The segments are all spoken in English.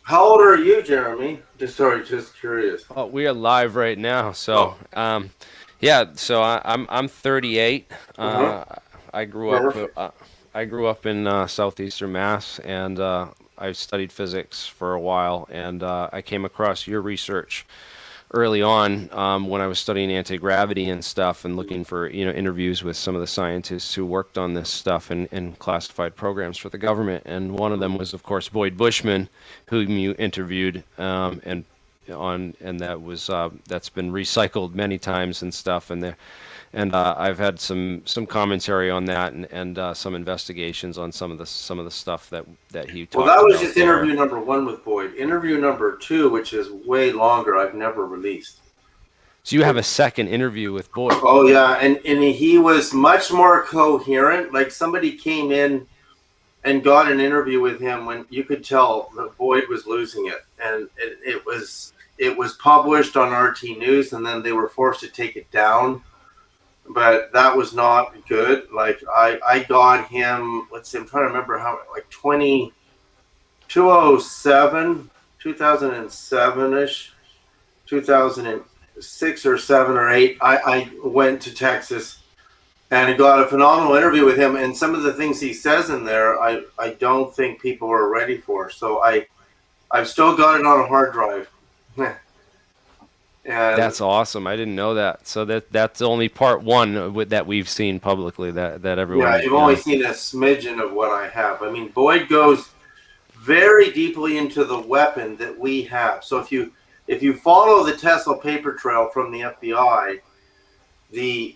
How old are you, Jeremy? Just curious. Oh, we are live right now. So, Oh, yeah. So I'm 38. uh-huh. I grew up Perfect. I grew up in southeastern Mass, and I studied physics for a while. And I came across your research early on when I was studying anti-gravity and stuff, and looking for interviews with some of the scientists who worked on this stuff and classified programs for the government. And one of them was, of course, Boyd Bushman, whom you interviewed, and that's been recycled many times and stuff. And I've had some commentary on that, and some investigations on some of the stuff that he Well, that talked was about just there. interview number one with Boyd. Interview number two, which is way longer, I've never released. So you have a It, second interview with Boyd. oh yeah, and he was much more coherent. Like somebody came in and got an interview with him when you could tell that Boyd was losing it, and it was published on RT News, and then they were forced to take it down. But that was not good. Like I got him. Let's see. I'm trying to remember how like 2007, 2007 ish, 2006 or 7 or 8. I went to Texas and got a phenomenal interview with him. And some of the things he says in there, I don't think people are ready for. So I've still got it on a hard drive. And That's awesome. I didn't know that. So that's only part one that we've seen publicly that yeah, everyone, you've only seen a smidgen of what I have. I mean, Boyd goes very deeply into the weapon that we have. So if you follow the Tesla paper trail from the FBI, the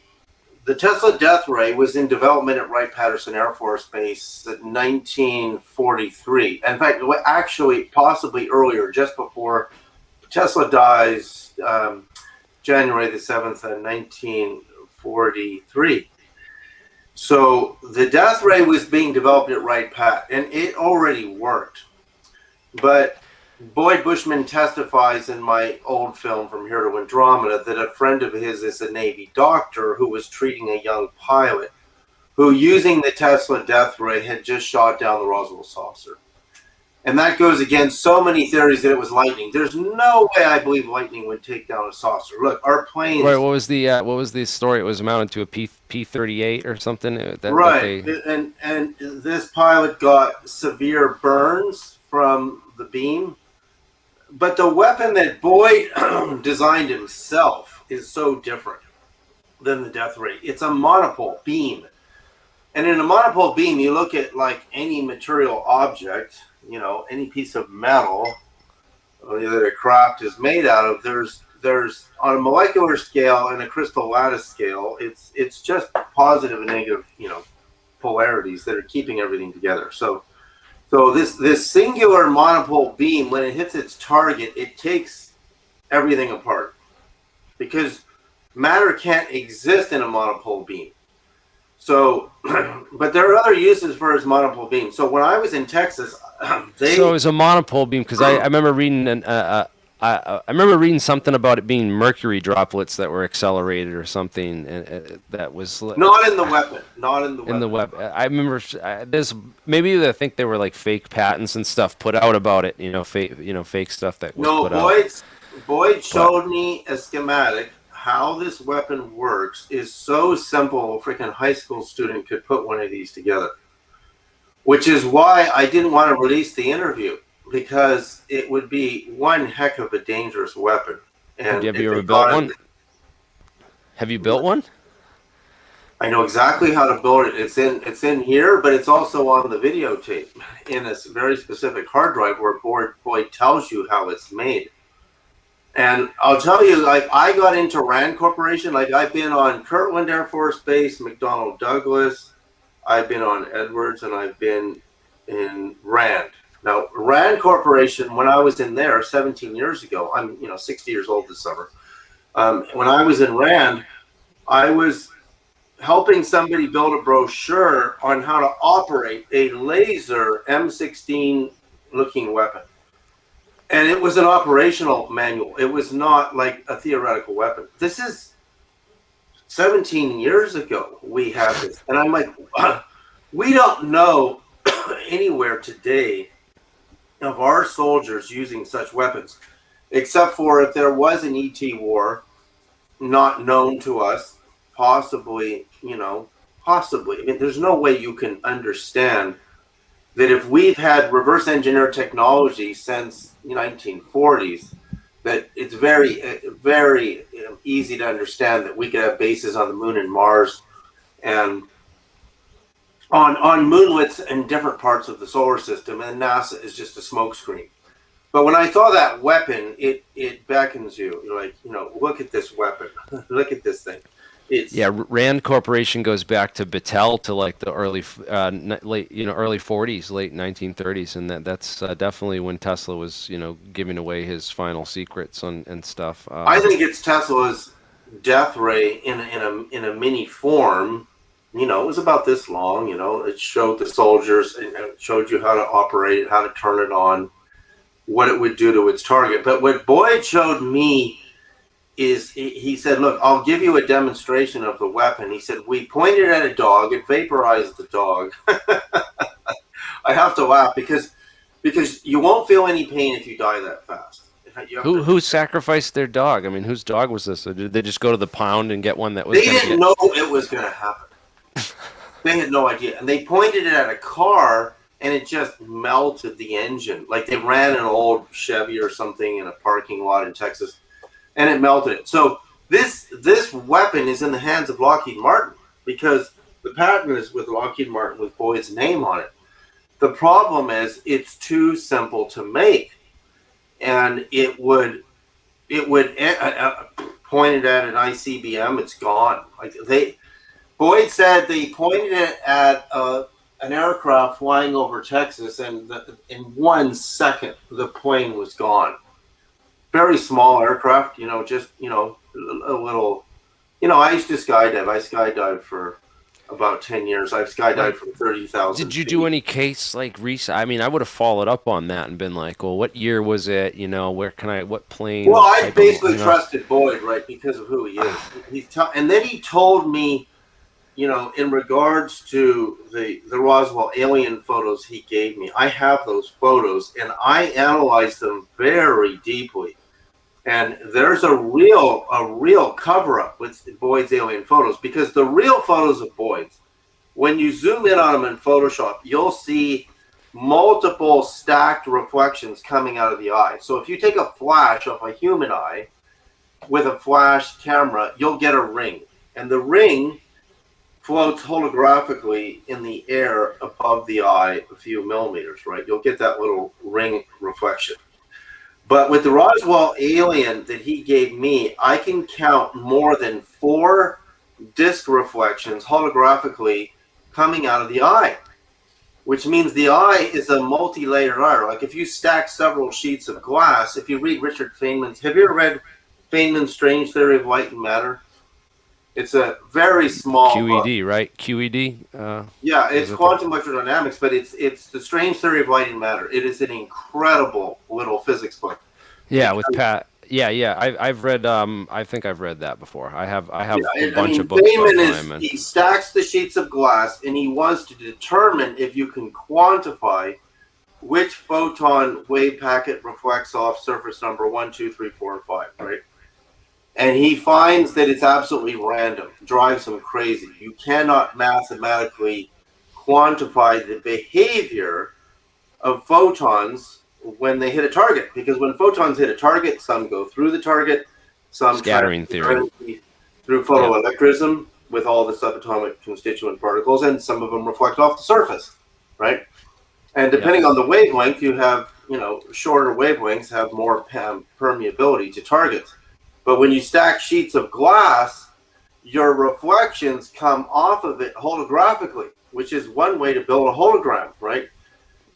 the Tesla death ray was in development at Wright-Patterson Air Force Base in 1943. In fact, actually, possibly earlier, just before Tesla dies, January the 7th, 1943. So the death ray was being developed at Wright-Pat, and it already worked. But Boyd Bushman testifies in my old film From Here to Andromeda that a friend of his is a Navy doctor who was treating a young pilot who, using the Tesla death ray, had just shot down the Roswell saucer. And that goes against so many theories that it was lightning. There's no way I believe lightning would take down a saucer. Look, our right. planes, What was the story? It was amounted to a P38 or something that right? they. And this pilot got severe burns from the beam. But the weapon that Boyd designed himself is so different than the death ray. It's a monopole beam. And in a monopole beam, you look at like any material object, any piece of metal that a craft is made out of, there's on a molecular scale and a crystal lattice scale, it's just positive and negative, polarities that are keeping everything together. So this singular monopole beam, when it hits its target, it takes everything apart because matter can't exist in a monopole beam. So, but there are other uses for its monopole beam. So when I was in Texas, So it they was a monopole beam because I remember reading I remember reading something about it being mercury droplets that were accelerated or something, and that was not in the weapon, not in the in the weapon. web. I remember there's maybe I think there were like fake patents and stuff put out about it. Fake stuff that was No, put out. Boyd But showed me a schematic. How this weapon works is so simple. A freaking high school student could put one of these together. Which is why I didn't want to release the interview, because it would be one heck of a dangerous weapon. have And you have if you ever it built got one? Have you built one? I know exactly how to build it. It's in here, but it's also on the videotape in a very specific hard drive where Boyd tells you how it's made. And I'll tell you, like, I got into Rand Corporation. Like, I've been on Kirtland Air Force Base, McDonnell Douglas, I've been on Edwards, and I've been in Rand. Now, Rand Corporation, when I was in there 17 years ago, I'm 60 years old this summer. When I was in Rand, I was helping somebody build a brochure on how to operate a laser M16 looking weapon. And it was an operational manual. It was not like a theoretical weapon. This is 17 years ago we have this. And I'm like, we don't know anywhere today of our soldiers using such weapons, except for if there was an ET war not known to us, possibly, possibly. I mean, there's no way you can understand that if we've had reverse engineer technology since the 1940s, that it's very easy to understand that we could have bases on the moon and Mars and on moonlets in different parts of the solar system, and NASA is just a smokescreen. But when I saw that weapon, it beckons you. You're like, look at this weapon. Look at this thing. Yeah, Rand Corporation goes back to Battelle to like the early, late, early 40s, late 1930s, and that's definitely when Tesla was, giving away his final secrets and stuff. I think it's Tesla's death ray in a mini form. It was about this long. It showed the soldiers, and it showed you how to operate it, how to turn it on, what it would do to its target. But what Boyd showed me is he said, look, I'll give you a demonstration of the weapon. He said, we pointed at a dog, it vaporized the dog. I have to laugh because you won't feel any pain if you die that fast. Who sacrificed their dog? I mean, whose dog was this? Or did they just go to the pound and get one that was? They didn't know it was going to happen. They had no idea. And they pointed it at a car, and it just melted the engine. Like they ran an old Chevy or something in a parking lot in Texas, and it melted it. So this weapon is in the hands of Lockheed Martin because the patent is with Lockheed Martin with Boyd's name on it. The problem is it's too simple to make, and it would pointed at an ICBM, it's gone. Like Boyd said they pointed it at an aircraft flying over Texas, and in 1 second the plane was gone. Very small aircraft, just a little. I used to skydive. I skydived for about 10 years. I've skydived from 30,000. Did you do any case like research? I mean, I would have followed up on that and been like, well, what year was it? What plane? Well, I basically trusted Boyd, right, because of who he is. And then he told me, in regards to the Roswell alien photos he gave me, I have those photos and I analyzed them very deeply. And there's a real cover-up with Boyd's alien photos, because the real photos of Boyd's, when you zoom in on them in Photoshop, you'll see multiple stacked reflections coming out of the eye. So if you take a flash of a human eye with a flash camera, you'll get a ring. And the ring floats holographically in the air above the eye a few millimeters, right? You'll get that little ring reflection. But with the Roswell alien that he gave me, I can count more than 4 disc reflections holographically coming out of the eye, which means the eye is a multi-layered eye. Like if you stack several sheets of glass, if you read Richard Feynman's, have you ever read Feynman's Strange Theory of Light and Matter? It's a very small QED, book. right? QED? Yeah, it's quantum electrodynamics, but it's the Strange Theory of Light and Matter. It is an incredible little physics book. Yeah, with Pat. Yeah. I've read. I think I've read that before. I have a bunch of books by him. He stacks the sheets of glass, and he wants to determine if you can quantify which photon wave packet reflects off surface number 1, 2, 3, 4, and 5. Right. And he finds that it's absolutely random, drives him crazy. You cannot mathematically quantify the behavior of photons when they hit a target, because when photons hit a target, some go through the target, some scattering theory through photoelectrism with all the subatomic constituent particles, and some of them reflect off the surface, right? And depending on the wavelength, you have, shorter wavelengths have more permeability to targets. But when you stack sheets of glass, your reflections come off of it holographically, which is one way to build a hologram, right?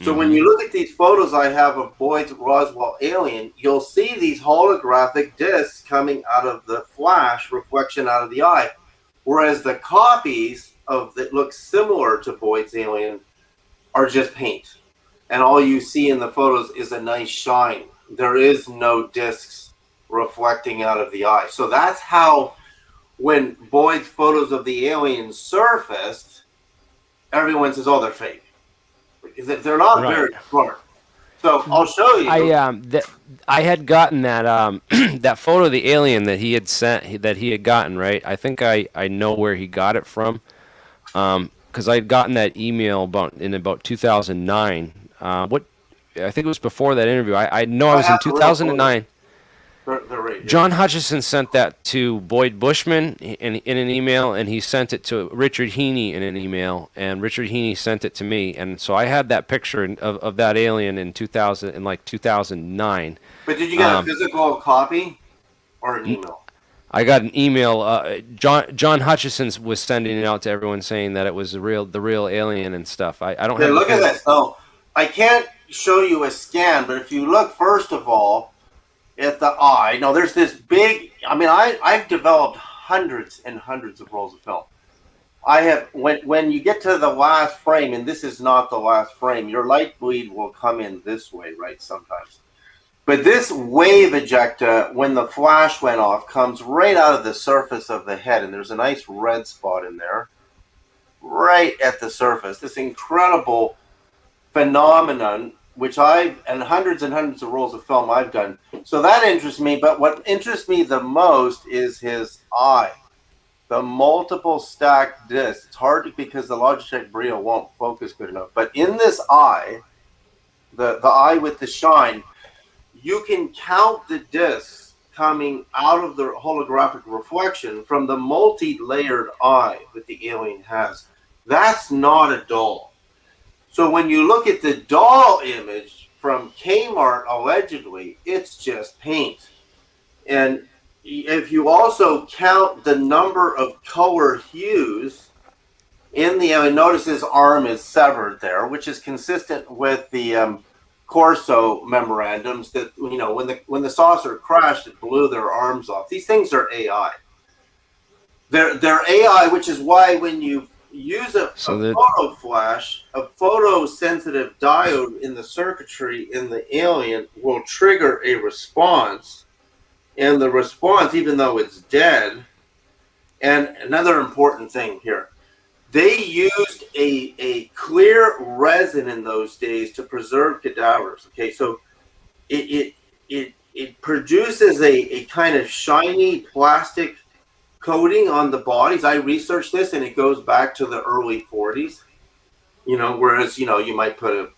So when you look at these photos I have of Boyd's Roswell alien, you'll see these holographic discs coming out of the flash reflection out of the eye, whereas the copies of that look similar to Boyd's alien are just paint. And all you see in the photos is a nice shine. There is no discs reflecting out of the eye. So that's how, when Boyd's photos of the alien surfaced, everyone says, oh, they're fake. They're not very smart. So I'll show I you. that I had gotten that that photo of the alien that he had sent that he had gotten, right. I think I know where he got it from. Because I'd gotten that email about 2009. What I think it was before that interview. I know I I was in have the real photos. 2009. They're right here. John Hutchison sent that to Boyd Bushman in an email, and he sent it to Richard Heaney in an email, and Richard Heaney sent it to me, and so I had that picture of that alien in 2000 in like 2009. But did you get a Um, physical copy or an email? I got an email. John Hutchison was sending it out to everyone saying that it was the real alien and stuff. I don't Okay, have the look at physical. this. So I can't show you a scan, but if you look first of all at the eye, now there's this big. I mean, I've developed hundreds and hundreds of rolls of film. I have when you get to the last frame, and this is not the last frame, your light bleed will come in this way, right? Sometimes. But this wave ejecta, when the flash went off, comes right out of the surface of the head, and there's a nice red spot in there, right at the surface. This incredible phenomenon, which and hundreds of rolls of film I've done. So that interests me, but what interests me the most is his eye. The multiple stacked discs. It's hard because the Logitech Brio won't focus good enough. But in this eye, the eye with the shine, you can count the discs coming out of the holographic reflection from the multi-layered eye that the alien has. That's not a doll. So when you look at the doll image from Kmart, allegedly, it's just paint. And if you also count the number of color hues in the alien, notice his arm is severed there, which is consistent with the Corso memorandums that, you know, when the saucer crashed, it blew their arms off. These things are AI. They're AI, which is why when you use a photo flash, a photosensitive diode in the circuitry in the alien will trigger a response. And the response, even though it's dead, and another important thing here, they used a clear resin in those days to preserve cadavers. Okay, so it produces a kind of shiny plastic coating on the bodies. I researched this, and it goes back to the early 40s. You know, whereas, you know, you might put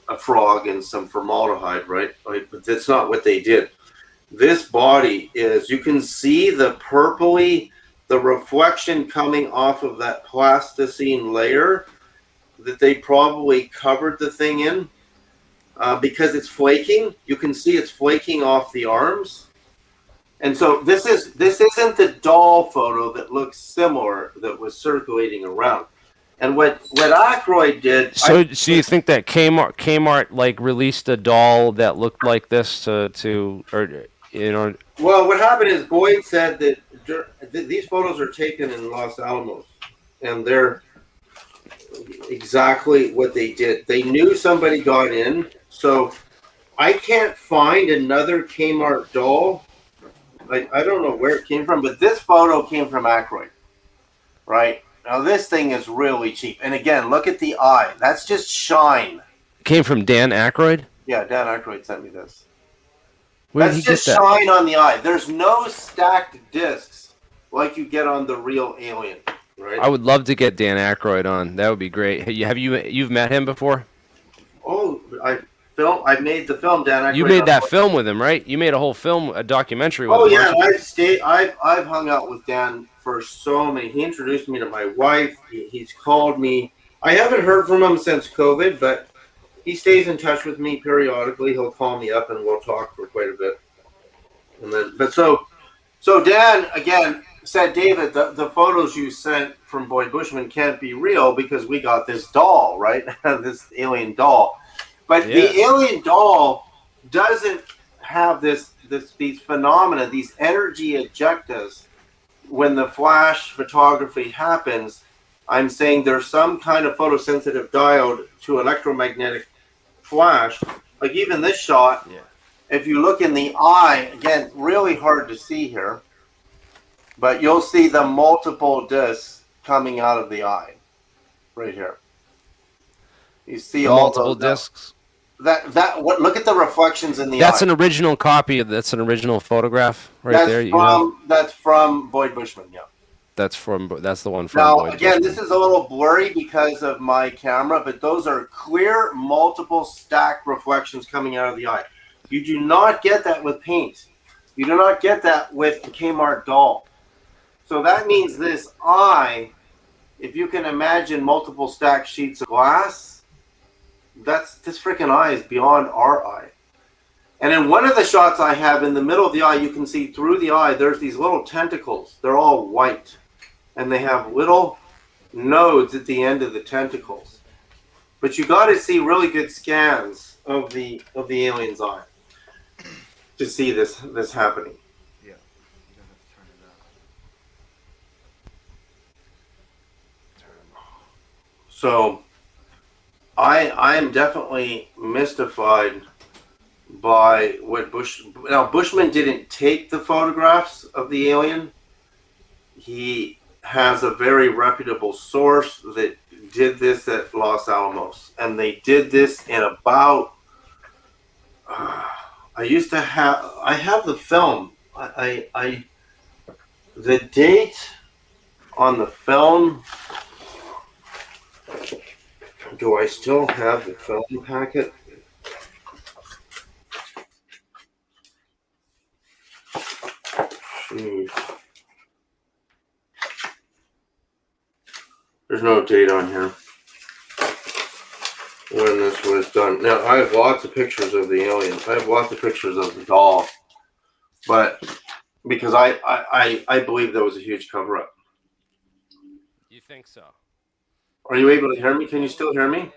a frog in some formaldehyde, right? But that's not what they did. This body is, you can see the purpley, the reflection coming off of that plasticine layer that they probably covered the thing in because it's flaking. You can see it's flaking off the arms. And so this isn't the doll photo that looks similar that was circulating around. And what Aykroyd did. So you think that Kmart like released a doll that looked like this to or you know? Well, what happened is Boyd said that these photos are taken in Los Alamos, and they're exactly what they did. They knew somebody got in, so I can't find another Kmart doll. I don't know where it came from, but this photo came from Aykroyd, right? Now this thing is really cheap, and again, look at the eye. That's just shine. Came from Dan Aykroyd? Yeah, Dan Aykroyd sent me this. Where did That's he get just that? shine on the eye. There's no stacked discs like you get on the real alien, right? I would love to get Dan Aykroyd on. That would be great. You've met him before? Oh, I made the film, Dan Aykroyd. You made that film with him, right? You made a whole film, a documentary with him. Oh yeah, I've hung out with Dan for so many. He introduced me to my wife. He's called me. I haven't heard from him since COVID, but he stays in touch with me periodically. He'll call me up and we'll talk for quite a bit. And then, so Dan again said, David, the photos you sent from Boyd Bushman can't be real because we got this doll, right? This alien doll. But the alien doll doesn't have these phenomena, these energy ejectas. When the flash photography happens, I'm saying there's some kind of photosensitive diode to electromagnetic flash. Like even this shot, if you look in the eye, again, really hard to see here, but you'll see the multiple discs coming out of the eye right here. You see all multiple discs. What? Look at the reflections in the That's eye. an original copy. That's an original photograph right That's there. You have. from Boyd Bushman. Yeah. That's the one from Now, Boyd again, this Bushman. is a little blurry because of my camera, but those are clear, multiple stacked reflections coming out of the eye. You do not get that with paint. You do not get that with a Kmart doll. So that means this eye, if you can imagine multiple stacked sheets of glass, this freaking eye is beyond our eye. And in one of the shots I have in the middle of the eye, you can see through the eye, there's these little tentacles. They're all white. And they have little nodes at the end of the tentacles. But you got to see really good scans of the alien's eye to see this happening. Yeah, you don't have to turn it up. So I am definitely mystified by what Bushman didn't take the photographs of the alien. He has a very reputable source that did this at Los Alamos, and they did this in about. I have the film. The date on the film. Do I still have the film packet? Jeez. There's no date on here when this was done. Now, I have lots of pictures of the alien. I have lots of pictures of the doll. But because I believe there was a huge cover-up. You think so? Are you able to hear me? Can you still hear me?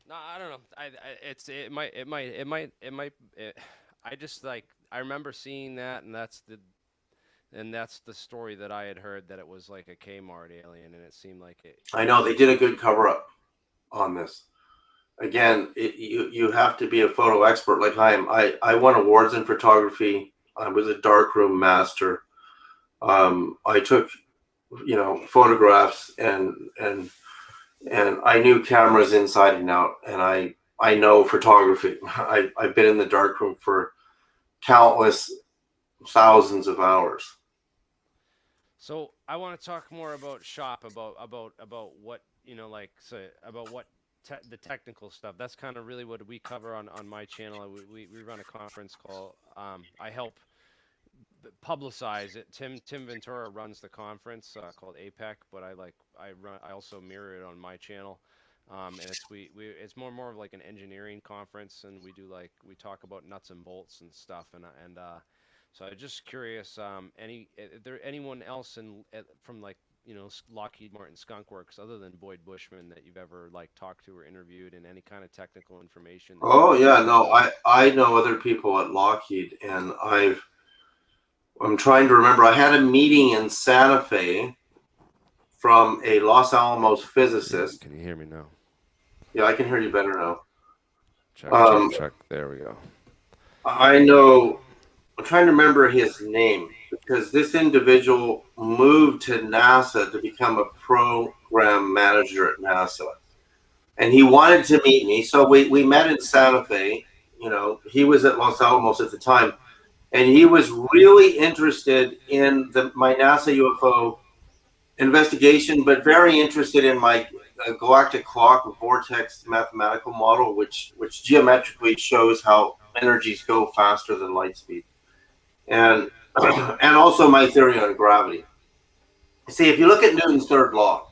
No, I don't know. I just like I remember seeing that, and that's the story that I had heard, that it was like a Kmart alien, and it seemed like it. I know they did a good cover-up on this. Again, you have to be a photo expert like I am. I won awards in photography. I was a darkroom master. I took photographs and I knew cameras inside and out, and I know photography. I've been in the darkroom for countless thousands of hours. So I want to talk more about shop, about what about what the technical stuff. That's kind of really what we cover on my channel. We run a conference call. I help publicize it. Tim Ventura runs the conference called APEC, but I also mirror it on my channel. And it's more of like an engineering conference, and we talk about nuts and bolts and stuff, and so I'm just curious, is there anyone else from Lockheed Martin Skunkworks other than Boyd Bushman that you've ever talked to or interviewed, and any kind of technical information that Oh you yeah, can no, share? I know other people at Lockheed, and I'm trying to remember. I had a meeting in Santa Fe from a Los Alamos physicist. Can you hear me now? Yeah, I can hear you better now. Check. There we go. I know. I'm trying to remember his name because this individual moved to NASA to become a program manager at NASA. And he wanted to meet me. So we met in Santa Fe. He was at Los Alamos at the time. And he was really interested in my NASA UFO investigation, but very interested in my galactic clock vortex mathematical model, which geometrically shows how energies go faster than light speed. And and also my theory on gravity. See, if you look at Newton's third law,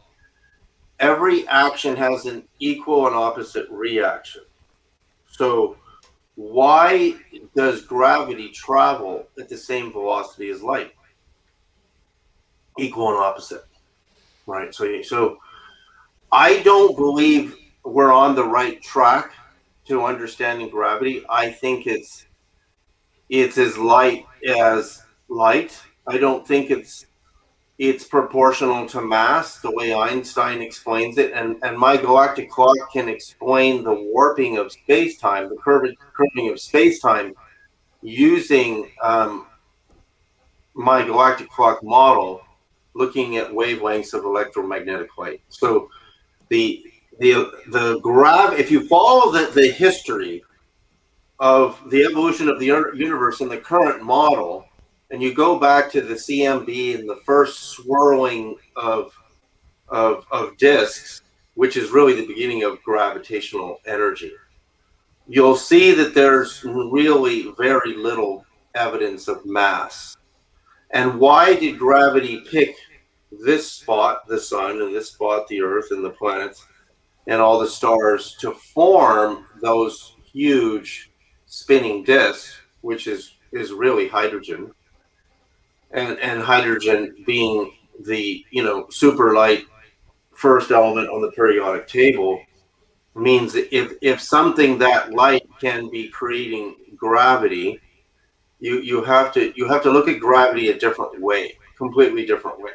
every action has an equal and opposite reaction. So why does gravity travel at the same velocity as light? Equal and opposite, right? So I don't believe we're on the right track to understanding gravity. I think it's as light as light. I don't think it's proportional to mass the way Einstein explains it, and my galactic clock can explain the warping of space-time, the curving of space-time using my galactic clock model, looking at wavelengths of electromagnetic light. So the if you follow the history of the evolution of the universe in the current model, and you go back to the CMB and the first swirling of disks, which is really the beginning of gravitational energy, you'll see that there's really very little evidence of mass. And why did gravity pick this spot, the sun, and this spot, the earth and the planets and all the stars, to form those huge spinning disks, which is really hydrogen, and hydrogen being the super light first element on the periodic table, means that if something that light can be creating gravity, you have to look at gravity a different way, completely different way.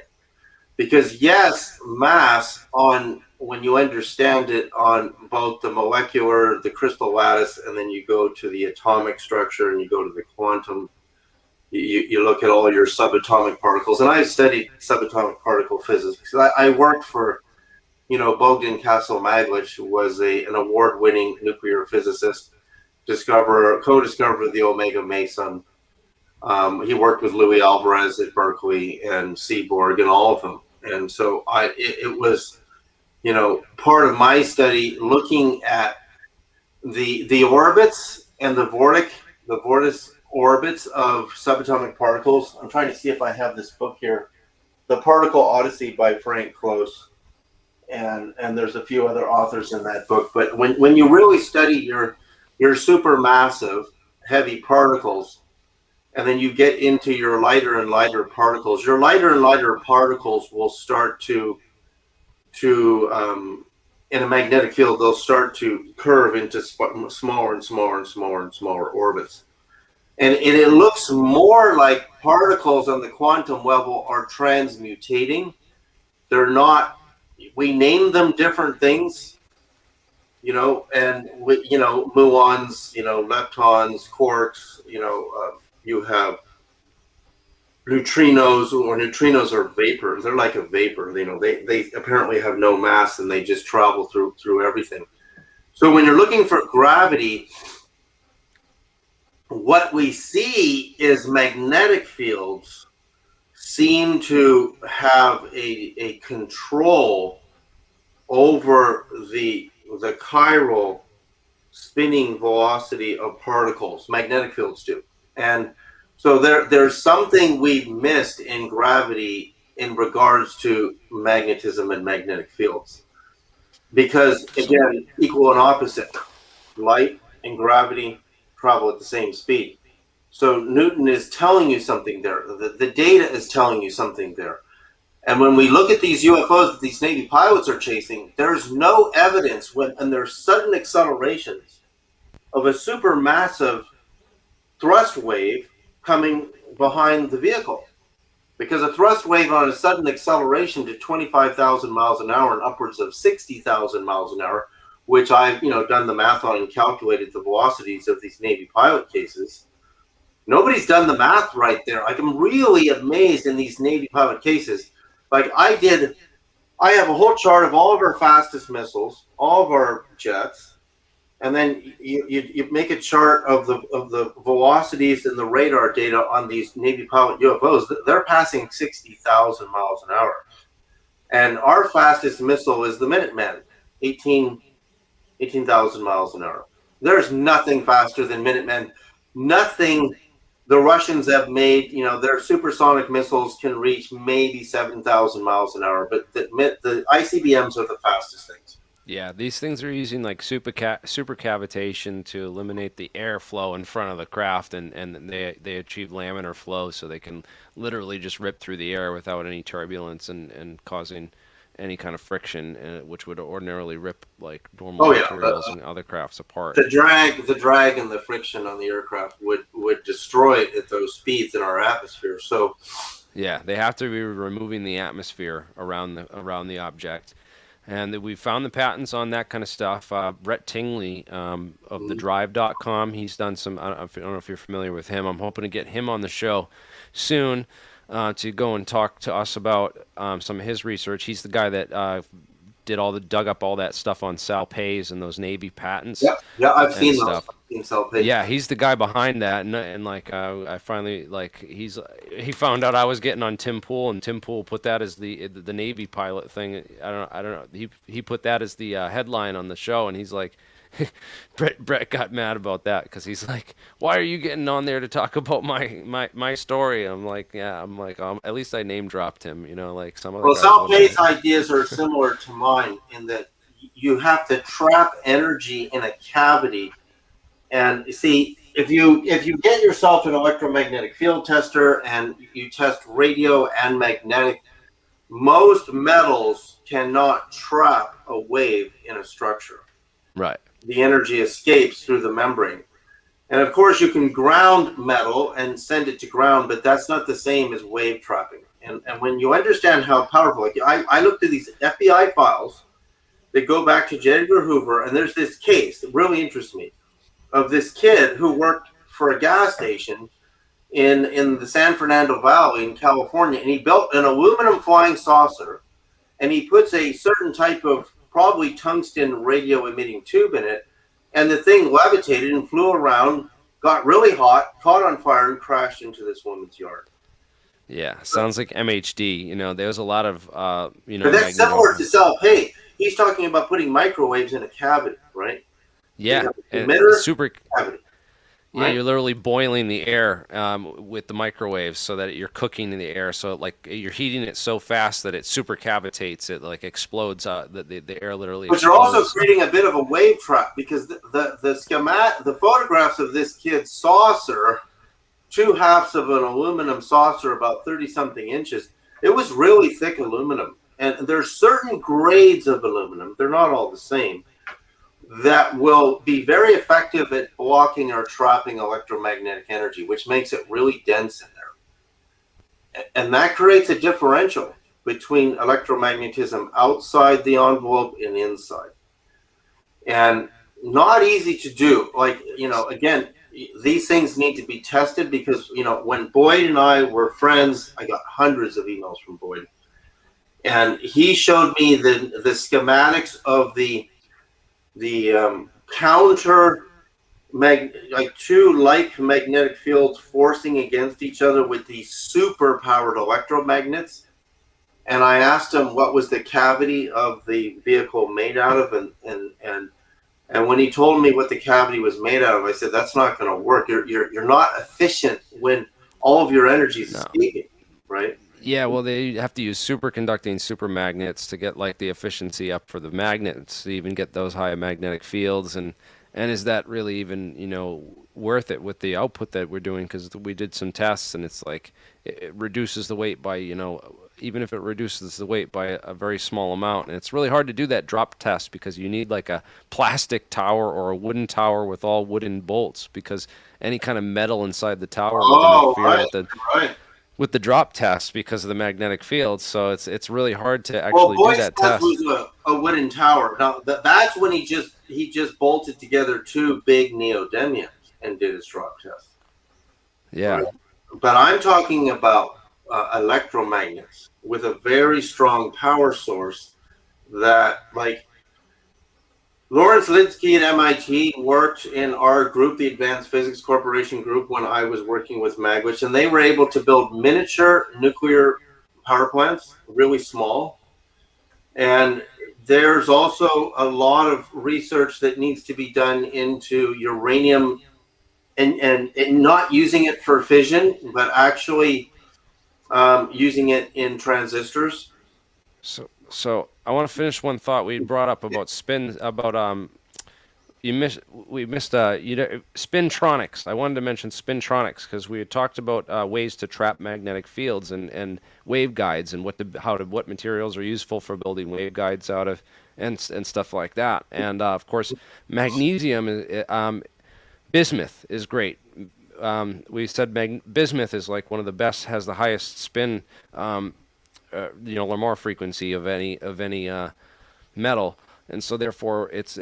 Because yes, mass, on when you understand it on both the molecular, the crystal lattice, and then you go to the atomic structure and you go to the quantum, you look at all your subatomic particles. And I studied subatomic particle physics because I worked for Bogdan Castle-Maglich, who was an award-winning nuclear physicist, co-discoverer of the Omega Meson. He worked with Louis Alvarez at Berkeley and Seaborg and all of them. And so it was, part of my study looking at the orbits and the vortex orbits of subatomic particles. I'm trying to see if I have this book here, The Particle Odyssey by Frank Close. And there's a few other authors in that book. But when you really study your supermassive heavy particles, and then you get into your lighter and lighter particles, your lighter and lighter particles will start to in a magnetic field, they'll start to curve into smaller and smaller and smaller and smaller orbits. And it looks more like particles on the quantum level are transmutating. They're not, we name them different things, and muons, leptons, quarks, you have neutrinos, or neutrinos are vapor. They're like a vapor. They apparently have no mass and they just travel through everything. So when you're looking for gravity, what we see is magnetic fields seem to have a control over the chiral spinning velocity of particles. Magnetic fields do. And so there's something we've missed in gravity in regards to magnetism and magnetic fields. Because, again, equal and opposite. Light and gravity travel at the same speed. So Newton is telling you something there. The data is telling you something there. And when we look at these UFOs that these Navy pilots are chasing, there's no evidence and there's sudden accelerations of a supermassive thrust wave coming behind the vehicle. Because a thrust wave on a sudden acceleration to 25,000 miles an hour and upwards of 60,000 miles an hour, which I've done the math on and calculated the velocities of these Navy pilot cases. Nobody's done the math right there. Like, I'm really amazed in these Navy pilot cases. Like I have a whole chart of all of our fastest missiles, all of our jets, and then you make a chart of the velocities and the radar data on these Navy pilot UFOs. They're passing 60,000 miles an hour. And our fastest missile is the Minuteman, 18,000 miles an hour. There's nothing faster than Minutemen. Nothing. The Russians have made, their supersonic missiles can reach maybe 7,000 miles an hour, but the ICBMs are the fastest things. Yeah, these things are using like supercavitation to eliminate the airflow in front of the craft, and they achieve laminar flow, so they can literally just rip through the air without any turbulence and causing any kind of friction, which would ordinarily rip like normal materials and other crafts apart. The drag and the friction on the aircraft would destroy it at those speeds in our atmosphere. So yeah, they have to be removing the atmosphere around the object. And we found the patents on that kind of stuff. Brett Tingley of the Drive.com, he's done some, I don't know if you're familiar with him. I'm hoping to get him on the show soon to go and talk to us about some of his research. He's the guy that dug up all that stuff on Sal Pays and those Navy patents Yep. Yeah, I've and seen those. stuff. I've seen self-pay. Yeah, he's the guy behind that, and like I finally like he found out I was getting on Tim Pool, and Tim Pool put that as the Navy pilot thing. I don't know. He put that as the headline on the show, and he's like, Brett got mad about that because he's like, why are you getting on there to talk about my story? I'm like, yeah, I'm like, at least I name dropped him, you know, like some other Well, guys wouldn't self-pay's have. ideas are similar to mine in that you have to trap energy in a cavity. And you see, if you get yourself an electromagnetic field tester and you test radio and magnetic, most metals cannot trap a wave in a structure. Right. The energy escapes through the membrane. And of course, you can ground metal and send it to ground, but that's not the same as wave trapping. And when you understand how powerful, like I looked at these FBI files that go back to J. Edgar Hoover, and there's this case that really interests me of this kid who worked for a gas station in the San Fernando Valley in California, and he built an aluminum flying saucer, and he puts a certain type of probably tungsten radio emitting tube in it, and the thing levitated and flew around, got really hot, caught on fire, and crashed into this woman's yard. Yeah, sounds like MHD. You know, there's a lot of But that's similar to self-pay. He's talking about putting microwaves in a cavity, right? Yeah, and Emitter, super. cavity. Yeah, Right? you're literally boiling the air with the microwaves so that you're cooking in the air. So like you're heating it so fast that it super cavitates. It like explodes. The air literally But you're also explodes. creating a bit of a wave trap because the photographs of this kid's saucer, two halves of an aluminum saucer about 30 something inches, it was really thick aluminum. And there's certain grades of aluminum, they're not all the same, that will be very effective at blocking or trapping electromagnetic energy, which makes it really dense in there. And that creates a differential between electromagnetism outside the envelope and inside. And not easy to do. Like, again, these things need to be tested because, when Boyd and I were friends, I got hundreds of emails from Boyd. And he showed me the schematics of the counter like two like magnetic fields forcing against each other with these super powered electromagnets. And I asked him what was the cavity of the vehicle made out of, and when he told me what the cavity was made out of, I said, that's not going to work. You're not efficient when all of your energy is escaping, right? Yeah, well, they have to use superconducting supermagnets to get like the efficiency up for the magnets to even get those high magnetic fields. And is that really even worth it with the output that we're doing? Because we did some tests, and it's like it reduces the weight by even if it reduces the weight by a very small amount. And it's really hard to do that drop test because you need like a plastic tower or a wooden tower with all wooden bolts, because any kind of metal inside the tower would interfere with the drop test because of the magnetic field. So it's really hard to actually do that test. Was a wooden tower. Now that's when he just bolted together two big neodymiums and did his drop test. Yeah. Right? But I'm talking about electromagnets with a very strong power source that, like, Lawrence Linsky at MIT worked in our group, the Advanced Physics Corporation group, when I was working with Magwitch, and they were able to build miniature nuclear power plants, really small. And there's also a lot of research that needs to be done into uranium and not using it for fission, but actually using it in transistors. So I want to finish one thought we brought up about spin, about we missed spintronics. I wanted to mention spintronics because we had talked about ways to trap magnetic fields and waveguides and what materials are useful for building waveguides out of and stuff like that. And of course, magnesium bismuth is great. We said bismuth is like one of the best, has the highest spin Lamar frequency of any metal, and so therefore it's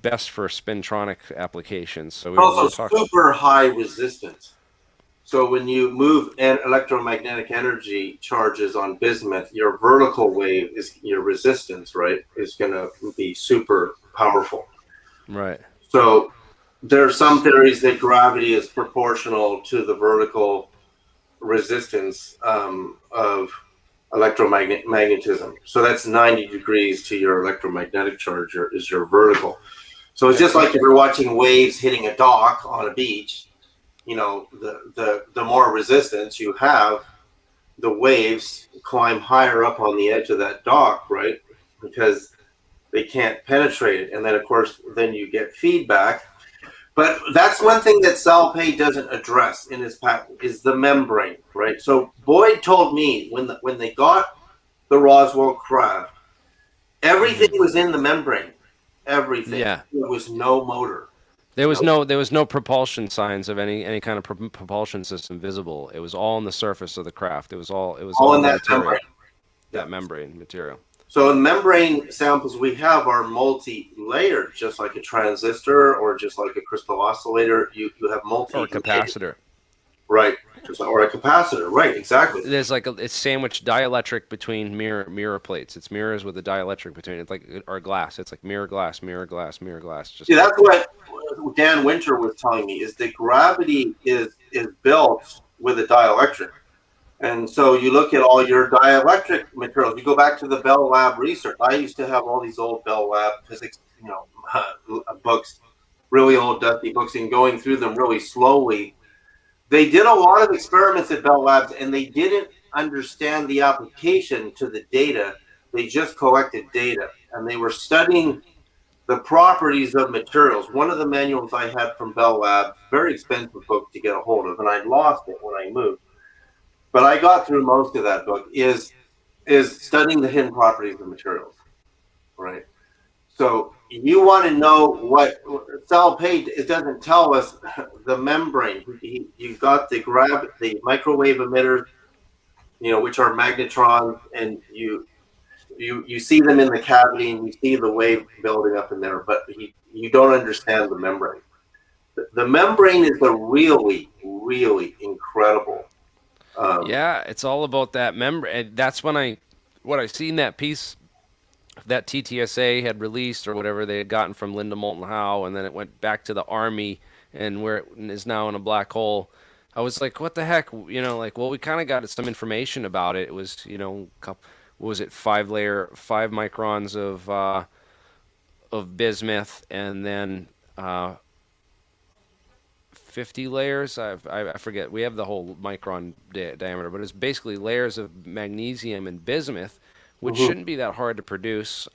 best for spintronic applications. So we also super high resistance. So when you move electromagnetic energy charges on bismuth, your vertical wave is your resistance, right? Is going to be super powerful. Right. So there are some theories that gravity is proportional to the vertical resistance of electromagnetism. So that's 90 degrees to your electromagnetic charge is your vertical. So it's just like if you're watching waves hitting a dock on a beach, you know, the more resistance you have, the waves climb higher up on the edge of that dock, right? Because they can't penetrate it. And then, of course, then you get feedback. But that's one thing that Sal Pei doesn't address in his patent is the membrane, right? So Boyd told me when they got the Roswell craft, everything was in the membrane. Everything. Yeah. There was no motor. There was No, no propulsion signs of any kind of propulsion system visible. It was all on the surface of the craft. It was all all in the that membrane. material, Yeah. that membrane material. So the membrane samples we have are multi-layered, just like a transistor or just like a crystal oscillator. You have Or a multi-layered, capacitor. right? Or a capacitor, right? Exactly. There's like it's sandwiched dielectric between mirror plates. It's mirrors with a dielectric between it. It's like or glass. It's like mirror glass, mirror glass, mirror glass. Just See, that's what Dan Winter was telling me is that gravity is built with a dielectric. And so you look at all your dielectric materials. You go back to the Bell Lab research. I used to have all these old Bell Lab physics, books, really old dusty books, and going through them really slowly. They did a lot of experiments at Bell Labs, and they didn't understand the application to the data. They just collected data, and they were studying the properties of materials. One of the manuals I had from Bell Labs, very expensive book to get a hold of, and I lost it when I moved. But I got through most of that book. Is studying the hidden properties of materials, right? So you want to know what Sal Page it doesn't tell us the membrane. You've got the microwave emitters, which are magnetrons, and you see them in the cavity and you see the wave building up in there, but you don't understand the membrane. The membrane is a really, really incredible. yeah, it's all about that membrane. That's when what I seen that piece that TTSA had released or whatever they had gotten from Linda Moulton Howe, and then it went back to the Army and where it is now in a black hole. I was like, what the heck? Like, well, we kind of got some information about it. It was, what was it, 5 microns of bismuth, and then 50 layers. I forget. We have the whole micron diameter, but it's basically layers of magnesium and bismuth, which Mhm. shouldn't be that hard to produce.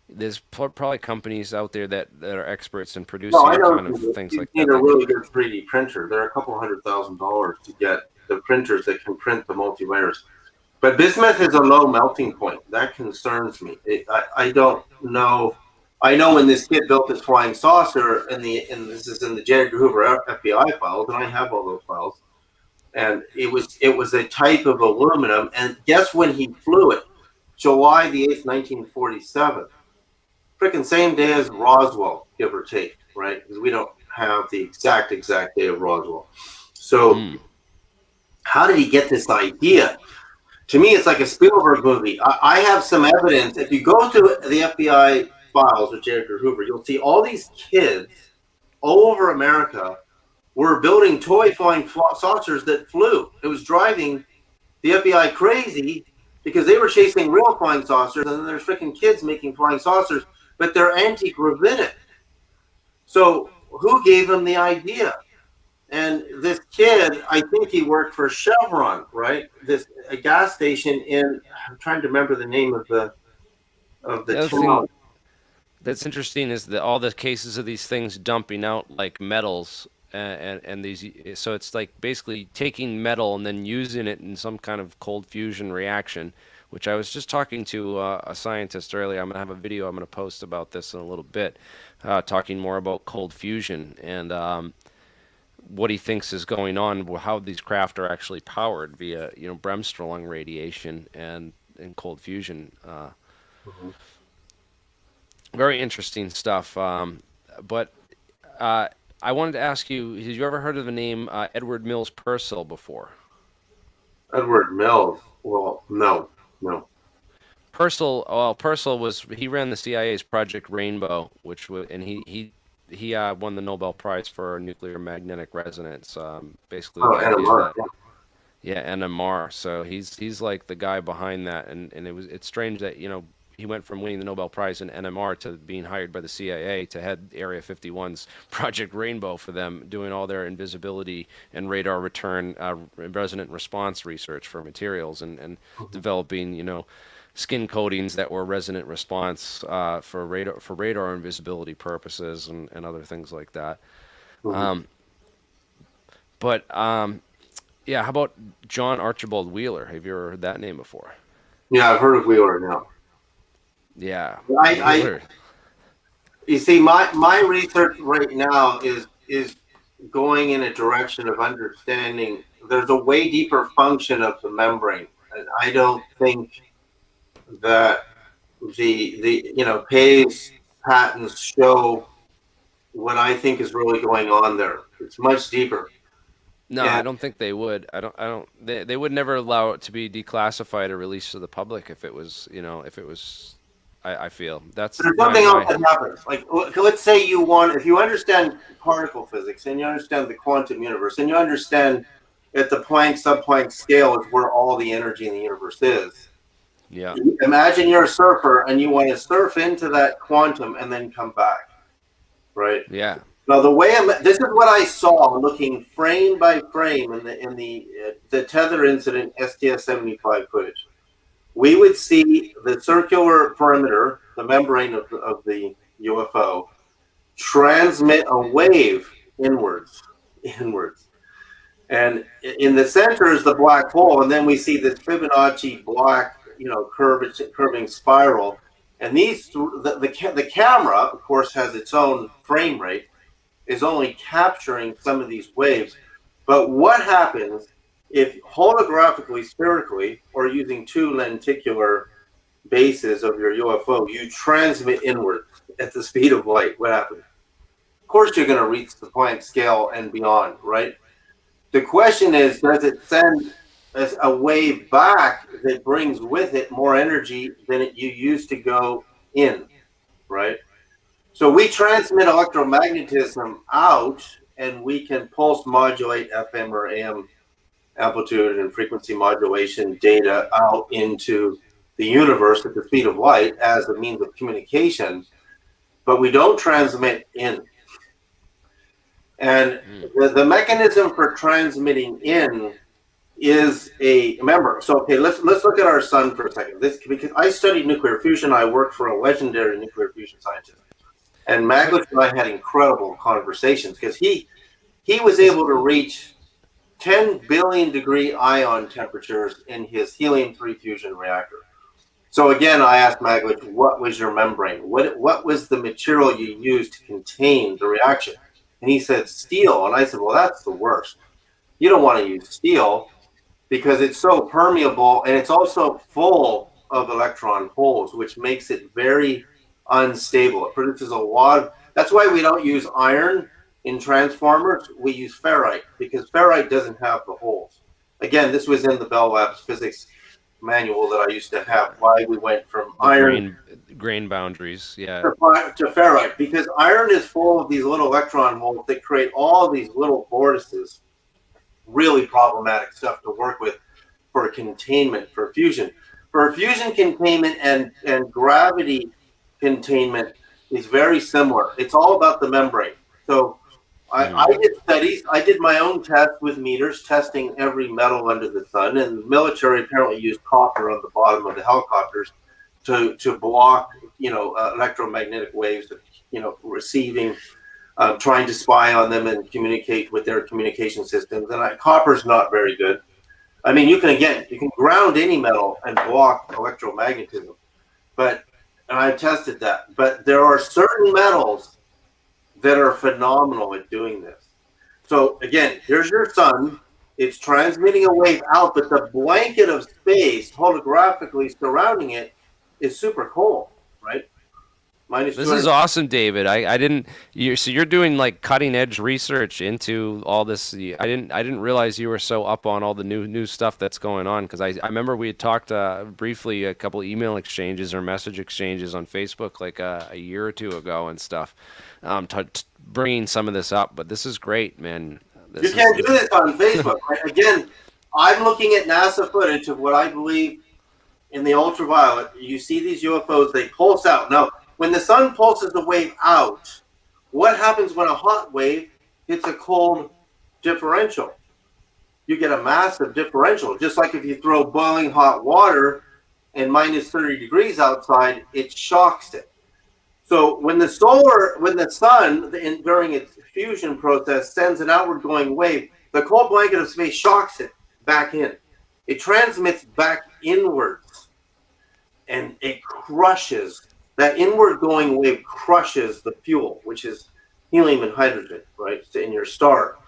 There's probably companies out there that are experts in Well, I producing know kind of things you like need that. a really good 3D printer. They're a couple $100,000 to get the printers that can print the multi-layers. But bismuth is a low melting point. That concerns me. I don't know. I know when this kid built his flying saucer, and this is in the J. Edgar Hoover FBI files, and I have all those files. And it was a type of aluminum. And guess when he flew it? July the 8th, 1947. Freaking same day as Roswell, give or take, right? Because we don't have the exact day of Roswell. So how did he get this idea? To me, it's like a Spielberg movie. I have some evidence. If you go to the FBI files with J. Edgar Hoover, you'll see all these kids all over America were building toy flying saucers that flew. It was driving the FBI crazy because they were chasing real flying saucers, and then there's freaking kids making flying saucers, but they're anti-gravitic. So who gave them the idea? And this kid, I think he worked for Chevron, right? A gas station in. I'm trying to remember the name of the The other thing town. that's interesting is that all the cases of these things dumping out like metals and these, so it's like basically taking metal and then using it in some kind of cold fusion reaction, which I was just talking to a scientist earlier. I'm gonna have a video I'm gonna post about this in a little bit, talking more about cold fusion and what he thinks is going on, how these craft are actually powered via Bremsstrahlung radiation and cold fusion. Very interesting stuff. But I wanted to ask you, have you ever heard of the name Edward Mills Purcell before? Edward Mills. Well, no, no. Purcell he ran the CIA's Project Rainbow, which was, and he won the Nobel Prize for nuclear magnetic resonance. Basically, Oh, the idea NMR. that yeah, NMR. So he's like the guy behind that, and it's strange that he went from winning the Nobel Prize in NMR to being hired by the CIA to head Area 51's Project Rainbow for them, doing all their invisibility and radar return resonant response research for materials and developing skin coatings that were resonant response for radar invisibility purposes and other things like that. Mhm. Um, but yeah, how about John Archibald Wheeler? Have you ever heard that name before? Yeah, I've heard of Wheeler now. Yeah, I Wheeler. you see, my research right now is going in a direction of understanding. There's a way deeper function of the membrane, and I don't think that the Pay's patents show what I think is really going on there. It's much deeper, No, and I don't think they would. I don't. They would never allow it to be declassified or released to the public if it was, if it was. I feel that's there's my something else my. that happens. Like, let's say if you understand particle physics and you understand the quantum universe and you understand at the Planck subplanck scale is where all the energy in the universe is. Yeah, Imagine you're a surfer and you want to surf into that quantum and then come back, right? yeah. Now, this is what I saw looking frame by frame in the tether incident STS-75 footage. We would see the circular perimeter, the membrane of the UFO, transmit a wave inwards. And in the center is the black hole, and then we see this Fibonacci black, curving spiral. And the camera, of course, has its own frame rate, is only capturing some of these waves. But what happens if holographically, spherically, or using two lenticular bases of your UFO, you transmit inward at the speed of light? What happens? Of course, you're going to reach the Planck scale and beyond, right? The question is, does it send a wave back that brings with it more energy than you used to go in, right? So we transmit electromagnetism out, and we can pulse modulate FM or AM amplitude and frequency modulation data out into the universe at the speed of light as a means of communication, but we don't transmit in. And Mm. the mechanism for transmitting in is remember. So okay, let's look at our sun for a second. This because I studied nuclear fusion. I worked for a legendary nuclear fusion scientist, and So Maglich and I had incredible conversations because he was able to reach 10 billion degree ion temperatures in his helium-3 fusion reactor. So again, I asked Maglich, what was your membrane? What was the material you used to contain the reaction? And he said steel. And I said, well, that's the worst. You don't want to use steel because it's so permeable and it's also full of electron holes, which makes it very unstable. It produces a lot of, that's why we don't use iron in transformers. We use ferrite because ferrite doesn't have the holes. Again, this was in the Bell Labs physics manual that I used to have, why we went from the iron grain boundaries. Yeah. to ferrite, because iron is full of these little electron holes that create all these little vortices. Really problematic stuff to work with for containment for fusion. For fusion containment and gravity containment is very similar. It's all about the membrane. So I did studies. I did my own test with meters, testing every metal under the sun. And the military apparently used copper on the bottom of the helicopters to block, electromagnetic waves, receiving, trying to spy on them and communicate with their communication systems. And copper's not very good. I mean, you can ground any metal and block electromagnetism, and I tested that. But there are certain metals that are phenomenal at doing this. So again, here's your sun. It's transmitting a wave out, but the blanket of space holographically surrounding it is super cold, right? minus This is 200. awesome, David. I didn't so you're doing like cutting edge research into all this. I didn't realize you were so up on all the new stuff that's going on, because I remember we had talked briefly a couple email exchanges or message exchanges on Facebook like a year or two ago and stuff, bringing some of this up. But this is great, man. You can't do this on Facebook. Right? Again, I'm looking at NASA footage of what I believe in the ultraviolet. You see these UFOs, they pulse out. Now, when the sun pulses the wave out, what happens when a hot wave hits a cold differential? You get a massive differential. Just like if you throw boiling hot water and minus 30 degrees outside, it shocks it. So when the sun, during its fusion process, sends an outward going wave, the cold blanket of space shocks it back in. It transmits back inwards, and it crushes, that inward going wave crushes the fuel, which is helium and hydrogen, right, in your star.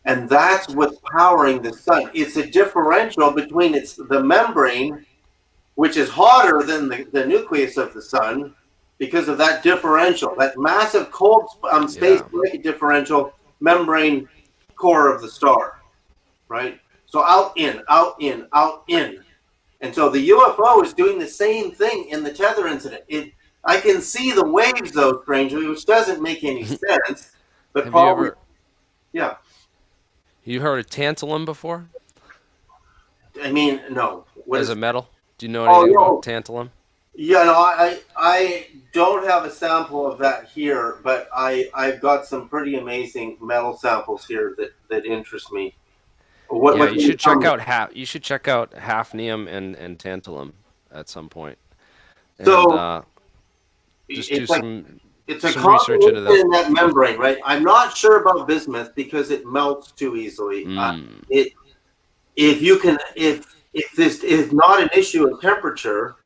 And that's what's powering the sun. It's a differential between the membrane, which is hotter than the nucleus of the sun, because of that differential, that massive cold space blanket differential membrane core of the star, right? So out, in, out, in, out, in. And so the UFO is doing the same thing in the tether incident. I can see the waves, though, strangely, which doesn't make any sense. But Have probably, you ever, yeah. you heard of tantalum before I mean, no. What as is a metal? Do you know anything about tantalum? Yeah, no, I don't have a sample of that here, but I've got some pretty amazing metal samples here that interest me. Yeah, you should check out hafnium and tantalum at some point, So and just do it's like some it's a research into combination in that. that membrane, right? I'm not sure about bismuth because it melts too easily. If this is not an issue of temperature,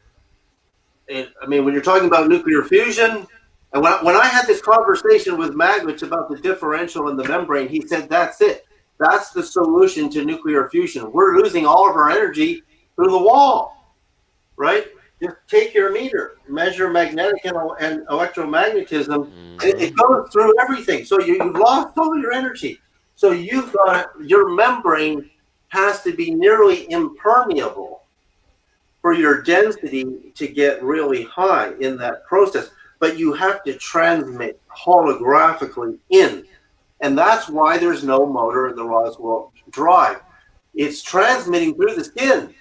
I mean, when you're talking about nuclear fusion, and when I had this conversation with Magwitch about the differential in the membrane, he said, that's it. That's the solution to nuclear fusion. We're losing all of our energy through the wall, right? Just take your meter, measure magnetic and electromagnetism. It goes through everything. So you've lost all your energy. So your membrane has to be nearly impermeable for your density to get really high in that process. But you have to transmit holographically in. And that's why there's no motor in the Roswell drive. It's transmitting through the skin.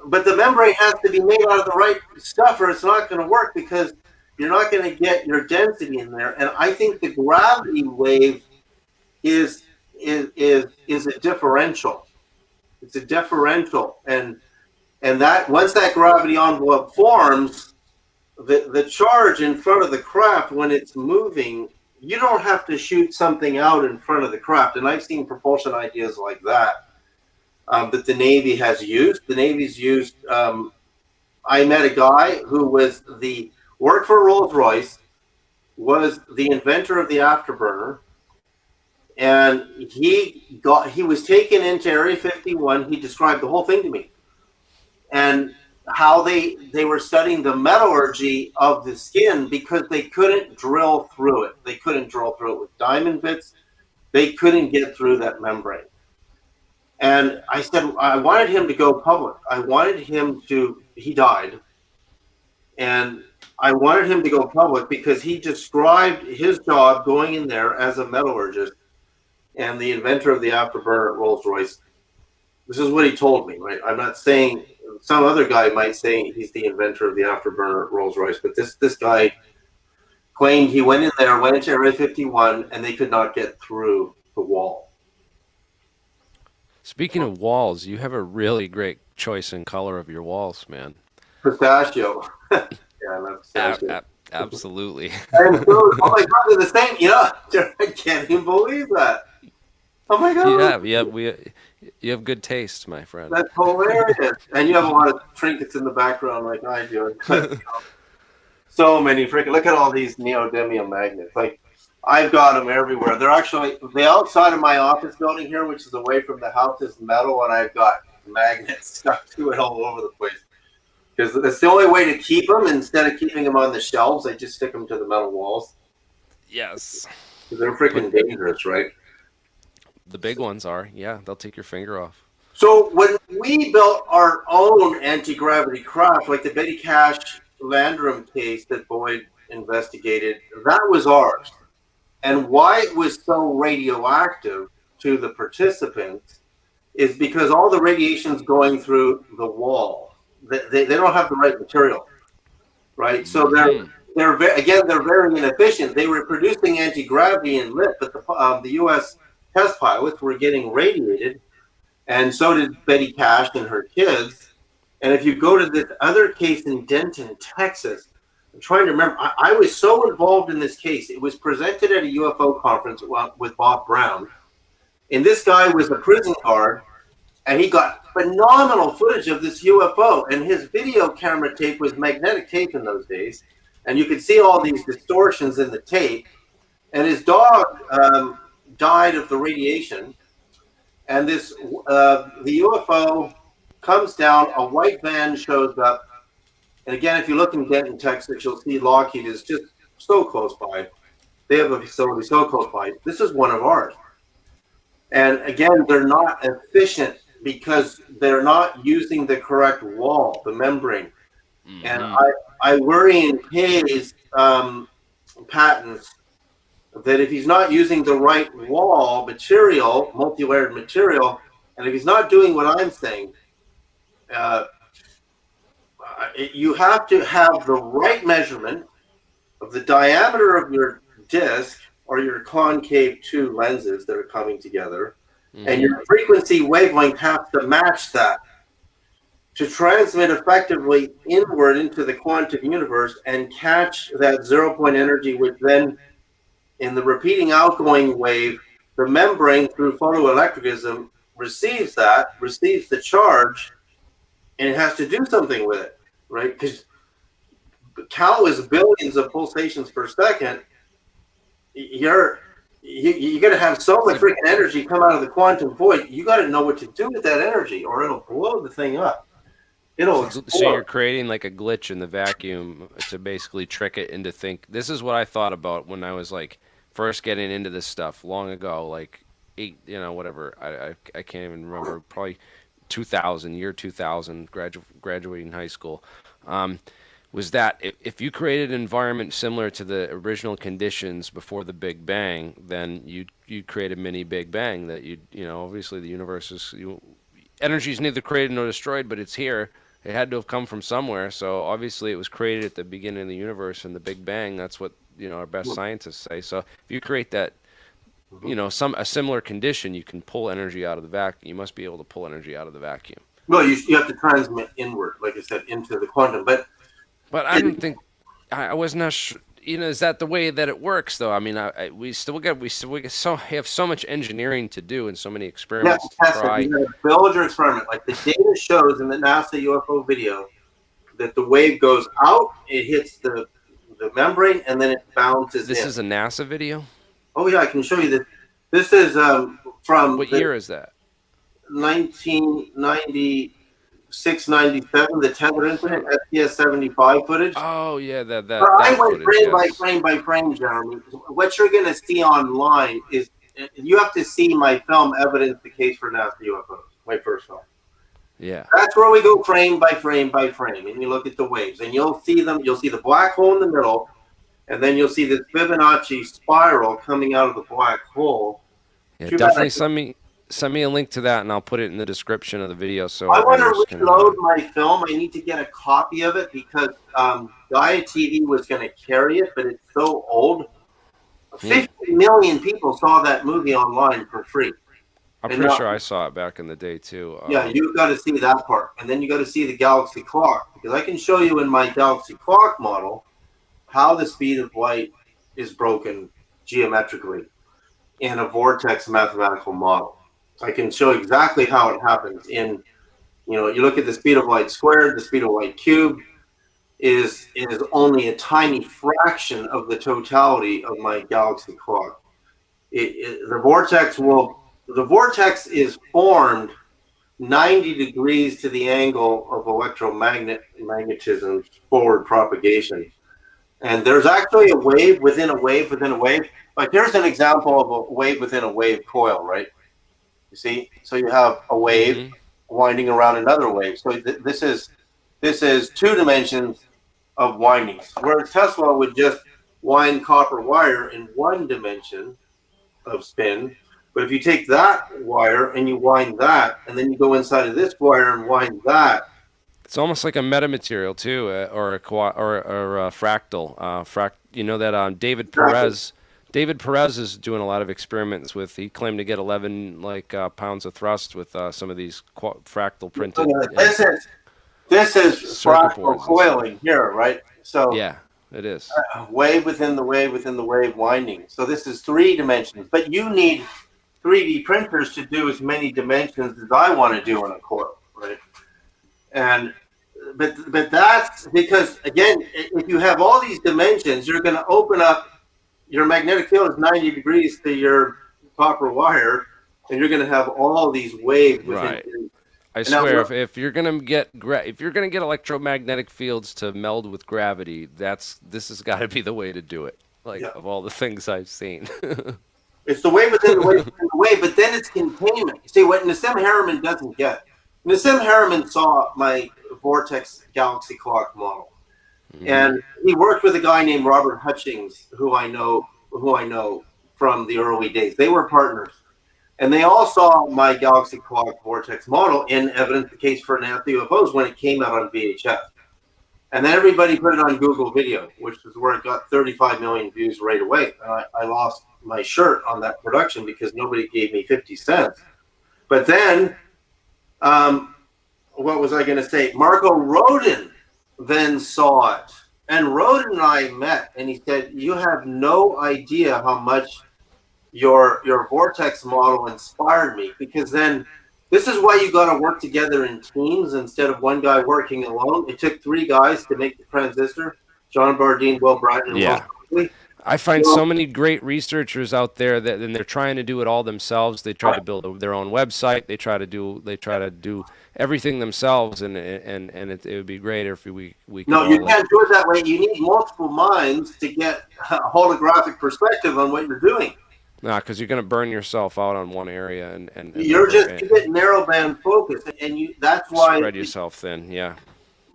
But the membrane has to be made out of the right stuff or it's not going to work, because you're not going to get your density in there. And I think the gravity wave is a differential. It's a differential. And that once that gravity envelope forms, the charge in front of the craft, when it's moving, you don't have to shoot something out in front of the craft. And I've seen propulsion ideas like that that the Navy has used. The Navy's used. I met a guy who worked for Rolls-Royce, was the inventor of the afterburner, and he was taken into Area 51. He described the whole thing to me, and how they were studying the metallurgy of the skin because they couldn't drill through it. They couldn't drill through it with diamond bits. They couldn't get through that membrane. And I said, I wanted him to go public. He died. And I wanted him to go public because he described his job going in there as a metallurgist and the inventor of the afterburner at Rolls-Royce. This is what he told me, right? I'm not saying, some other guy might say he's the inventor of the afterburner at Rolls-Royce, but this guy claimed he went into Area 51, and they could not get through the wall. Speaking of walls, you have a really great choice in color of your walls, man. Pistachio. Yeah, that's pistachio. Absolutely. And so, oh my God, they're the same. Yeah, I can't even believe that. Oh my God. You have good taste, my friend. That's hilarious. And you have a lot of trinkets in the background like I do. So many freaking, look at all these neodymium magnets. Like, I've got them everywhere. They're actually, the outside of my office building here, which is away from the house, is metal, and I've got magnets stuck to it all over the place. because that's the only way to keep them. Instead of keeping them on the shelves, I just stick them to the metal walls. Yes. They're Put freaking dangerous, right? the big ones are. Yeah, they'll take your finger off. So when we built our own anti-gravity craft, like the Betty Cash Landrum case that Boyd investigated, that was ours. And why it was so radioactive to the participants is because all the radiation's going through the wall. They don't have the right material, right? So Mm-hmm. they're very inefficient. They were producing anti-gravity and lit, but the U.S. test pilots were getting radiated, and so did Betty Cash and her kids. And if you go to this other case in Denton, Texas, I'm trying to remember. I was so involved in this case. It was presented at a UFO conference with Bob Brown, and this guy was a prison guard, and he got phenomenal footage of this UFO. And his video camera tape was magnetic tape in those days, and you could see all these distortions in the tape. And his dog died of the radiation. And the UFO comes down. A white van shows up. And again, if you look in Denton, Texas, you'll see Lockheed is just so close by. They have a facility so close by. This is one of ours. And again, they're not efficient because they're not using the correct wall, the membrane. Mm-hmm. And I worry in Hayes' patents that if he's not using the right wall material, multi-layered material, and if he's not doing what I'm saying, you have to have the right measurement of the diameter of your disc or your concave two lenses that are coming together, and your frequency wavelength has to match that to transmit effectively inward into the quantum universe and catch that 0 point energy, which then, in the repeating outgoing wave, the membrane through photoelectricism receives the charge, and it has to do something with it, right? Because countless billions of pulsations per second, you're going to have so much freaking energy come out of the quantum void. You got to know what to do with that energy, or it'll blow the thing up. It'll explode. So you're creating like a glitch in the vacuum to basically trick it into think. This is what I thought about when I was like first getting into this stuff long ago, like whatever. I can't even remember. Probably 2000, year 2000, graduating high school. Was that if you created an environment similar to the original conditions before the Big Bang, then you'd create a mini Big Bang that obviously the universe is energy is neither created nor destroyed, but it's here. It had to have come from somewhere, so obviously it was created at the beginning of the universe and the Big Bang. That's what our best scientists say. So if you create that, a similar condition, you can pull energy out of the vacuum. You must be able to pull energy out of the vacuum. Well, you have to transmit inward, like I said, into the quantum. But I don't think I was not sure. Is that the way that it works, though? I mean, we have so much engineering to do and so many experiments to try. You gotta build your experiment. Like the data shows in the NASA UFO video that the wave goes out, it hits the membrane, and then it bounces. This is a NASA video. Oh yeah, I can show you this. This is from what year is that? 1996, 97, the Tether incident, STS-75 footage. Oh yeah, that I went footage, frame yes. by frame by frame, Jeremy. What you're going to see online is you have to see my film Evidence the Case for NASA UFOs, my first film. Yeah. That's where we go frame by frame by frame, and you look at the waves, and you'll see them. You'll see the black hole in the middle, and then you'll see this Fibonacci spiral coming out of the black hole. Yeah, definitely send me a link to that, and I'll put it in the description of the video. So I want to reload my film. I need to get a copy of it because Gaia TV was going to carry it, but it's so old. 50 million people saw that movie online for free. I'm pretty sure I saw it back in the day too. Yeah, you've got to see that part, and then you got to see the galaxy clock, because I can show you in my galaxy clock model how the speed of light is broken geometrically in a vortex mathematical model. I can show exactly how it happens in, you look at the speed of light squared, the speed of light cubed is only a tiny fraction of the totality of my galaxy clock. The vortex is formed 90 degrees to the angle of electromagnetism's forward propagation. And there's actually a wave within a wave within a wave. Like here's an example of a wave within a wave coil, right? You see, so you have a wave Mm-hmm. winding around another wave. So this is two dimensions of windings. Whereas Tesla would just wind copper wire in one dimension of spin. But if you take that wire and you wind that, and then you go inside of this wire and wind that, It's almost like a metamaterial too, or or a fractal. You know that David exactly. Perez. David Perez is doing a lot of experiments with. He claimed to get 11 pounds of thrust with some of these fractal printed This is this is circuit fractal boards and stuff. coiling here, right? So Yeah, it is. wave within the wave within the wave winding. So this is three dimensions, but you need 3D printers to do as many dimensions as I want to do in a coil, right? And but that's because again, if you have all these dimensions, you're going to open up your magnetic field is 90 degrees to your copper wire, and you're going to have all these waves within. Right. I And now, swear, if you're gonna get if you're gonna get electromagnetic fields to meld with gravity, this has got to be the way to do it. Like yeah, of all the things I've seen. it's the wave within the wave within the wave, but then it's containment. See what Nassim Harriman doesn't get. Nassim Harriman saw my vortex galaxy clock model, Hmm. and he worked with a guy named Robert Hutchings, who I know from the early days. They were partners. And they all saw my galaxy clock vortex model in Evidence the Case for Announced UFOs when it came out on VHS. And then everybody put it on Google Video, which is where it got 35 million views right away. And I lost my shirt on that production because nobody gave me 50 cents. But then, what was I going to say? Marco Rodin then saw it. And Rodin and I met, and he said, "You have no idea how much your vortex model inspired me, because then this is why you got to work together in teams instead of one guy working alone. It took three guys to make the transistor: John Bardeen, Will Bratton, and Will Yeah. Stockley. I find so So many great researchers out there that and they're trying to do it all themselves. They try to build their own website. They try to do everything themselves, and it would be great if we could no, you all can't do it that way. You need multiple minds to get a holographic perspective on what you're doing. because you're going to burn yourself out on one area and You're never just a bit narrowband focused, and you that's why spread yourself thin. Yeah.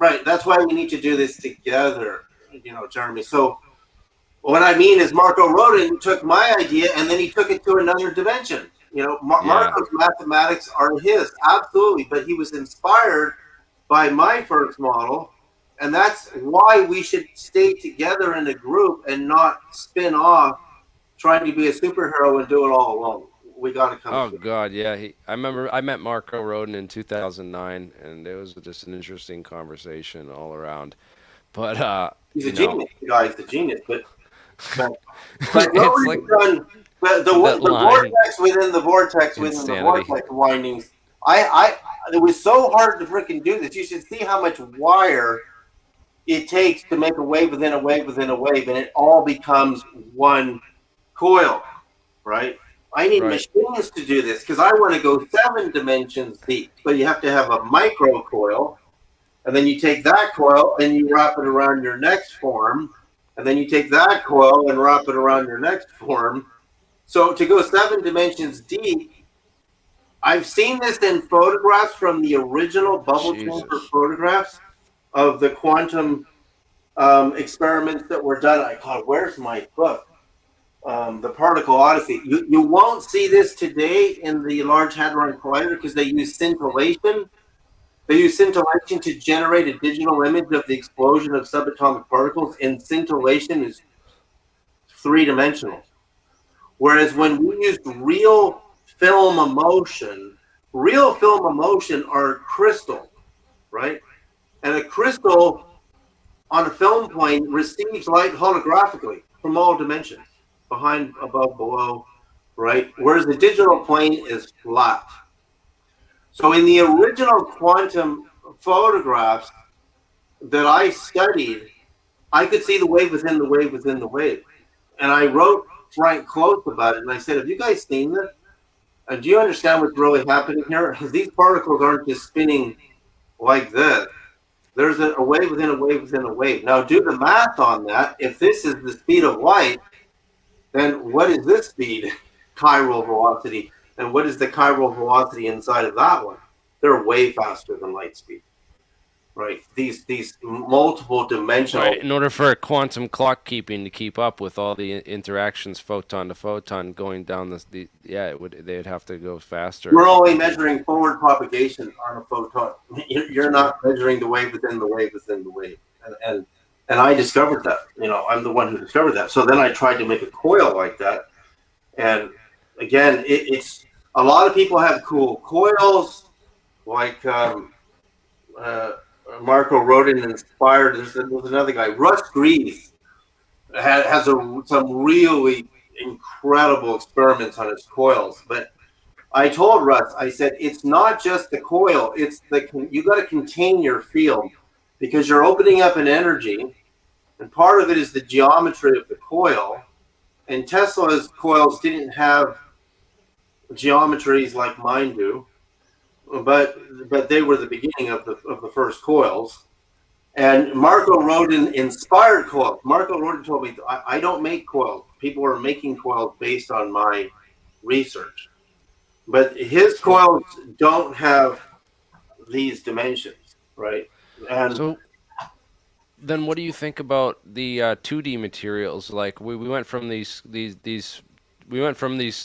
right. That's why we need to do this together. Jeremy. So what I mean is Marco Rodin took my idea and then he took it to another dimension. Yeah. Marco's mathematics are his, absolutely, but he was inspired by my first model, and that's why we should stay together in a group and not spin off trying to be a superhero and do it all alone. We got to come Oh together. God, yeah. I remember I met Marco Rodin in 2009, and it was just an interesting conversation all around. But He's a you know, genius, the guy's a genius, but But it's nobody's like done that the line, vortex within the vortex within the insanity. vortex windings. I it was so hard to freaking do this. You should see how much wire it takes to make a wave within a wave within a wave, and it all becomes one coil, right? I need Right. machines to do this because I want to go 7 dimensions deep. So you have to have a micro coil, and then you take that coil and you wrap it around your next form, and then you take that coil and wrap it around your next form. So to go 7 dimensions deep, I've seen this in photographs from the original bubble chamber Jesus. photographs of the quantum experiments that were done. I call it, where's my book? The Particle Odyssey. You won't see this today in the Large Hadron Collider because they use scintillation. They use scintillation to generate a digital image of the explosion of subatomic particles, and scintillation is three-dimensional. Whereas when we used real film emotion are crystal, right? And a crystal on a film plane receives light holographically from all dimensions, behind, above, below, right? Whereas the digital plane is flat. So in the original quantum photographs that I studied, I could see the wave within the wave within the wave. And I wrote Frank Close about it, and I said, have you guys seen this? And do you understand what's really happening here? These particles aren't just spinning like this. There's a wave within a wave within a wave. Now do the math on that. If this is the speed of light, then what is this speed? Chiral velocity. And what is the chiral velocity inside of that one? They're way faster than light speed. Right? These multiple dimensional. Right. In order for quantum clock keeping to keep up with all the interactions, photon to photon, going down they'd have to go faster. We're only measuring forward propagation on a photon. You're not measuring the wave within the wave within the wave. And I discovered that. I'm the one who discovered that. So then I tried to make a coil like that. And again, it's a lot of people have cool coils, like Marco Rodin inspired. There's another guy, Russ Greaves, has some really incredible experiments on his coils. But I told Russ, I said, it's not just the coil. It's you got to contain your field, because you're opening up an energy, and part of it is the geometry of the coil. And Tesla's coils didn't have geometries like mine do, but they were the beginning of the first coils. And Marco Rodin inspired coils. Marco Rodin told me, I don't make coils. People are making coils based on my research. But his coils don't have these dimensions, right? And so then what do you think about the 2D materials? Like we went from these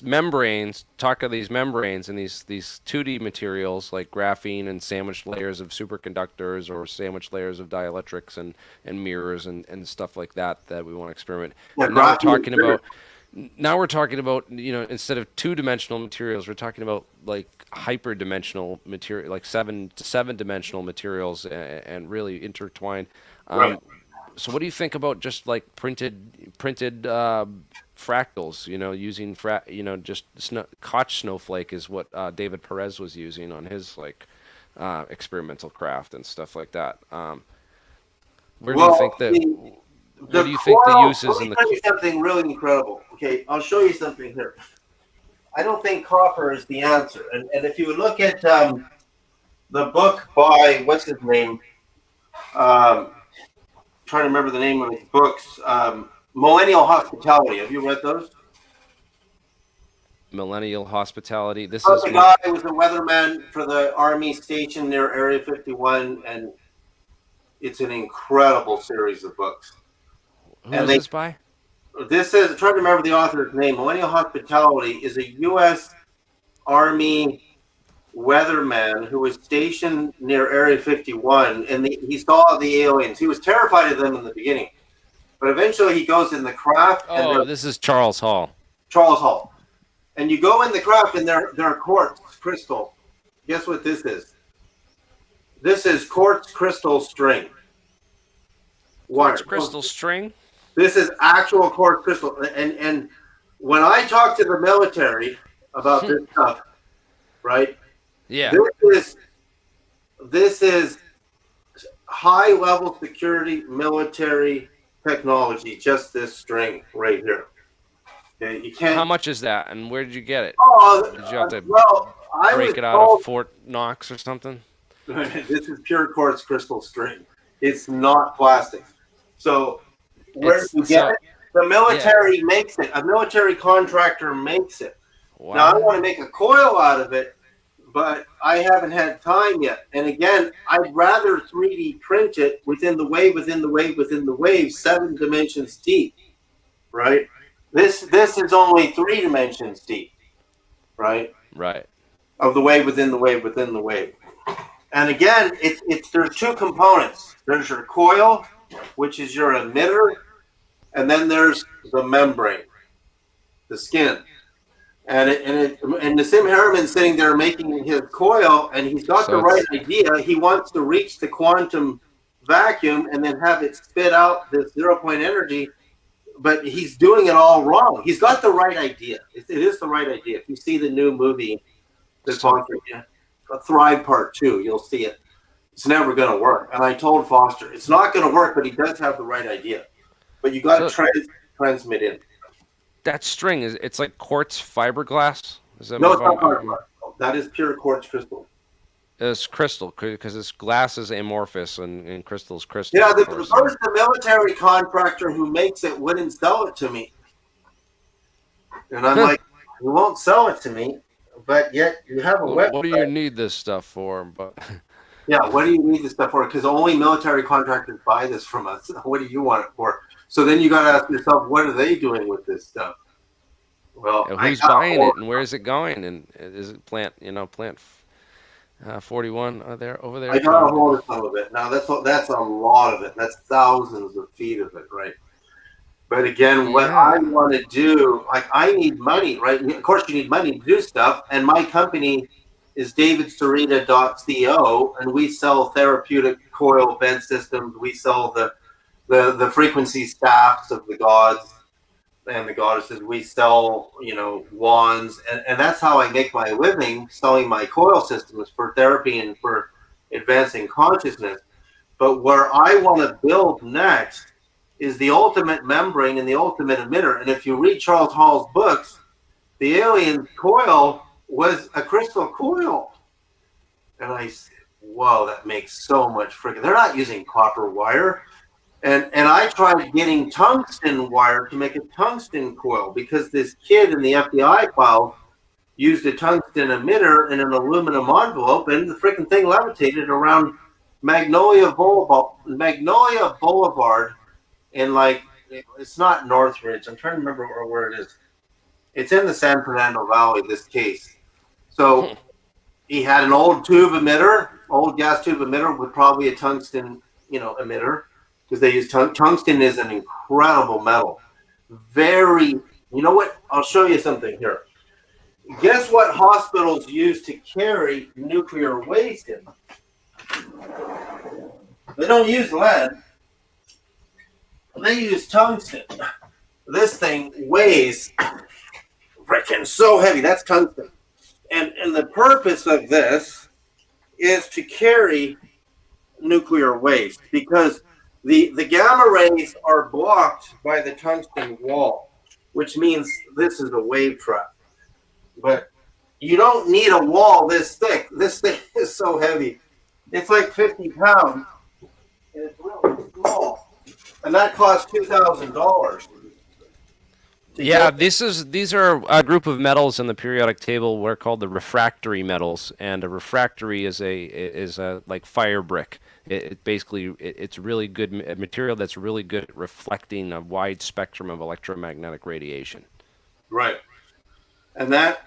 membranes, talk of these membranes and these 2D materials like graphene and sandwiched layers of superconductors or sandwiched layers of dielectrics and mirrors and stuff like that we want to experiment. yeah, And now we're talking about, instead of two-dimensional materials, we're talking about like hyperdimensional material, like seven-dimensional materials and really intertwined. right. So what do you think about just like printed fractals? Using Koch snowflake is what David Perez was using on his experimental craft and stuff like that. Where do you think that? What do you think the uses let me in the? tell you something really incredible. Okay, I'll show you something here. I don't think copper is the answer. And if you look at the book by, what's his name? Trying to remember the name of his books. Millennial Hospitality. Have you read those? Millennial Hospitality. This Oh, is the guy was a weatherman for the Army station near Area 51, and it's an incredible series of books. who And is this by? this is, I'm trying to remember the author's name. Millennial Hospitality is a U.S. Army weatherman who was stationed near Area 51, and he saw the aliens. He was terrified of them in the beginning, but eventually he goes in the craft. Oh, this is Charles Hall. Charles Hall. And you go in the craft, and they're quartz crystal. Guess what this is? This is quartz crystal string. Quartz crystal string? This is actual quartz crystal. And when I talk to the military about this stuff, right? Yeah. This is high level security military technology. Just this string right here. Okay, you can't. How much is that, and where did you get it? Oh, Did you have to I break was it out told, of Fort Knox or something? this is pure quartz crystal string. It's not plastic. So where you get it? The military makes it. A military contractor makes it. Wow. Now I want to make a coil out of it, but I haven't had time yet. And again, I'd rather 3D print it within the wave, within the wave, within the wave, 7 dimensions deep, right? This is only 3 dimensions deep, right? Right. Of the wave within the wave within the wave. And again, there's 2 components. There's your coil, which is your emitter, and then there's the membrane, the skin. And Nassim Harriman's sitting there making his coil, and he's got the right idea. He wants to reach the quantum vacuum and then have it spit out this 0-point energy, but he's doing it all wrong. He's got the right idea. It is the right idea. If you see the new movie, Foster, Thrive Part 2, you'll see it. It's never going to work. And I told Foster, it's not going to work, but he does have the right idea. But you got to transmit it. That string it's like quartz fiberglass. Is that No, if it's not part. That is pure quartz crystal. it's crystal because it's glass is amorphous and crystal's crystal, Yeah, of the course. first the military contractor who makes it wouldn't sell it to me, and I'm like, you won't sell it to me, but yet you have a What do you website. need this stuff for? But Yeah, what do you need this stuff for? Because only military contractors buy this from us. What do you want it for? So then you got to ask yourself, what are they doing with this stuff? Well, I who's got a buying hold. it and where is it going? And is it plant 41 there over I there got a too? hold of some of it. Now that's a lot of it. That's thousands of feet of it, right? But again, what I Yeah. want to do, like I need money, right? Of course, you need money to do stuff. And my company is davidsereda.co, and we sell therapeutic coil bed systems. We sell the frequency staffs of the gods and the goddesses. We sell, wands, and that's how I make my living, selling my coil systems for therapy and for advancing consciousness. But where I want to build next is the ultimate membrane and the ultimate emitter. And if you read Charles Hall's books, the alien coil was a crystal coil. And I said, whoa, that makes so much freaking. They're not using copper wire. And I tried getting tungsten wire to make a tungsten coil because this kid in the FBI files used a tungsten emitter in an aluminum envelope, and the freaking thing levitated around Magnolia Boulevard in it's not Northridge. I'm trying to remember where it is. It's in the San Fernando Valley. This case. So he had an old old gas tube emitter with probably a tungsten, emitter because they use tungsten is an incredible metal. Very. You know what? I'll show you something here. Guess what hospitals use to carry nuclear waste in? They don't use lead. They use tungsten. This thing weighs freaking so heavy. That's tungsten. And the purpose of this is to carry nuclear waste because the gamma rays are blocked by the tungsten wall, which means this is a wave trap. But you don't need a wall this thick. This thing is so heavy. It's like 50 pounds. And it's really small. And that costs $2,000. Yeah, these are a group of metals in the periodic table. We're called the refractory metals, and a refractory is a like fire brick. It's really good material that's really good at reflecting a wide spectrum of electromagnetic radiation. Right. And that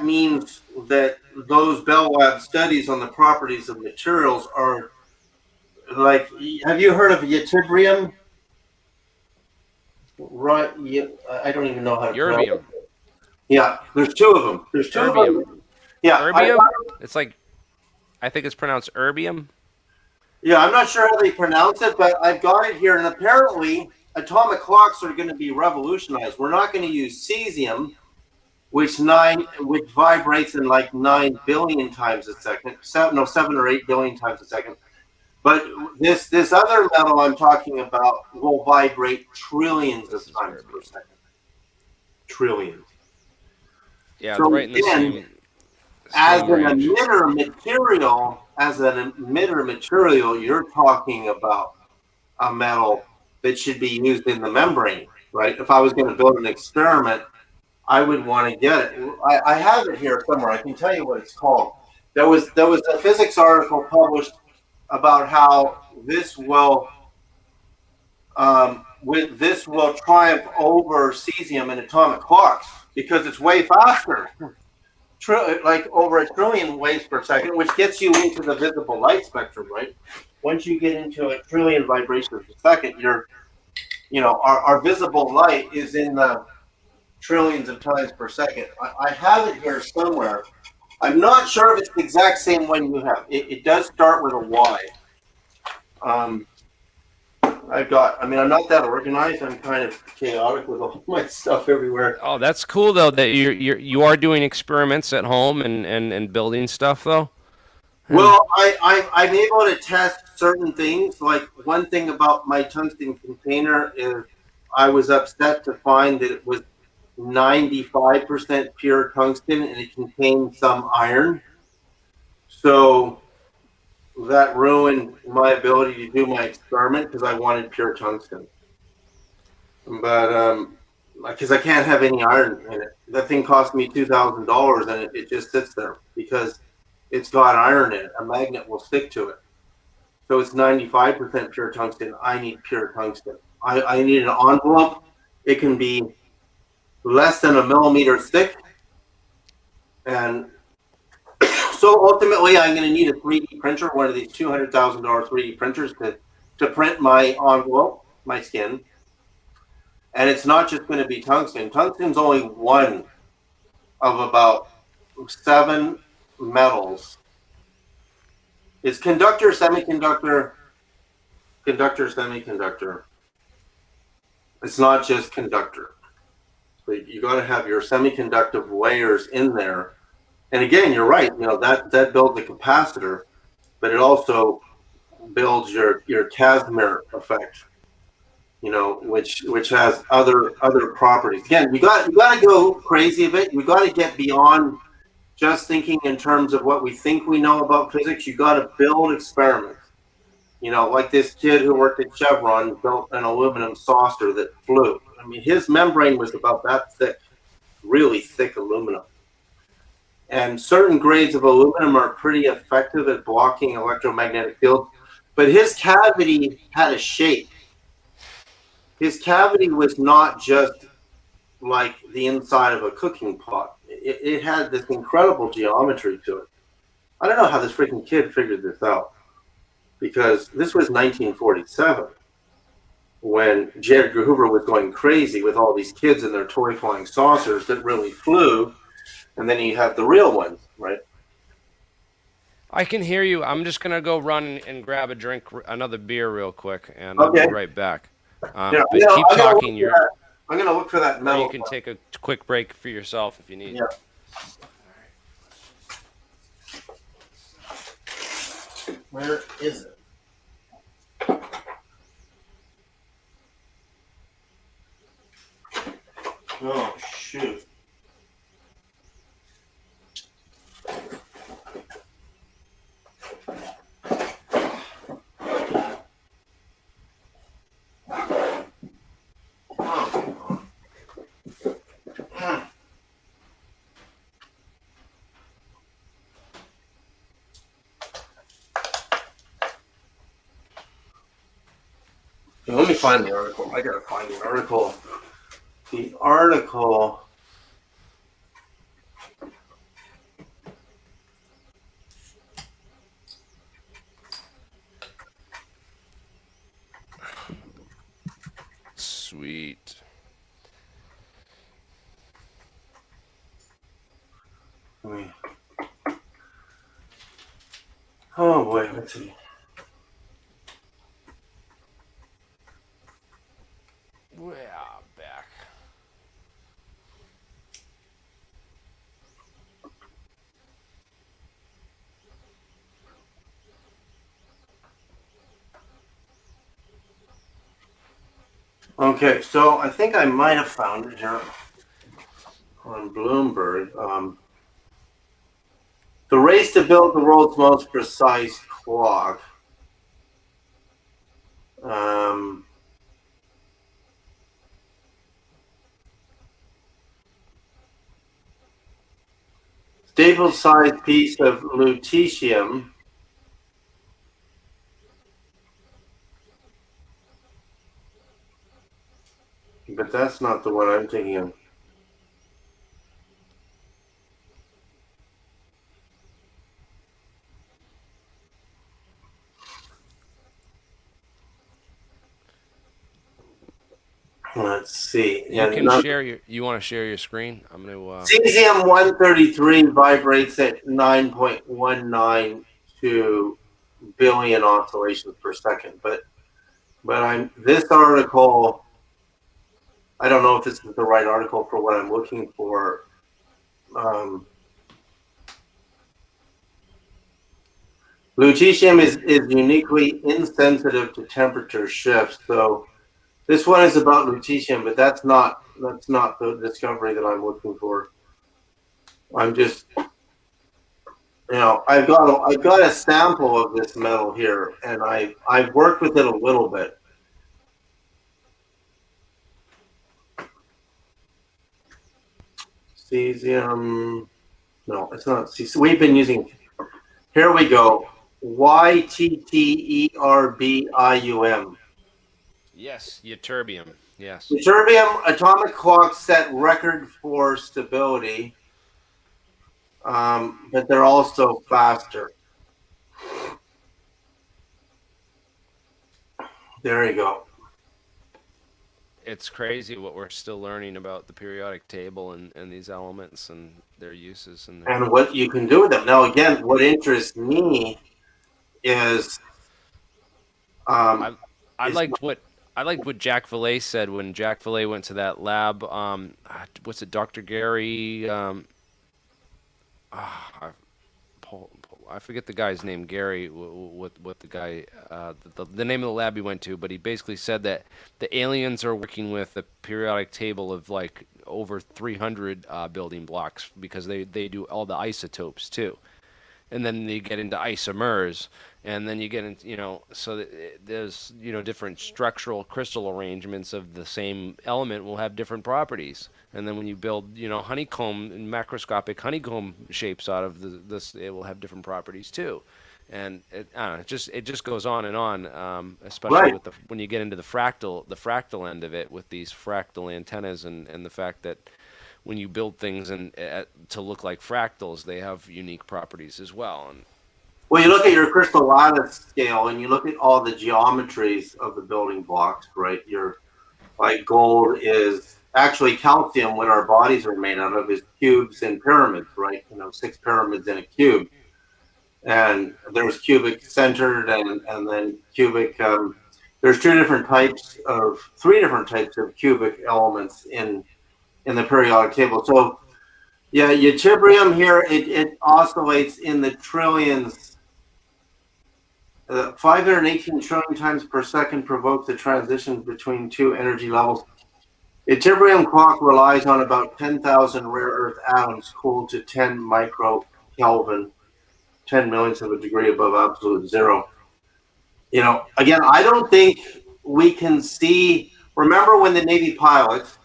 means that those Bell Lab studies on the properties of materials are like, have you heard of yttrium? Right. Yeah, I don't even know how to pronounce Erbium. it. Yeah, there's two of them. There's two of Erbium. them. Yeah, Erbium? It's like, I think it's pronounced erbium. yeah, I'm not sure how they pronounce it, but I've got it here. And apparently, atomic clocks are going to be revolutionized. We're not going to use cesium, which vibrates in like 9 billion times a second. 7 or 8 billion times a second. But this other metal I'm talking about will vibrate trillions This of is times per erbium. second. Trillions. Yeah, So right in the again, same range. as an emitter material, you're talking about a metal that should be used in the membrane, right? If I was going to build an experiment, I would want to get it. I have it here somewhere. I can tell you what it's called. There was a physics article published about how this will triumph over cesium in atomic clocks because it's way faster, like over 1 trillion waves per second, which gets you into the visible light spectrum, right? Once you get into 1 trillion vibrations per second, our visible light is in the trillions of times per second. I have it here somewhere. I'm not sure if it's the exact same one you have. It does start with a Y. I'm not that organized. I'm kind of chaotic with all my stuff everywhere. Oh, that's cool though that you are doing experiments at home and building stuff though. Well, I'm able to test certain things. Like one thing about my tungsten container is I was upset to find that it was 95% pure tungsten, and it contained some iron. So that ruined my ability to do my experiment because I wanted pure tungsten. But because I can't have any iron in it. That thing cost me $2,000, and it just sits there because it's got iron in it. A magnet will stick to it. So it's 95% pure tungsten. I need pure tungsten. I need an envelope. It can be less than a millimeter thick. And so ultimately, I'm going to need a 3D printer, one of these $200,000 3D printers to print my envelope, my skin. And it's not just going to be tungsten. Tungsten's only one of about 7 metals. It's conductor, semiconductor, conductor, semiconductor. It's not just conductor. But you got to have your semiconductive layers in there. And again, you're right. You know that builds a capacitor, but it also builds your Casimir effect. You know, which has other properties. Again, you got to go crazy a bit. You got to get beyond just thinking in terms of what we think we know about physics. You got to build experiments. You know, like this kid who worked at Chevron built an aluminum saucer that flew. I mean, his membrane was about that thick, really thick aluminum. And certain grades of aluminum are pretty effective at blocking electromagnetic fields. But his cavity had a shape. His cavity was not just like the inside of a cooking pot. It had this incredible geometry to it. I don't know how this freaking kid figured this out, because this was 1947 when J. Edgar Hoover was going crazy with all these kids and their toy flying saucers that really flew, and then you have the real ones, right? I can hear you. I'm just gonna go run and grab a drink, another beer, real quick, and I'll be right back. Yeah, But keep talking. I'm gonna look for that Or metal. you can take a quick break for yourself if you need. Yeah. Where is it? Oh, shoot. Let me find the article. I gotta find the article. The article. Sweet. Oh boy, let's see. Yeah, back. Okay, so I think I might have found it here on Bloomberg. The race to build the world's most precise clock. Staple-sized piece of lutetium. But that's not the one I'm thinking of. Let's see. You can share your. You want to share your screen? I'm gonna. Cesium-133 vibrates at 9.192 billion oscillations per second. But this article. I don't know if this is the right article for what I'm looking for. Lutetium is uniquely insensitive to temperature shifts. So this one is about lutetium, but that's not That's not the discovery that I'm looking for. I'm just, I've got a sample of this metal here, and I've worked with it a little bit. Cesium. No, it's not. We've been using. Here we go. YTTERBIUM. Yes, ytterbium. Yes. Ytterbium atomic clocks set record for stability, but they're also faster. There you go. It's crazy what we're still learning about the periodic table and these elements and their uses And what you can do with them. Now, again, what interests me is I I it's liked what I liked what Jack Valet said when Jack Valet went to that lab. What's it, Dr. Gary? I, I forget the guy's name, Gary. What the guy, the name of the lab he went to, but he basically said that the aliens are working with a periodic table of like over 300 building blocks because they do all the isotopes too, and then you get into isomers, and then you get into, so there's, different structural crystal arrangements of the same element will have different properties, and then when you build, honeycomb and macroscopic honeycomb shapes out of this, it will have different properties too. And I don't know, it just goes on and on, especially right. with when you get into the fractal end of it, with these fractal antennas, and the fact that when you build things and to look like fractals, they have unique properties as well. And Well, you look at your crystal lattice scale, and you look at all the geometries of the building blocks, right? Your like gold is actually calcium. What our bodies are made out of is cubes and pyramids, right? 6 pyramids in a cube, and there's cubic centered, and then cubic. There's three different types of cubic elements in the periodic table. So yeah, ytterbium here, it oscillates in the trillions. 518 trillion times per second provokes the transition between two energy levels. Ytterbium clock relies on about 10,000 rare earth atoms cooled to 10 microkelvin, 10 millionths of a degree above absolute zero. Again, I don't think we can see. Remember when the Navy pilots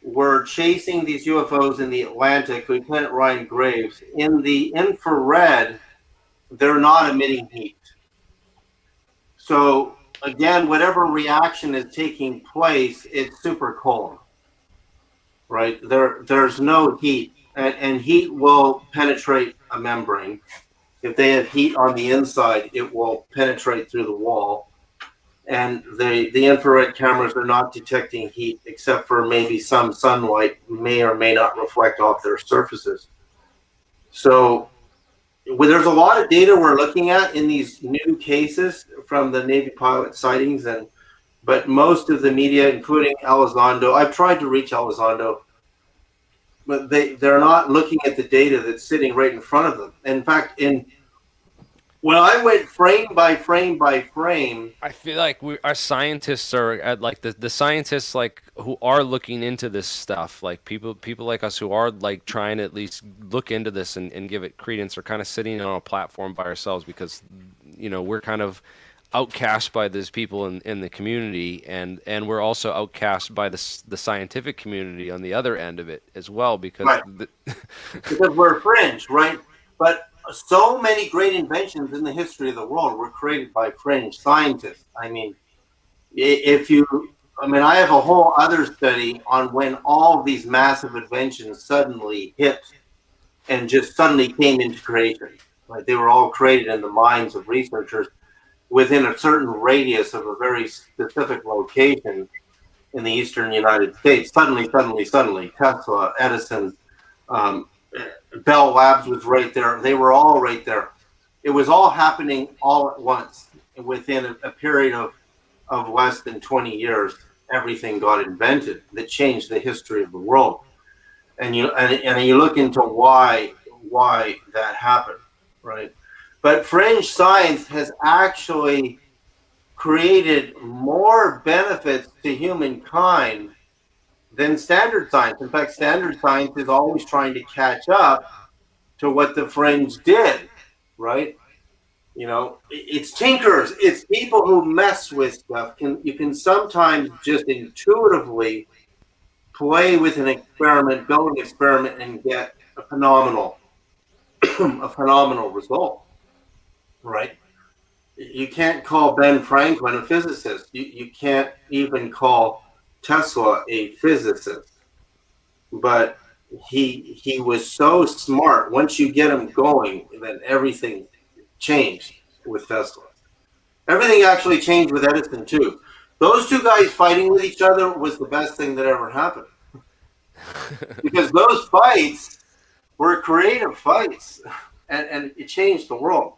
were chasing these UFOs in the Atlantic, Lieutenant Ryan Graves, in the infrared, they're not emitting heat. So again, whatever reaction is taking place, it's super cold, right? There's no heat, and heat will penetrate a membrane. If they have heat on the inside, it will penetrate through the wall. And the infrared cameras are not detecting heat, except for maybe some sunlight may or may not reflect off their surfaces. So there's a lot of data we're looking at in these new cases from the Navy pilot sightings, but most of the media, including Elizondo, I've tried to reach Elizondo, but they're not looking at the data that's sitting right in front of them. In fact, when I went frame by frame by frame, I feel like our scientists are at, like, the scientists, like, who are looking into this stuff, like people like us who are like trying to at least look into this and give it credence, are kind of sitting on a platform by ourselves because we're kind of outcast by these people in the community, and we're also outcast by the scientific community on the other end of it as well, because right, because we're fringe, right? But so many great inventions in the history of the world were created by fringe scientists. I mean, I have a whole other study on when all these massive inventions suddenly hit and just suddenly came into creation. Right? They were all created in the minds of researchers within a certain radius of a very specific location in the eastern United States. Suddenly, Tesla, Edison, um, Bell Labs was right there. They were all right there. It was all happening all at once within a period of less than 20 years. Everything got invented that changed the history of the world. And you look into why that happened, right? But fringe science has actually created more benefits to humankind than standard science. In fact, standard science is always trying to catch up to what the fringe did, right? You know, it's tinkers, it's people who mess with stuff. You can sometimes just intuitively play with an experiment, build an experiment, and get a phenomenal, a phenomenal result, right? You can't call Ben Franklin a physicist. You can't even call Tesla a physicist. But he was so smart. Once you get him going, then everything changed with Tesla. Everything actually changed with Edison too. Those two guys fighting with each other was the best thing that ever happened. Because those fights were creative fights, and it changed the world.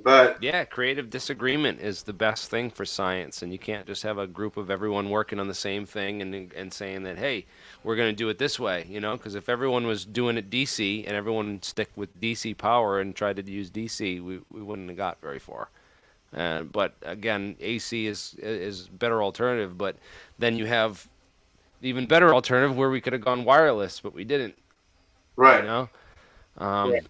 But Yeah, creative disagreement is the best thing for science, and you can't just have a group of everyone working on the same thing and saying that, hey, we're going to do it this way, you know, because if everyone was doing it DC and everyone stick with DC power and tried to use DC, we wouldn't have got very far. But again, AC is better alternative, but then you have even better alternative where we could have gone wireless, but we didn't, right, you know. right.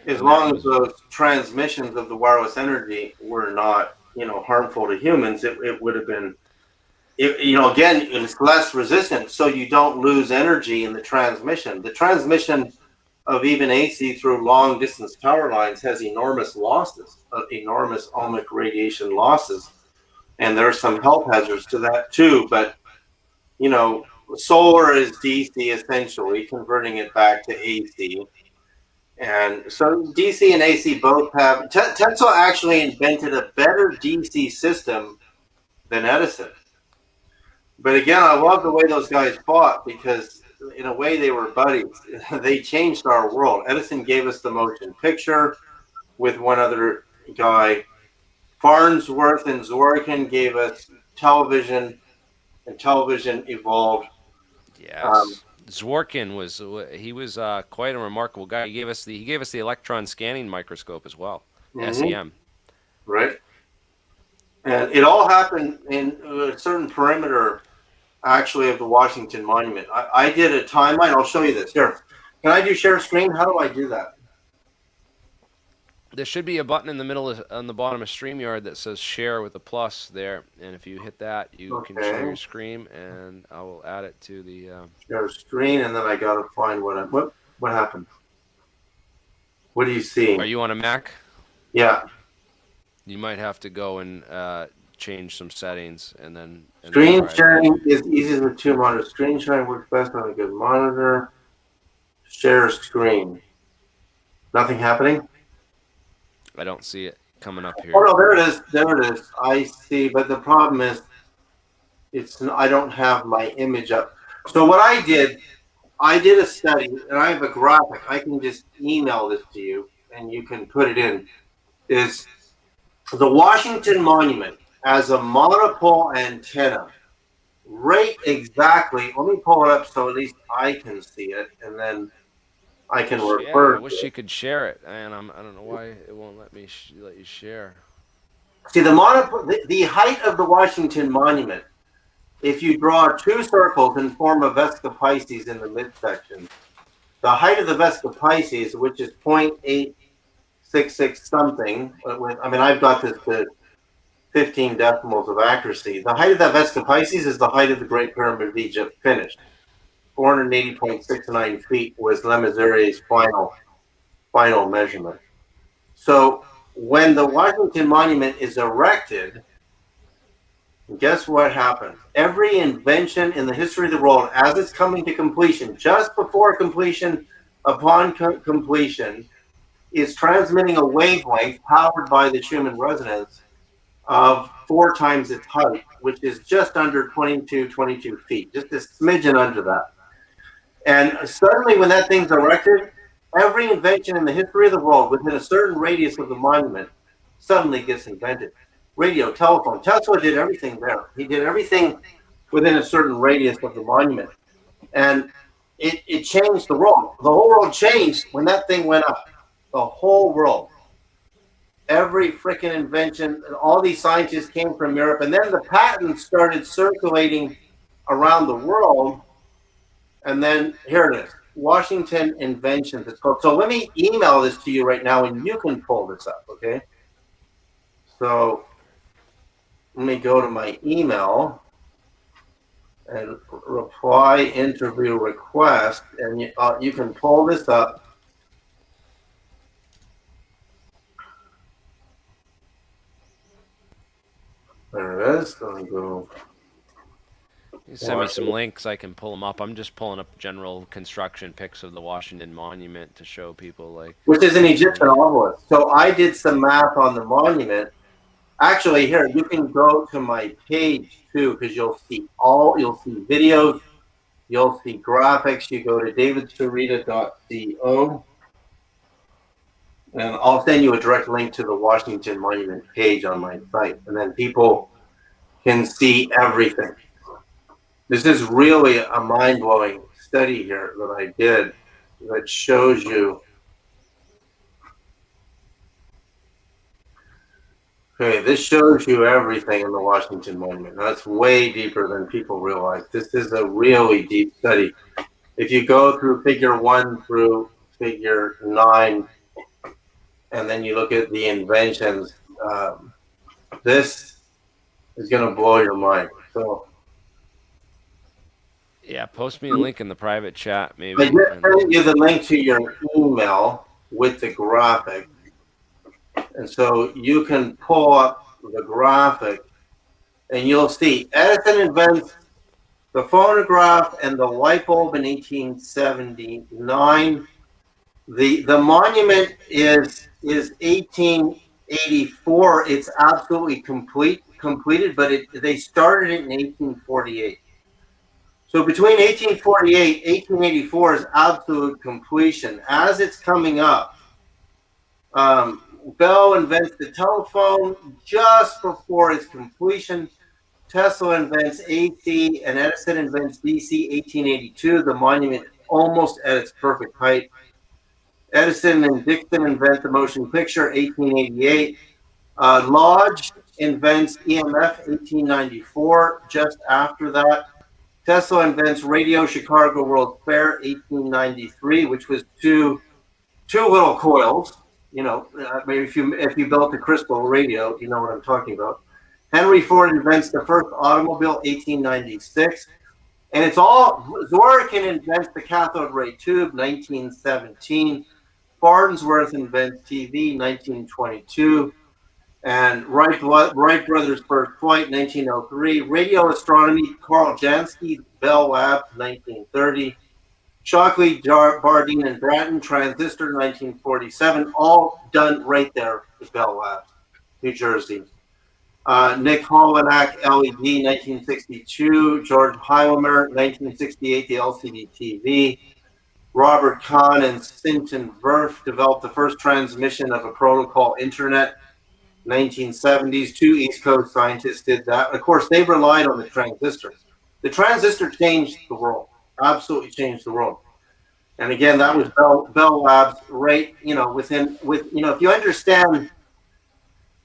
As And that long as was those transmissions of the wireless energy were not, you know, harmful to humans, it would have been, you know, again, it's less resistant, so you don't lose energy in the transmission. The transmission of even AC through long distance power lines has enormous losses, enormous ohmic radiation losses, and there's some health hazards to that too. But you know, solar is DC essentially, converting it back to AC. And so DC and AC both have. Tesla actually invented a better DC system than Edison. But again, I love the way those guys fought because, in a way, they were buddies. They changed our world. Edison gave us the motion picture with one other guy. Farnsworth and Zworykin gave us television, and television evolved. Yes. Zworykin was quite a remarkable guy. He gave us the electron scanning microscope as well, SEM. Right. And it all happened in a certain perimeter, actually, of the Washington Monument. I did a timeline. I'll show you this. Here. Can I do share screen? How do I do that? There should be a button in the middle on the bottom of StreamYard that says share with a plus there, and if you hit that, you can share your screen, and I will add it to the share screen, and then I gotta find what happened. What are you seeing? Are you on a Mac? Yeah. You might have to go and change some settings, and then screen sharing is easy with two monitors. Screen sharing works best on a good monitor. Share screen. Nothing happening? I don't see it coming up here. Oh no, there it is. There it is. I see, but the problem is, I don't have my image up. So what I did a study, and I have a graphic. I can just email this to you, and you can put it in. Is the Washington Monument as a monopole antenna, right exactly. Let me pull it up so at least I can see it, and then I can refer. I wish you could share it, and I don't know why it won't let me let you share. See the height of the Washington Monument. If you draw two circles and form a Vesica Pisces in the midsection, the height of the Vesica Pisces, which is 0.866 something, I mean, I've got this to 15 decimals of accuracy. The height of that Vesica Pisces is the height of the Great Pyramid of Egypt finished. 480.69 feet was Lemaiseurier's final measurement. So when the Washington Monument is erected, guess what happens? Every invention in the history of the world, as it's coming to completion, just before completion, upon completion, is transmitting a wavelength powered by the Schumann resonance of 4 times its height, which is just under 22 feet, just a smidgen under that. And suddenly, when that thing's erected, every invention in the history of the world within a certain radius of the monument suddenly gets invented. Radio, telephone. Tesla did everything there. He did everything within a certain radius of the monument. And it changed the world. The whole world changed when that thing went up. The whole world. Every freaking invention, all these scientists came from Europe. And then the patents started circulating around the world. And then here it is, Washington Inventions. It's called. So let me email this to you right now, and you can pull this up. Okay. So let me go to my email and reply interview request, and you can pull this up. There it is. Let me go. You send me some links, I can pull them up. I'm just pulling up general construction pics of the Washington Monument to show people, like. Which is an Egyptian obelisk. So I did some math on the monument. Actually, here you can go to my page too, because you'll see videos, you'll see graphics. You go to davidsereda.co, and I'll send you a direct link to the Washington Monument page on my site, and then people can see everything. This is really a mind-blowing study here that I did that shows you. Okay, this shows you everything in the Washington Monument. That's way deeper than people realize. This is a really deep study. If you go through figure 1 through figure 9, and then you look at the inventions, this is going to blow your mind. So, Yeah, post me a link in the private chat, maybe. I just sent you the link to your email with the graphic. And so you can pull up the graphic, and you'll see Edison invents the phonograph and the light bulb in 1879. The monument is 1884. It's absolutely completed, but they started it in 1848. So between 1848 and 1884 is absolute completion. As it's coming up, Bell invents the telephone just before its completion. Tesla invents AC, and Edison invents DC 1882. The monument almost at its perfect height. Edison and Dixon invent the motion picture 1888. Lodge invents EMF 1894. Just after that, Tesla invents radio, Chicago World's Fair 1893, which was two little coils. You know, maybe if you built a crystal radio, you know what I'm talking about. Henry Ford invents the first automobile 1896, and it's all Zworykin invents the cathode ray tube 1917. Farnsworth invents TV 1922, and Wright Brothers first flight 1903. Radio astronomy Carl Jansky, Bell Labs 1930. Shockley, Bardeen, and Bratton, transistor 1947, all done right there at Bell Labs, New Jersey. Nick Holonak, LED 1962. George Heilemer 1968, the LCD TV. Robert Kahn and Sinton Verf developed the first transmission of a protocol internet, 1970s. Two East Coast scientists did that. Of course, they relied on the transistor. The transistor changed the world, absolutely changed the world. And again, that was Bell Labs, right? You know, if you understand,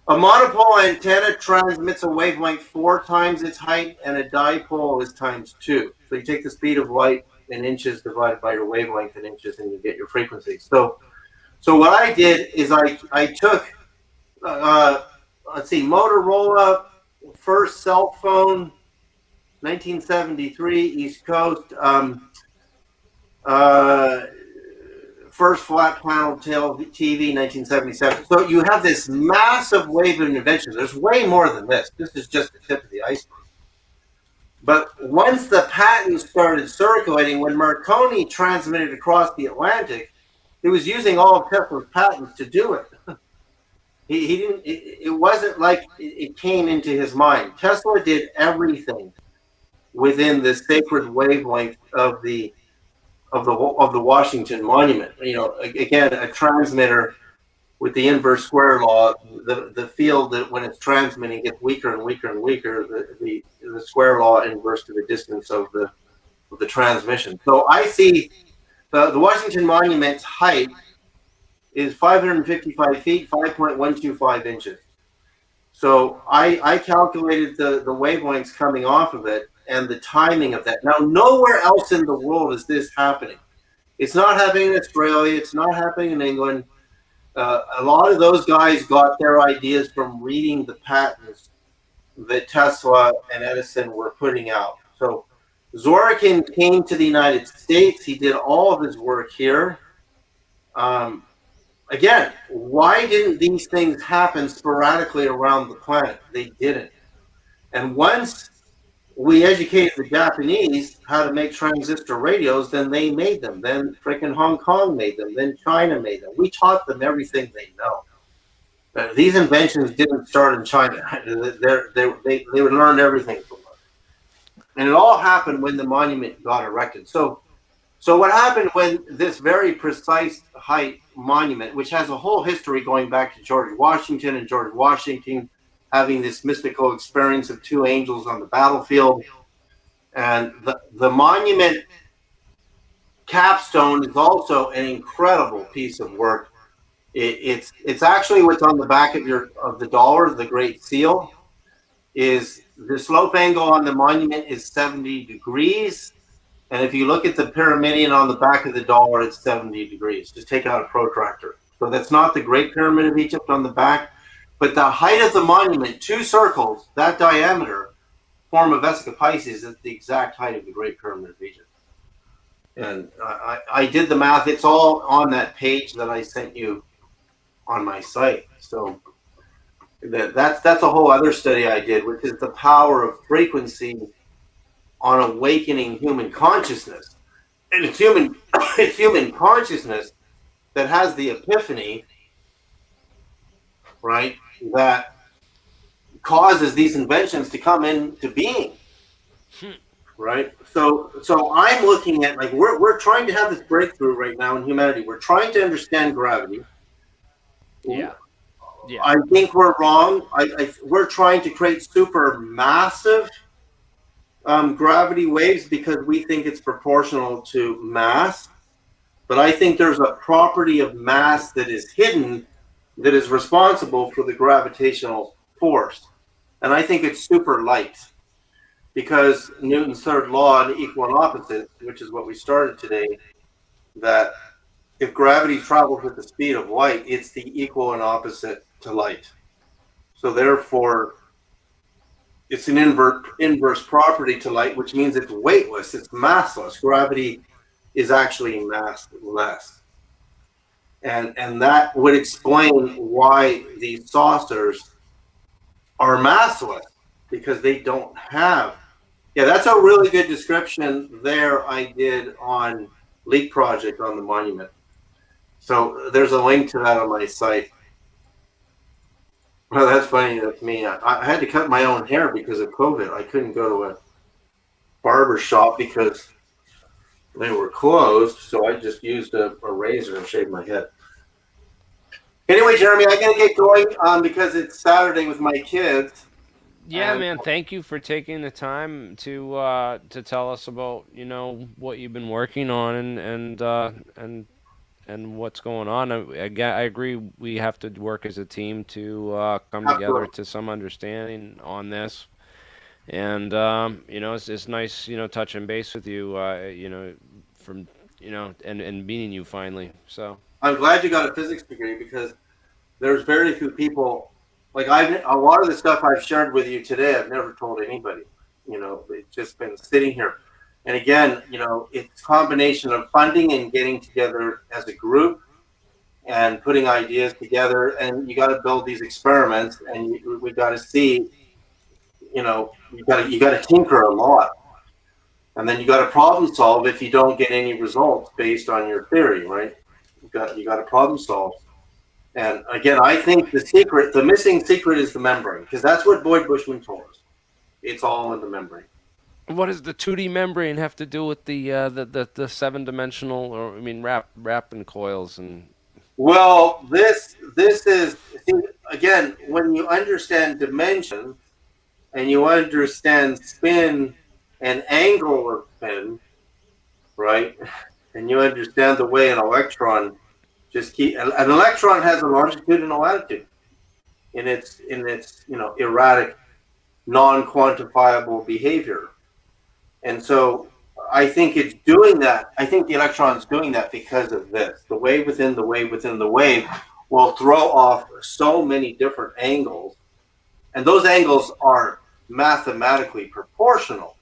a monopole antenna transmits a wavelength 4 times its height, and a dipole is times 2. So you take the speed of light in inches divided by your wavelength in inches, and you get your frequency. So what I did is I took, let's see, Motorola first cell phone, 1973, East Coast. First flat panel TV, 1977. So you have this massive wave of invention. There's way more than this. This is just the tip of the iceberg. But once the patents started circulating, when Marconi transmitted across the Atlantic, he was using all of Tesla's patents to do it. He didn't. It wasn't like it came into his mind. Tesla did everything within the sacred wavelength of the Washington Monument. You know, again, a transmitter with the inverse square law, the field that when it's transmitting gets weaker and weaker and weaker. The square law inverse to the distance of the transmission. So I see the Washington Monument's height is 555 feet, 5.125 inches. So I calculated the wavelengths coming off of it, and the timing of that. Now, nowhere else in the world is this happening. It's not happening in Australia. It's not happening in England. A lot of those guys got their ideas from reading the patents that Tesla and Edison were putting out. So Zworykin came to the United States. He did all of his work here. Again, why didn't these things happen sporadically around the planet? They didn't. And once we educated the Japanese how to make transistor radios, then they made them. Then freaking Hong Kong made them. Then China made them. We taught them everything they know. These inventions didn't start in China. They learned everything from us. And it all happened when the monument got erected. So what happened when this very precise height monument, which has a whole history going back to George Washington and George Washington having this mystical experience of two angels on the battlefield, and the monument capstone is also an incredible piece of work. It's actually what's on the back of the dollar, the Great Seal. Is the slope angle on the monument is 70 degrees. And if you look at the pyramidion on the back of the dollar, it's 70 degrees. Just take out a protractor. So that's not the Great Pyramid of Egypt on the back, but the height of the monument, two circles, that diameter, form of Vesica Pisces is the exact height of the Great Pyramid of Egypt. And I did the math. It's all on that page that I sent you on my site. So that's a whole other study I did, which is the power of frequency on awakening human consciousness. And it's human consciousness that has the epiphany, right, that causes these inventions to come into being. Right? So I'm looking at, like, we're trying to have this breakthrough right now in humanity. We're trying to understand gravity. Yeah. I think we're wrong. We're trying to create super massive gravity waves because we think it's proportional to mass. But I think there's a property of mass that is hidden that is responsible for the gravitational force. And I think it's super light, because Newton's third law, the equal and opposite, which is what we started today, that if gravity travels with the speed of light, it's the equal and opposite to light. So therefore, it's an inverse property to light, which means it's weightless, it's massless. Gravity is actually massless. And that would explain why these saucers are massless, because they don't have. Yeah, that's a really good description there I did on Leak Project on the monument. So there's a link to that on my site. Well, that's funny. That's me. I had to cut my own hair because of COVID. I couldn't go to a barber shop because they were closed, so I just used a razor and shaved my head. Anyway, Jeremy, I gotta get going because it's Saturday with my kids. Yeah, And man. Thank you for taking the time to tell us about, what you've been working on and what's going on. I agree. We have to work as a team to come together to some understanding on this. And it's nice, touching base with you, from and meeting you finally. So I'm glad you got a physics degree, because there's very few people, like, a lot of the stuff I've shared with you today, I've never told anybody. It's just been sitting here. And again, it's a combination of funding and getting together as a group and putting ideas together. And you got to build these experiments, and we got to see, you got to tinker a lot. And then you got to problem solve if you don't get any results based on your theory, right? You got to problem solve. And again, I think the missing secret is the membrane, because that's what Boyd Bushman told us. It's all in the membrane. what does the 2D membrane have to do with the 7-dimensional, or wrapping coils and? Well, this is, again, when you understand dimension and you understand spin and angle of spin, right? And you understand the way an electron an electron has a longitude and a latitude in its erratic, non-quantifiable behavior. And so I think it's doing that. I think the electron's doing that because of this. The wave within the wave within the wave will throw off so many different angles, and those angles are mathematically proportional.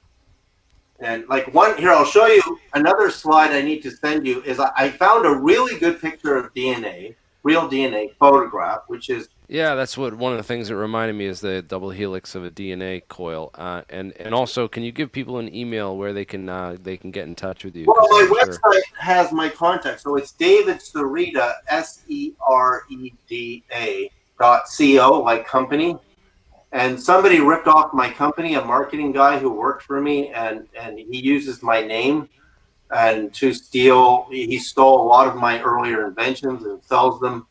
And like one here, I'll show you another slide I need to send you. Is I found a really good picture of DNA, real DNA photograph, which is Yeah, that's what one of the things that reminded me is the double helix of a DNA coil. And also, can you give people an email where they can get in touch with you? well, Because my I'm sure. website has my contact, so it's David Sereda, SEREDA.co, like company. And somebody ripped off my company, a marketing guy who worked for me, and he uses my name and to steal. He stole a lot of my earlier inventions and sells them.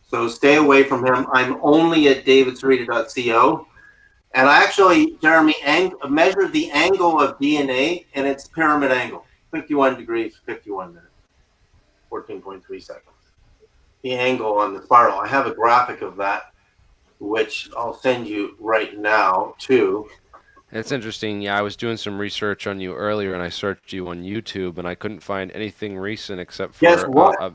So stay away from him. I'm only at davidsereda.co. And I actually, Jeremy, measured the angle of DNA, and it's pyramid angle, 51 degrees, 51 minutes, 14.3 seconds. The angle on the spiral. I have a graphic of that, which I'll send you right now, too. It's interesting. Yeah, I was doing some research on you earlier, and I searched you on YouTube, and I couldn't find anything recent except Guess for what?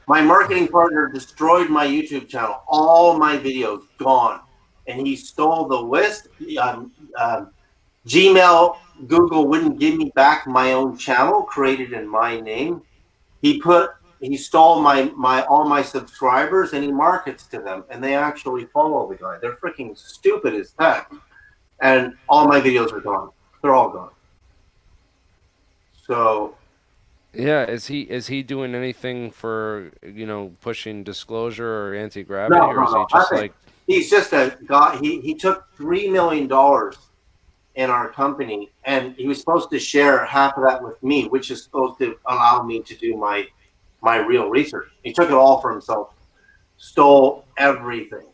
My marketing partner destroyed my YouTube channel. All my videos gone. And he stole the list. Gmail, Google wouldn't give me back my own channel created in my name. He stole my all my subscribers and he markets to them and they actually follow the guy. They're freaking stupid as heck. And all my videos are gone. They're all gone. So Yeah, is he doing anything for, pushing disclosure or anti-gravity, no, or no, is he no, just nothing. like, He's just a guy. He took $3 million in our company, and he was supposed to share half of that with me, which is supposed to allow me to do my real research. He took it all for himself, stole everything.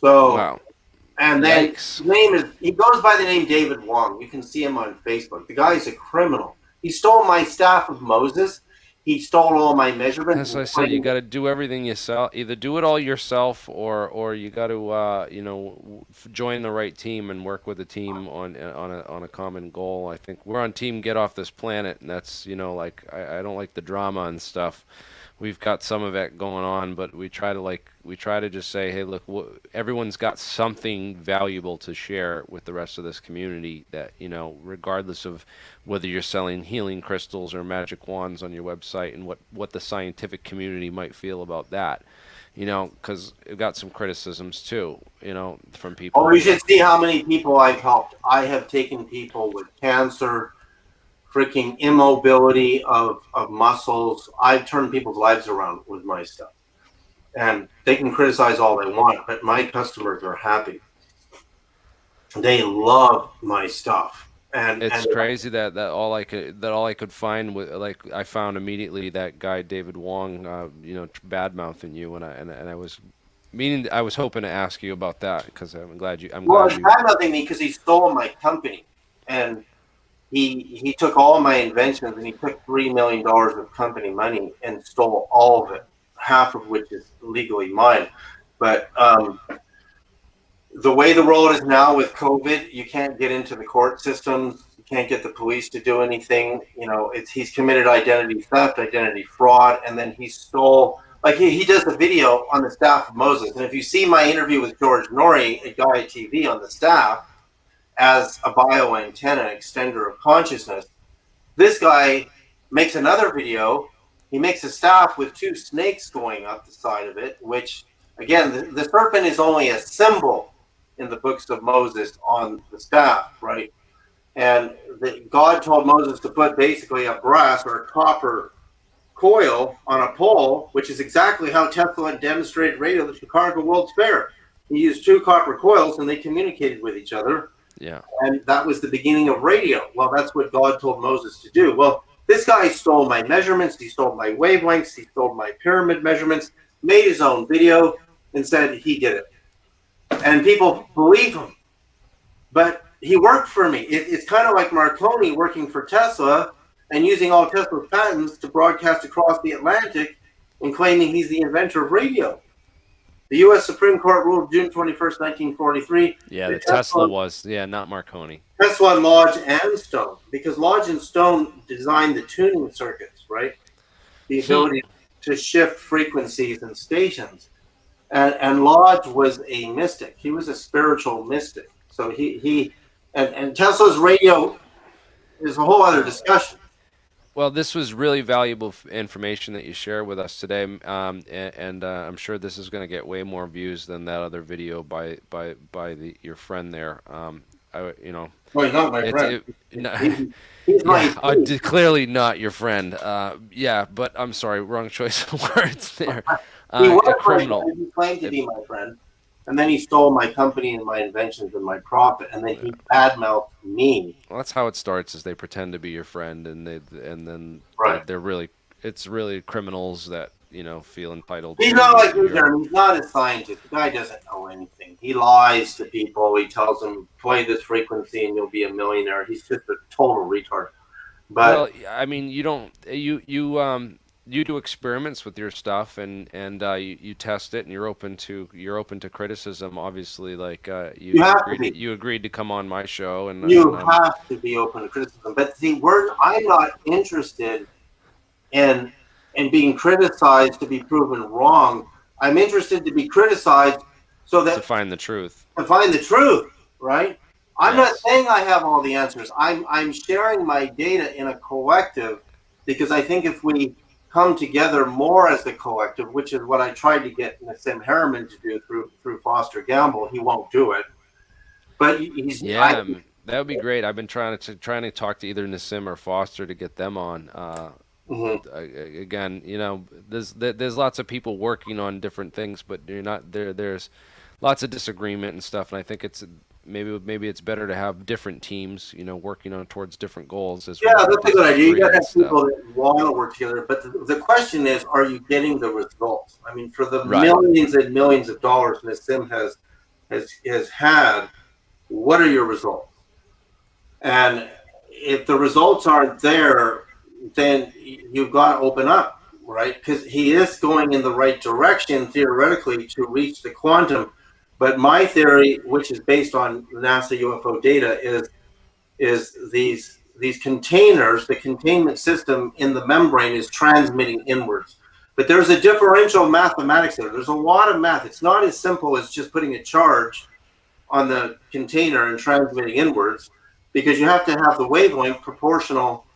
So, wow, and then yikes? his name is he goes by the name David Wong. You can see him on Facebook. The guy's a criminal. He stole my staff of Moses. He stole all my measurements. As I said, you got to do everything yourself. Either do it all yourself, or you got to join the right team and work with a team on a common goal. I think we're on team Get Off This Planet, and that's like I don't like the drama and stuff. We've got some of that going on, but we try to just say, hey, look, everyone's got something valuable to share with the rest of this community. That regardless of whether you're selling healing crystals or magic wands on your website, and what the scientific community might feel about that, because we've got some criticisms too, from people Oh, you who should like, see how many people I've helped. I have taken people with cancer, freaking immobility of muscles. I've turned people's lives around with my stuff. And they can criticize all they want, but my customers are happy. They love my stuff. it's And crazy that all I could find with, like, I found immediately that guy David Wong, bad mouthing you, and I was hoping to ask you about that, because I'm well, glad it's you. bad nothing me because he stole my company. And he took all my inventions and he took $3 million of company money and stole all of it, half of which is legally mine. But the way the world is now with COVID, you can't get into the court systems. You can't get the police to do anything. He's committed identity theft, identity fraud, and then he stole. Like he does a video on the staff of Moses, and if you see my interview with George Norrie, a guy at TV on the staff, as a bio antenna extender of consciousness, this guy makes another video. He makes a staff with two snakes going up the side of it, which, again, the serpent is only a symbol in the books of Moses on the staff, right? And God told Moses to put basically a brass or a copper coil on a pole, which is exactly how Tesla demonstrated radio at the Chicago World's Fair. He used two copper coils and they communicated with each other, Yeah. and that was the beginning of radio. Well, that's what God told Moses to do. Well, this guy stole my measurements, he stole my wavelengths, he stole my pyramid measurements, made his own video, and said he did it. And people believe him. But he worked for me. It's kind of like Marconi working for Tesla and using all Tesla's patents to broadcast across the Atlantic and claiming he's the inventor of radio. The U.S. Supreme Court ruled June 21st, 1943. Yeah, that the Tesla Tesla was, yeah, not Marconi. Tesla, Lodge, and Stone, because Lodge and Stone designed the tuning circuits, right? The ability to shift frequencies and stations. And Lodge was a mystic. He was a spiritual mystic. So and Tesla's radio is a whole other discussion. Well, this was really valuable information that you share with us today, and I'm sure this is going to get way more views than that other video by your friend there. Well, he's not my It's friend. it, no, He's my yeah, clearly not your friend. Yeah, but I'm sorry, wrong choice of words there. He was A my criminal. friend. He claimed to be my friend. And then he stole my company and my inventions and my profit. And then he badmouthed me. Well, that's how it starts. Is they pretend to be your friend, and then Right. they're really it's really criminals that feel entitled He's to not like you, your. Jeremy. He's not a scientist. The guy doesn't know anything. He lies to people. He tells them, play this frequency and you'll be a millionaire. He's just a total retard. Well, But I mean, you don't you do experiments with your stuff, and you test it, and you're open to criticism. Obviously, like you have to be. you agreed to come on my show, You have to be open to criticism. But see, I'm not interested in being criticized to be proven wrong. I'm interested to be criticized so to that find the truth. to find the truth, right? I'm not Yes. saying I have all the answers. I'm sharing my data in a collective because I think if we come together more as a collective, which is what I tried to get Nassim Harriman to do through Foster Gamble, he won't do it. But Yeah, that would be great. I've been trying to talk to either Nassim or Foster to get them on. Mhm. Again, there's lots of people working on different things, but you're not there. There's lots of disagreement and stuff, and I think it's maybe it's better to have different teams, working on towards different goals as Yeah, well. that's a good idea. You got to and have stuff. people that want to work together. But the question is, are you getting the results? I mean, for the Right. millions and millions of dollars Nassim has had, what are your results? And if the results aren't there, then you've got to open up, right? Because he is going in the right direction theoretically to reach the quantum. But my theory, which is based on NASA UFO data, is these containers, the containment system in the membrane is transmitting inwards. But there's a differential mathematics there. There's a lot of math. It's not as simple as just putting a charge on the container and transmitting inwards, because you have to have the wavelength proportional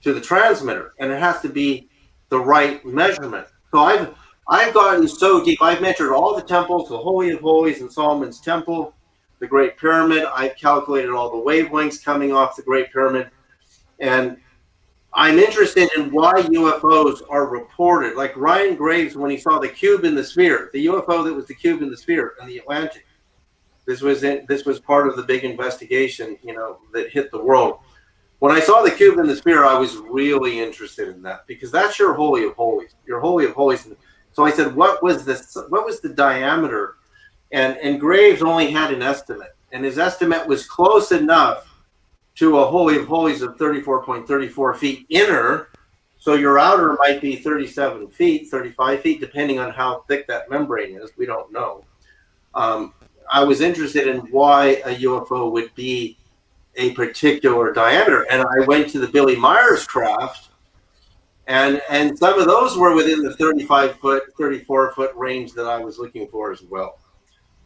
to the transmitter, and it has to be the right measurement. So I've gotten so deep. I've measured all the temples, the Holy of Holies in Solomon's Temple, the Great Pyramid. I've calculated all the wavelengths coming off the Great Pyramid, and I'm interested in why UFOs are reported. Like Ryan Graves, when he saw the cube in the sphere, the UFO that was the cube in the sphere in the Atlantic. This was part of the big investigation, that hit the world. When I saw the cube in the sphere, I was really interested in that because that's your Holy of Holies. Your Holy of Holies. So I said, what was the diameter? And Graves only had an estimate, and his estimate was close enough to a Holy of Holies of 34.34 feet inner. So your outer might be 37 feet, 35 feet, depending on how thick that membrane is. We don't know. I was interested in why a UFO would be a particular diameter, and I went to the Billy Myers craft, and some of those were within the 35-foot, 34-foot range that I was looking for as well.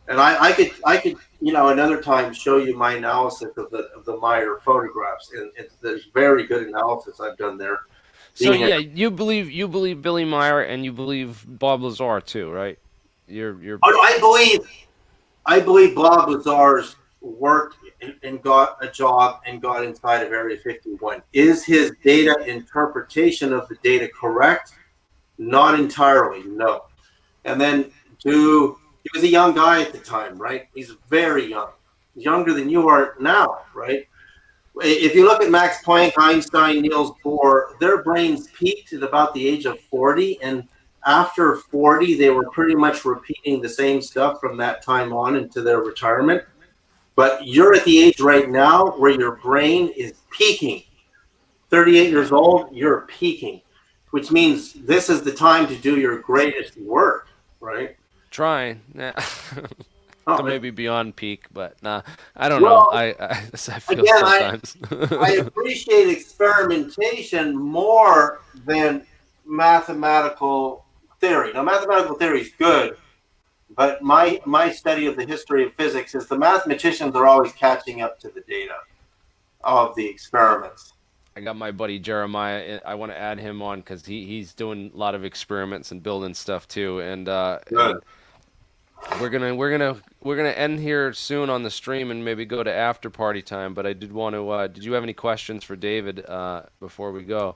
And I could another time show you my analysis of the Meyer photographs, and there's very good analysis I've done there. So yeah, you believe Billy Meyer, and you believe Bob Lazar too, right? You're. I believe Bob Lazar's worked and got a job and got inside of Area 51. Is his data interpretation of the data correct? Not entirely, no. And then he was a young guy at the time, right? He's very young. He's younger than you are now, right? If you look at Max Planck, Einstein, Niels Bohr, their brains peaked at about the age of 40, and after 40, they were pretty much repeating the same stuff from that time on into their retirement. But you're at the age right now where your brain is peaking. 38 years old, you're peaking, which means this is the time to do your greatest work, right? Trying. Yeah. So maybe beyond peak, but nah, I don't know. Well, I feel again, sometimes. I appreciate experimentation more than mathematical theory. Now, mathematical theory is good, but my study of the history of physics is the mathematicians are always catching up to the data of the experiments. I got my buddy Jeremiah. I want to add him on because he's doing a lot of experiments and building stuff too. Good. And we're gonna end here soon on the stream and maybe go to after party time. But I did want to. Did you have any questions for David before we go?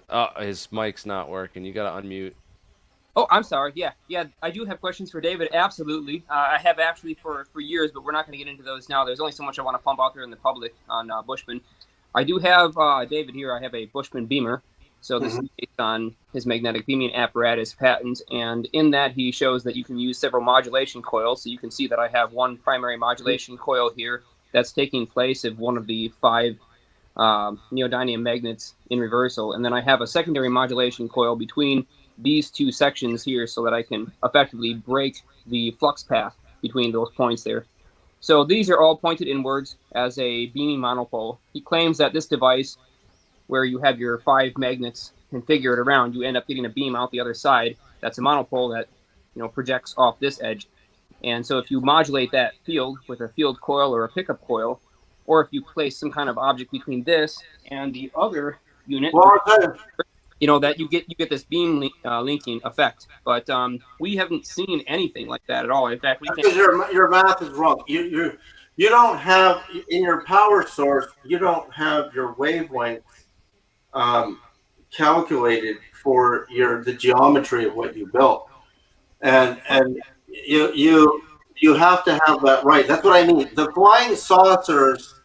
Oh, his mic's not working. You gotta unmute. Oh, I'm sorry. Yeah, I do have questions for David. Absolutely. I have actually for years, but we're not going to get into those now. There's only so much I want to pump out there in the public on Bushman. I do have David here. I have a Bushman beamer. So this is based on his magnetic beaming apparatus patent. And in that, he shows that you can use several modulation coils. So you can see that I have one primary modulation coil here that's taking place of one of the 5 neodymium magnets in reversal. And then I have a secondary modulation coil between these 2 sections here so that I can effectively break the flux path between those points there. So these are all pointed inwards as a beaming monopole. He claims that this device, where you have your 5 magnets configured around, you end up getting a beam out the other side. That's a monopole that projects off this edge. And so if you modulate that field with a field coil or a pickup coil, or if you place some kind of object between this and the other unit, that you get this beam linking effect. But we haven't seen anything like that at all. In fact, we Because your math is wrong. You don't have in your power source. You don't have your wavelength calculated for the geometry of what you built, and you have to have that right. That's what I mean. The flying saucers,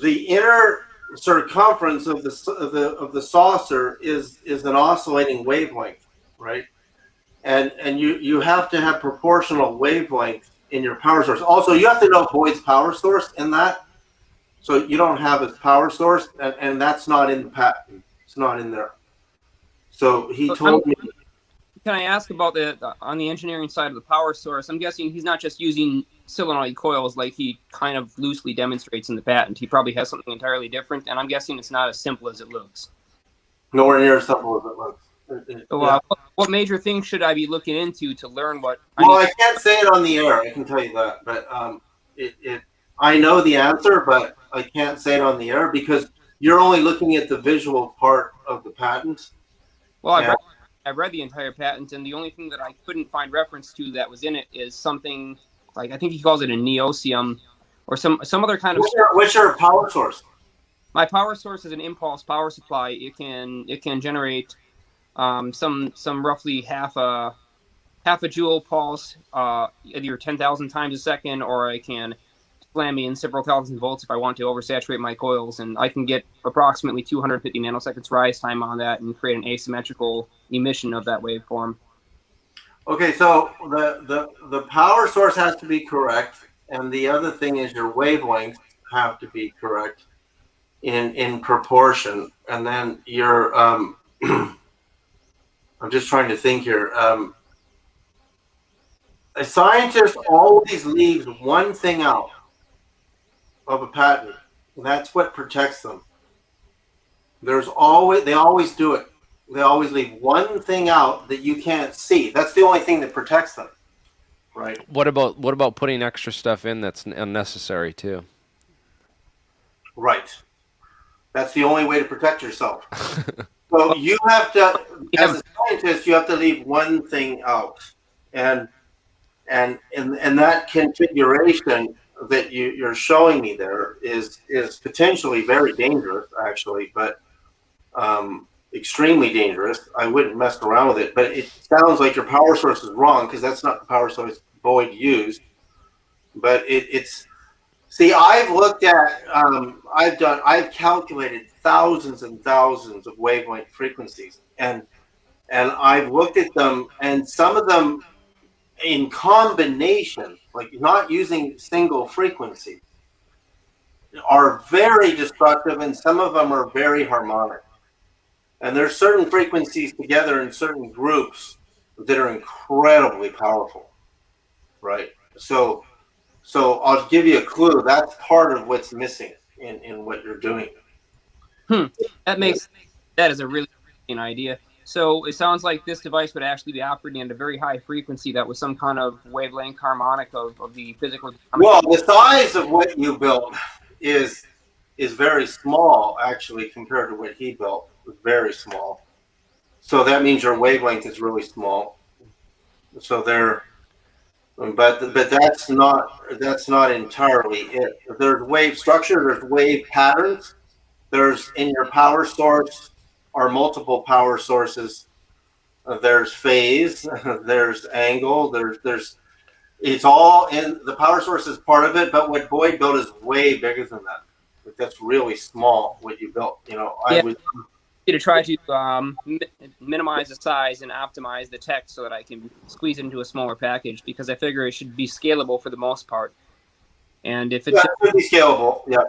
the inner circumference of the saucer is an oscillating wavelength, right? And you have to have proportional wavelength in your power source. Also, you have to know Boyd's power source in that, so you don't have his power source, and that's not in the patent. It's not in there. So he told me. Can I ask about on the engineering side of the power source? I'm guessing he's not just using solenoid coils like he kind of loosely demonstrates in the patent. He probably has something entirely different, and I'm guessing it's not as simple as it looks. Nowhere near as simple as it looks. So, what major things should I be looking into to learn what? I can't say it on the air. I can tell you that, but I know the answer, but I can't say it on the air because you're only looking at the visual part of the patent. Well, I've read the entire patent, and the only thing that I couldn't find reference to that was in it is something like, I think he calls it a neosium or some other kind of. What's your power source? My power source is an impulse power supply. It can generate some roughly half a joule pulse, either 10,000 times a second, or I can slam me in several thousand volts if I want to oversaturate my coils, and I can get approximately 250 nanoseconds rise time on that and create an asymmetrical emission of that waveform. Okay, so the power source has to be correct, and the other thing is your wavelengths have to be correct in proportion, and then your I'm just trying to think here. A scientist always leaves one thing out of a patent, and that's what protects them. They always do it. They always leave one thing out that you can't see. That's the only thing that protects them, right? What about putting extra stuff in that's unnecessary too? Right. That's the only way to protect yourself. So you have to, as a scientist, you have to leave one thing out, and that configuration that you're showing me there is potentially very dangerous, actually, but extremely dangerous. I wouldn't mess around with it, but it sounds like your power source is wrong because that's not the power source Boyd used. But it's see, I've looked at, I've calculated thousands and thousands of wavelength frequencies, and I've looked at them, and some of them in combination, like not using single frequency, are very destructive, and some of them are very harmonic. And there's certain frequencies together in certain groups that are incredibly powerful, right? So I'll give you a clue. That's part of what's missing in what you're doing. That is a really interesting idea. So it sounds like this device would actually be operating at a very high frequency that was some kind of wavelength harmonic of the physical. Well, the size of what you built is very small, actually, compared to what he built. It's very small. So that means your wavelength is really small. So but that's not entirely it. There's wave structure. There's wave patterns. There's in your power source are multiple power sources. There's phase. There's angle. There's it's all in the power source is part of it. But what Boyd built is way bigger than that. That's really small. What you built, I would to try to minimize the size and optimize the tech so that I can squeeze it into a smaller package, because I figure it should be scalable for the most part. And if it's should be scalable, yeah.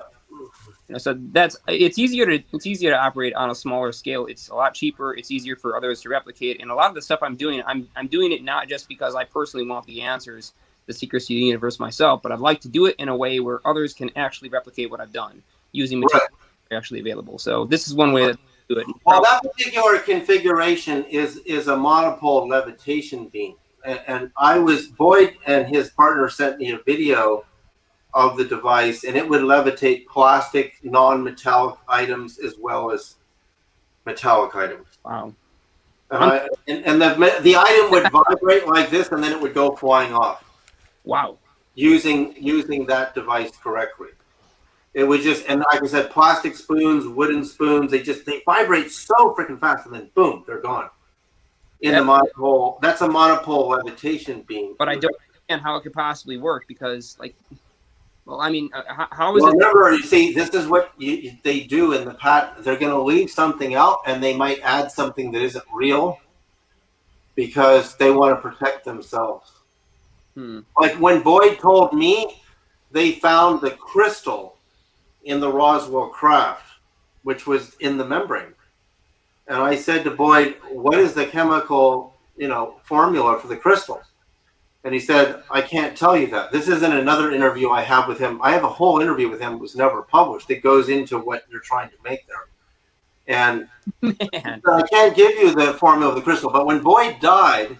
So it's easier to operate on a smaller scale. It's a lot cheaper. It's easier for others to replicate. And a lot of the stuff I'm doing it not just because I personally want the answers, the secrets to the universe myself, but I'd like to do it in a way where others can actually replicate what I've done using materials that are actually available. So this is one way to do it. Well, that particular configuration is a monopole levitation beam, and Boyd and his partner sent me a video of the device, and it would levitate plastic, non-metallic items as well as metallic items. Wow. And the item would vibrate like this, and then it would go flying off. Wow. Using that device correctly. It was just, and like I said, plastic spoons, wooden spoons, they vibrate so freaking fast, and then boom, they're gone. The monopole, that's a monopole levitation beam. But I don't understand how it could possibly work, because, how is it? Remember, you see, this is what they do in the patent. They're going to leave something out, and they might add something that isn't real because they want to protect themselves. Like when Boyd told me they found the crystal in the Roswell craft, which was in the membrane. And I said to Boyd, what is the chemical, formula for the crystal? And he said, I can't tell you that. This isn't another interview I have with him. I have a whole interview with him that was never published. It goes into what you're trying to make there. And I can't give you the formula of the crystal. But when Boyd died,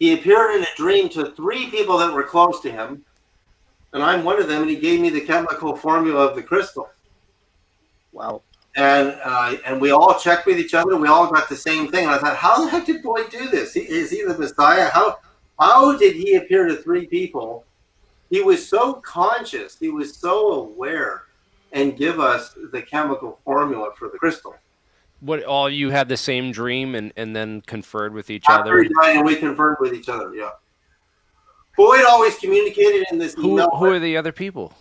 he appeared in a dream to 3 people that were close to him. And I'm one of them, and he gave me the chemical formula of the crystal. Wow. And we all checked with each other. We all got the same thing. And I thought, how the heck did Boyd do this? Is he the Messiah? How did he appear to 3 people? He was so conscious. He was so aware, and give us the chemical formula for the crystal. What, all you had the same dream and then conferred with each After other? he died, and we conferred with each other, yeah. Boyd always communicated in this email. Who are the other people?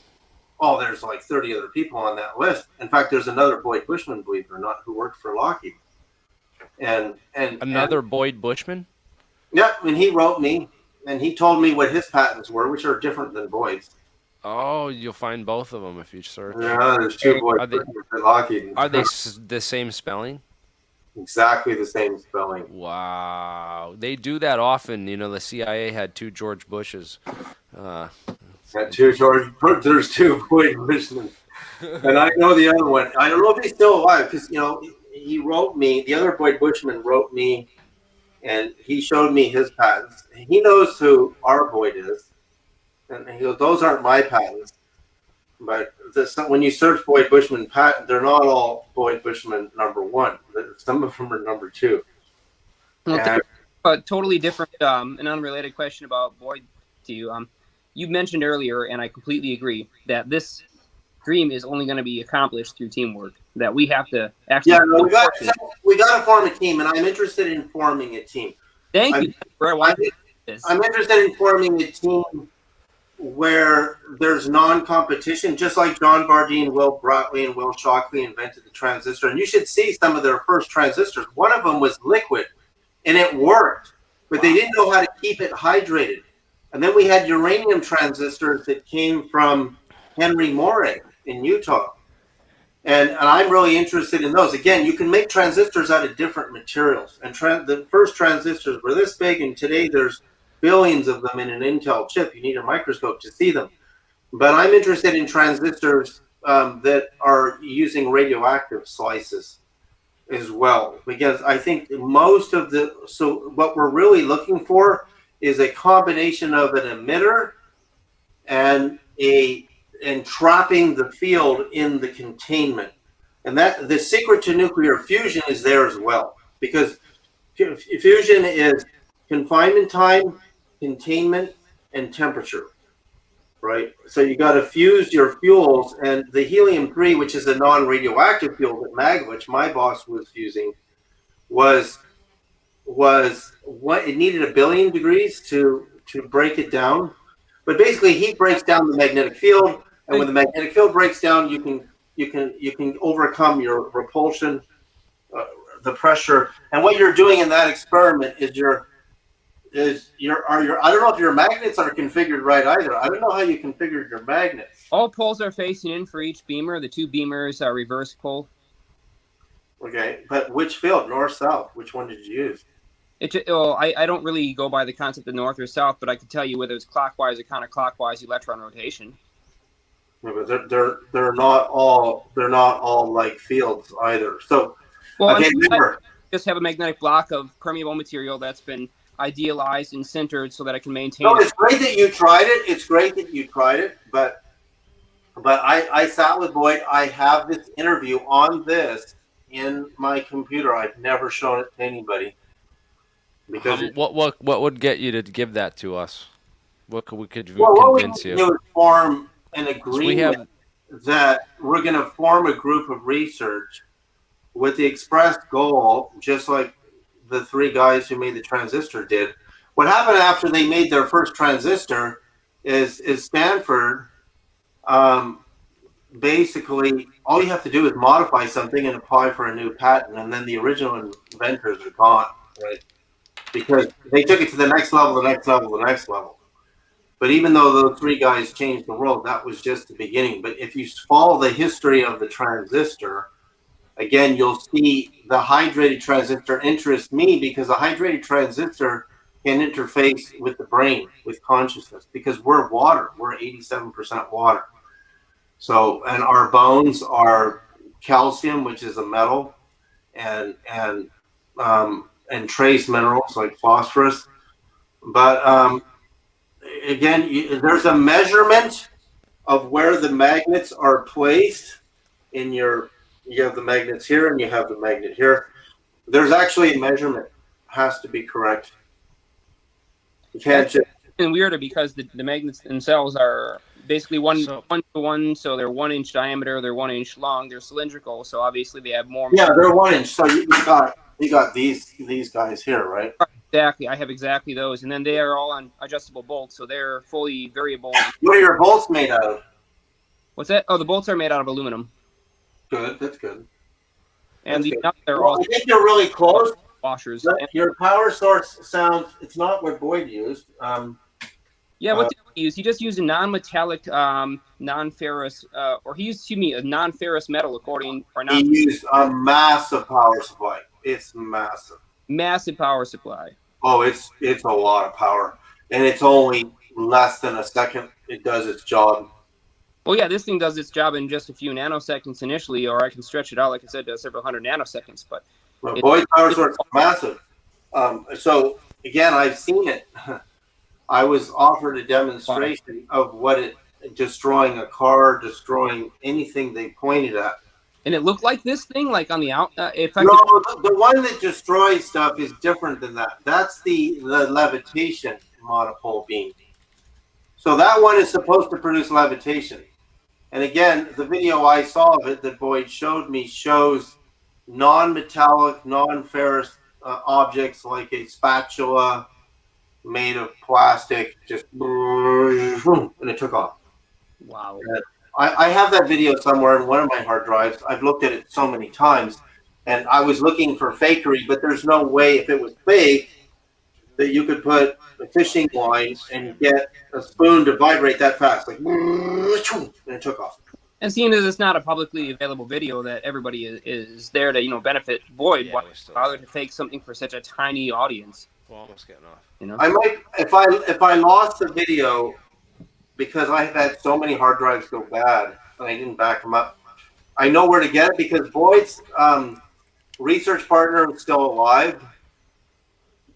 Oh, there's like 30 other people on that list. In fact, there's another Boyd Bushman, believe it or not, who worked for Lockheed. And Boyd Bushman? Yeah, and he wrote me, and he told me what his patents were, which are different than Boyd's. Oh, you'll find both of them if you search. Yeah, there's 2 Boyd Bushnans at Lockheed. Are they the same spelling? Exactly the same spelling. Wow. They do that often. The CIA had 2 George Bushes. There's 2 Boyd Bushnans. And I know the other one. I don't know if he's still alive, because, he wrote me, the other Boyd Bushman wrote me, and he showed me his patents. He knows who our Boyd is. And he goes, those aren't my patents. But when you search Boyd Bushman patent, they're not all Boyd Bushman #1. Some of them are #2. Well, a totally different and unrelated question about Boyd to you. You mentioned earlier, and I completely agree, that this dream is only going to be accomplished through teamwork. That we have to actually. Yeah, no, we got to form a team, and I'm interested in forming a team. Thank you. I'm interested in forming a team where there's non-competition, just like John Bardeen, Will Bratley, and Will Shockley invented the transistor. And you should see some of their first transistors. One of them was liquid, and it worked, but they didn't know how to keep it hydrated. And then we had uranium transistors that came from Henry Moray in Utah. And I'm really interested in those. Again, you can make transistors out of different materials. And the first transistors were this big, and today there's billions of them in an Intel chip. You need a microscope to see them. But I'm interested in transistors that are using radioactive slices as well, because I think most of so what we're really looking for is a combination of an emitter and trapping the field in the containment. And that the secret to nuclear fusion is there as well, because fusion is confinement time, containment, and temperature, right? So you got to fuse your fuels, and the helium-3, which is a non-radioactive fuel that which my boss was fusing, was what it needed 1 billion degrees to break it down. But basically, heat breaks down the magnetic field, and when the magnetic field breaks down, you can overcome your repulsion, the pressure. And what you're doing in that experiment is I don't know if your magnets are configured right either. I don't know how you configured your magnets. All poles are facing in for each beamer. The 2 beamers are reverse pole. Okay, but which field, north, south? Which one did you use? I don't really go by the concept of north or south, but I can tell you whether it's clockwise or counterclockwise electron rotation. Yeah, but they're not all like fields either. So, well, okay, remember, just have a magnetic block of permeable material that's been idealized and centered so that I can maintain. No, it's great that you tried it. It's great that you tried it, but I sat with Boyd. I have this interview on this in my computer. I've never shown it to anybody. Because what would get you to give that to us? What could convince what we need you? to do is form an agreement that we're going to form a group of research with the express goal, just like the 3 guys who made the transistor did. What happened after they made their first transistor is Stanford, basically, all you have to do is modify something and apply for a new patent, and then the original inventors are gone, right? Because they took it to the next level, the next level, the next level. But even though those 3 guys changed the world, that was just the beginning. But if you follow the history of the transistor, again, you'll see the hydrated transistor interests me, because a hydrated transistor can interface with the brain, with consciousness, because we're water. We're 87% water. So, and our bones are calcium, which is a metal, and trace minerals like phosphorus. But again, there's a measurement of where the magnets are placed in you have the magnets here and you have the magnet here. There's actually a measurement. Has to be correct. You can't just... And weirder because the magnets themselves are basically one to one, so they're 1 inch diameter, they're 1 inch long, they're cylindrical, so obviously they have more. Yeah, they're 1 inch. So you got these guys here, right? Exactly. I have exactly those, and then they are all on adjustable bolts, so they're fully variable. What are your bolts made out of? What's that? Oh, the bolts are made out of aluminum. Good, that's good. And the nuts are all. I think they're really close. Washers. Your power source sounds. It's not what Boyd used. Yeah, what did he use? He just used a non-metallic, non-ferrous, or he used, a non-ferrous metal, He used a massive power supply. It's massive. Massive power supply. Oh, it's a lot of power, and it's only less than a second. It does its job. Well, yeah, this thing does its job in just a few nanoseconds initially, or I can stretch it out, like I said, to several hundred nanoseconds. But Boyd's power source is massive. So again, I've seen it. I was offered a demonstration of what it destroying a car, destroying anything they pointed at. And it looked like this thing, like on the out. The one that destroys stuff is different than that. That's the levitation monopole beam. So that one is supposed to produce levitation. And again, the video I saw of it that Boyd showed me shows non-metallic, non-ferrous objects like a spatula made of plastic, just and it took off. Wow. I have that video somewhere in one of my hard drives. I've looked at it so many times, and I was looking for fakery, but there's no way, if it was fake, that you could put a fishing line and get a spoon to vibrate that fast, like, and it took off. And seeing as it's not a publicly available video that everybody is there to, you know, benefit Boyd, Yeah, why we still- bother to fake something for such a tiny audience? We're almost getting off. You know, I might, if I lost the video because I have had so many hard drives go bad and I didn't back them up. I know where to get it because Boyd's research partner is still alive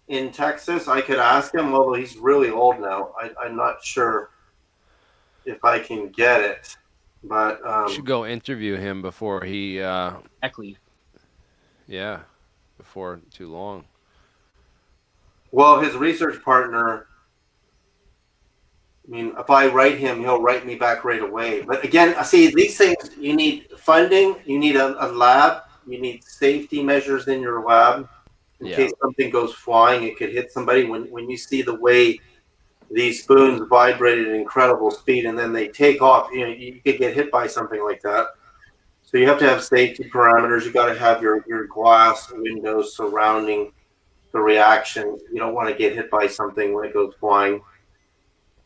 in Texas. I could ask him, although he's really old now. I'm not sure if I can get it, but You should go interview him before he, exactly. yeah, before too long. well, his research partner. I mean, if I write him, he'll write me back right away. But again, see, these things, you need funding, you need a lab, you need safety measures in your lab in case something goes flying, it could hit somebody. When you see the way these spoons vibrate at incredible speed and then they take off, you know, you could get hit by something like that. So you have to have safety parameters. You got to have your glass windows surrounding the reaction. You don't want to get hit by something when it goes flying.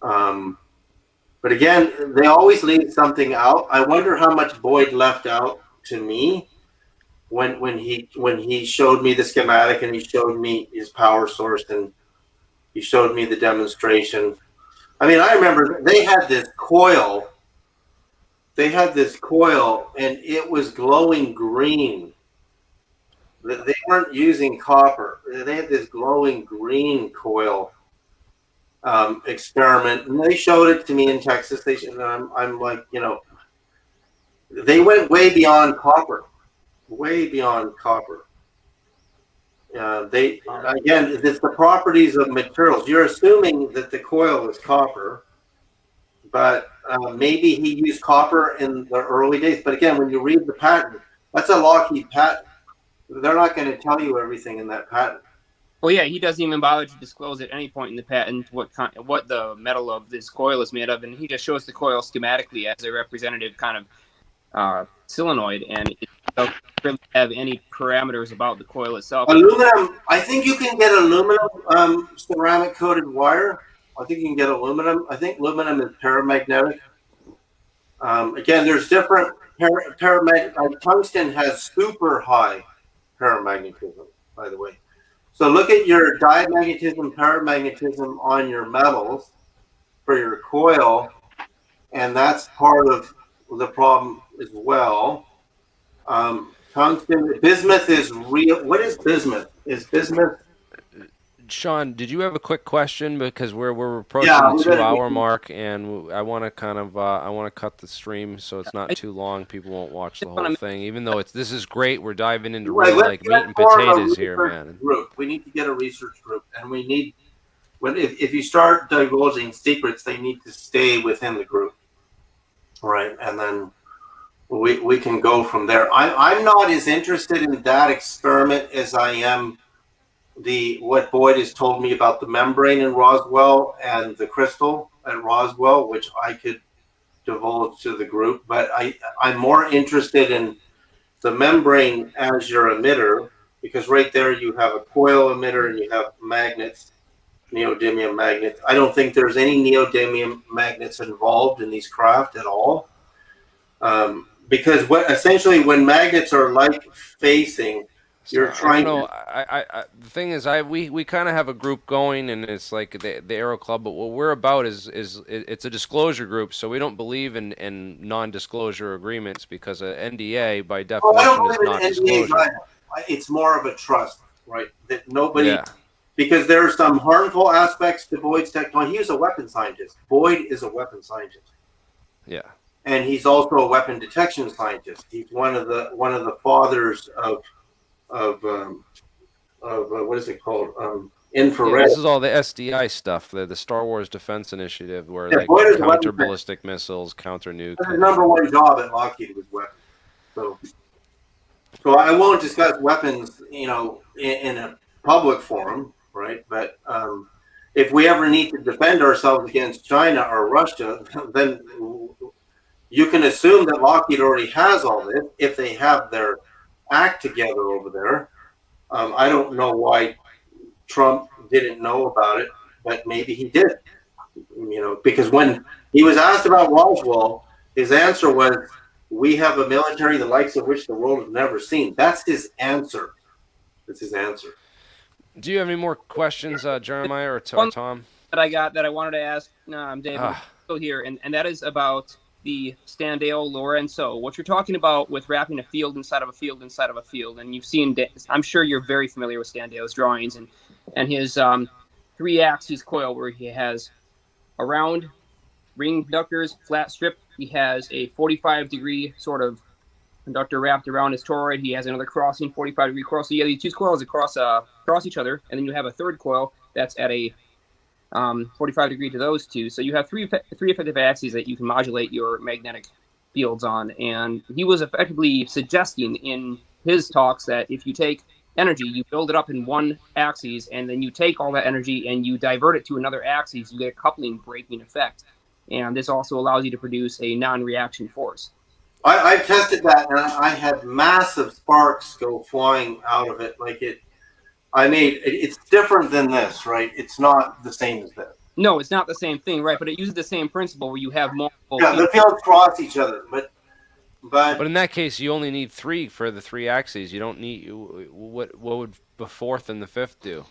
But again, they always leave something out. I wonder how much Boyd left out to me when he showed me the schematic and he showed me his power source and he showed me the demonstration. I mean, I remember they had this coil. They had this coil and it was glowing green. They weren't using copper. They had this glowing green coil experiment, and they showed it to me in Texas. I'm like, you know, they went way beyond copper, way beyond copper. They again, it's the properties of materials. You're assuming that the coil is copper, but maybe he used copper in the early days. But again, when you read the patent, that's a Lockheed patent. They're not going to tell you everything in that patent. Well, yeah, he doesn't even bother to disclose at any point in the patent what the metal of this coil is made of, and he just shows the coil schematically as a representative kind of solenoid, and it doesn't really have any parameters about the coil itself. Aluminum. I think you can get aluminum ceramic coated wire. I think you can get aluminum. I think aluminum is paramagnetic. Again, there's different paramagnetic. Tungsten has super high paramagnetism, by the way. So look at your diamagnetism, paramagnetism on your metals for your coil, and that's part of the problem as well. Tungsten, bismuth is real. What is bismuth? Is bismuth? Sean, did you have a quick question? Because we're approaching Yeah, the 2-hour mark, and I want to kind of I want to cut the stream so it's not too long. People won't watch the whole thing, even though this is great. We're diving into real like meat and potatoes here, man. Group. We need to get a research group, and we need if you start divulging secrets, they need to stay within the group, right? And then we can go from there. I'm not as interested in that experiment as I am what Boyd has told me about the membrane in Roswell and the crystal at Roswell, which I could divulge to the group. But I'm more interested in the membrane as your emitter, because right there you have a coil emitter and you have magnets, neodymium magnets. I don't think there's any neodymium magnets involved in these craft at all. Because essentially when magnets are like facing, you're trying to. The thing is, we kind of have a group going, and it's like the Aero Club. But what we're about is it's a disclosure group, so we don't believe in non-disclosure agreements because an NDA by definition is not disclosure. It's more of a trust, right? That nobody, because there are some harmful aspects to Boyd's technology. He's a weapons scientist. Boyd is a weapons scientist. Yeah. And he's also a weapon detection scientist. He's one of the fathers of what is it called? Infrared. Yeah, this is all the SDI stuff, the Star Wars Defense Initiative, where like counter ballistic missiles, counter nuke. His number one job at Lockheed was weapons. So I won't discuss weapons, in a public forum, right? But if we ever need to defend ourselves against China or Russia, then you can assume that Lockheed already has all this if they have their act together over there. I don't know why Trump didn't know about it, but maybe he did. Because when he was asked about Roswell, his answer was, We have a military the likes of which the world has never seen. That's his answer. That's his answer. Do you have any more questions, Jeremiah or One Tom? that I got that I wanted to ask David, Ah, still here, and that is about the Standale-Lorenzo. What you're talking about with wrapping a field inside of a field inside of a field, and you've seen. I'm sure you're very familiar with Standale's drawings and his three-axis coil where he has a round ring conductors, flat strip. He has a 45-degree sort of conductor wrapped around his toroid. He has another crossing 45-degree coil. So you have these two coils across each other, and then you have a third coil that's at a 45 degree to those two. So you have three effective axes that you can modulate your magnetic fields on. And he was effectively suggesting in his talks that if you take energy, you build it up in one axis, and then you take all that energy and you divert it to another axis, you get a coupling breaking effect. And this also allows you to produce a non-reaction force. I tested that, and I had massive sparks go flying out of it. Like it's different than this, right? It's not the same as this. No, it's not the same thing, right? But it uses the same principle where you have multiple. Yeah, the fields cross each other, but in that case, you only need 3 for the 3 axes. You don't need what would the fourth and the fifth do?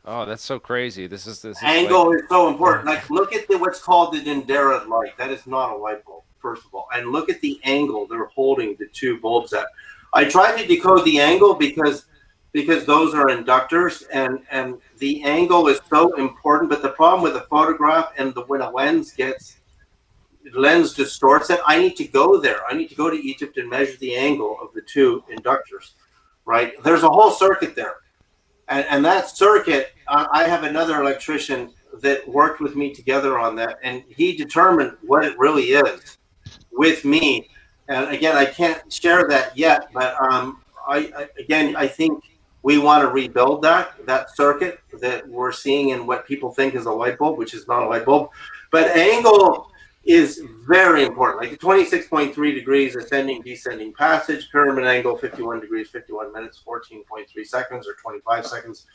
Oh, that's so crazy. This is angle is so important. Like, look at what's called the Dendera light. That is not a light bulb, first of all. And look at the angle they're holding the two bulbs at. I tried to decode the angle because those are inductors, and the angle is so important. But the problem with the photograph and when a lens distorts it, I need to go there. I need to go to Egypt and measure the angle of the two inductors, right? There's a whole circuit there. And that circuit, I have another electrician that worked with me together on that, and he determined what it really is with me. And again, I can't share that yet, but I think we want to rebuild that circuit that we're seeing in what people think is a light bulb, which is not a light bulb. But angle is very important. Like the 26.3 degrees ascending descending passage, pyramid angle 51 degrees 51 minutes 14.3 seconds or 25 seconds.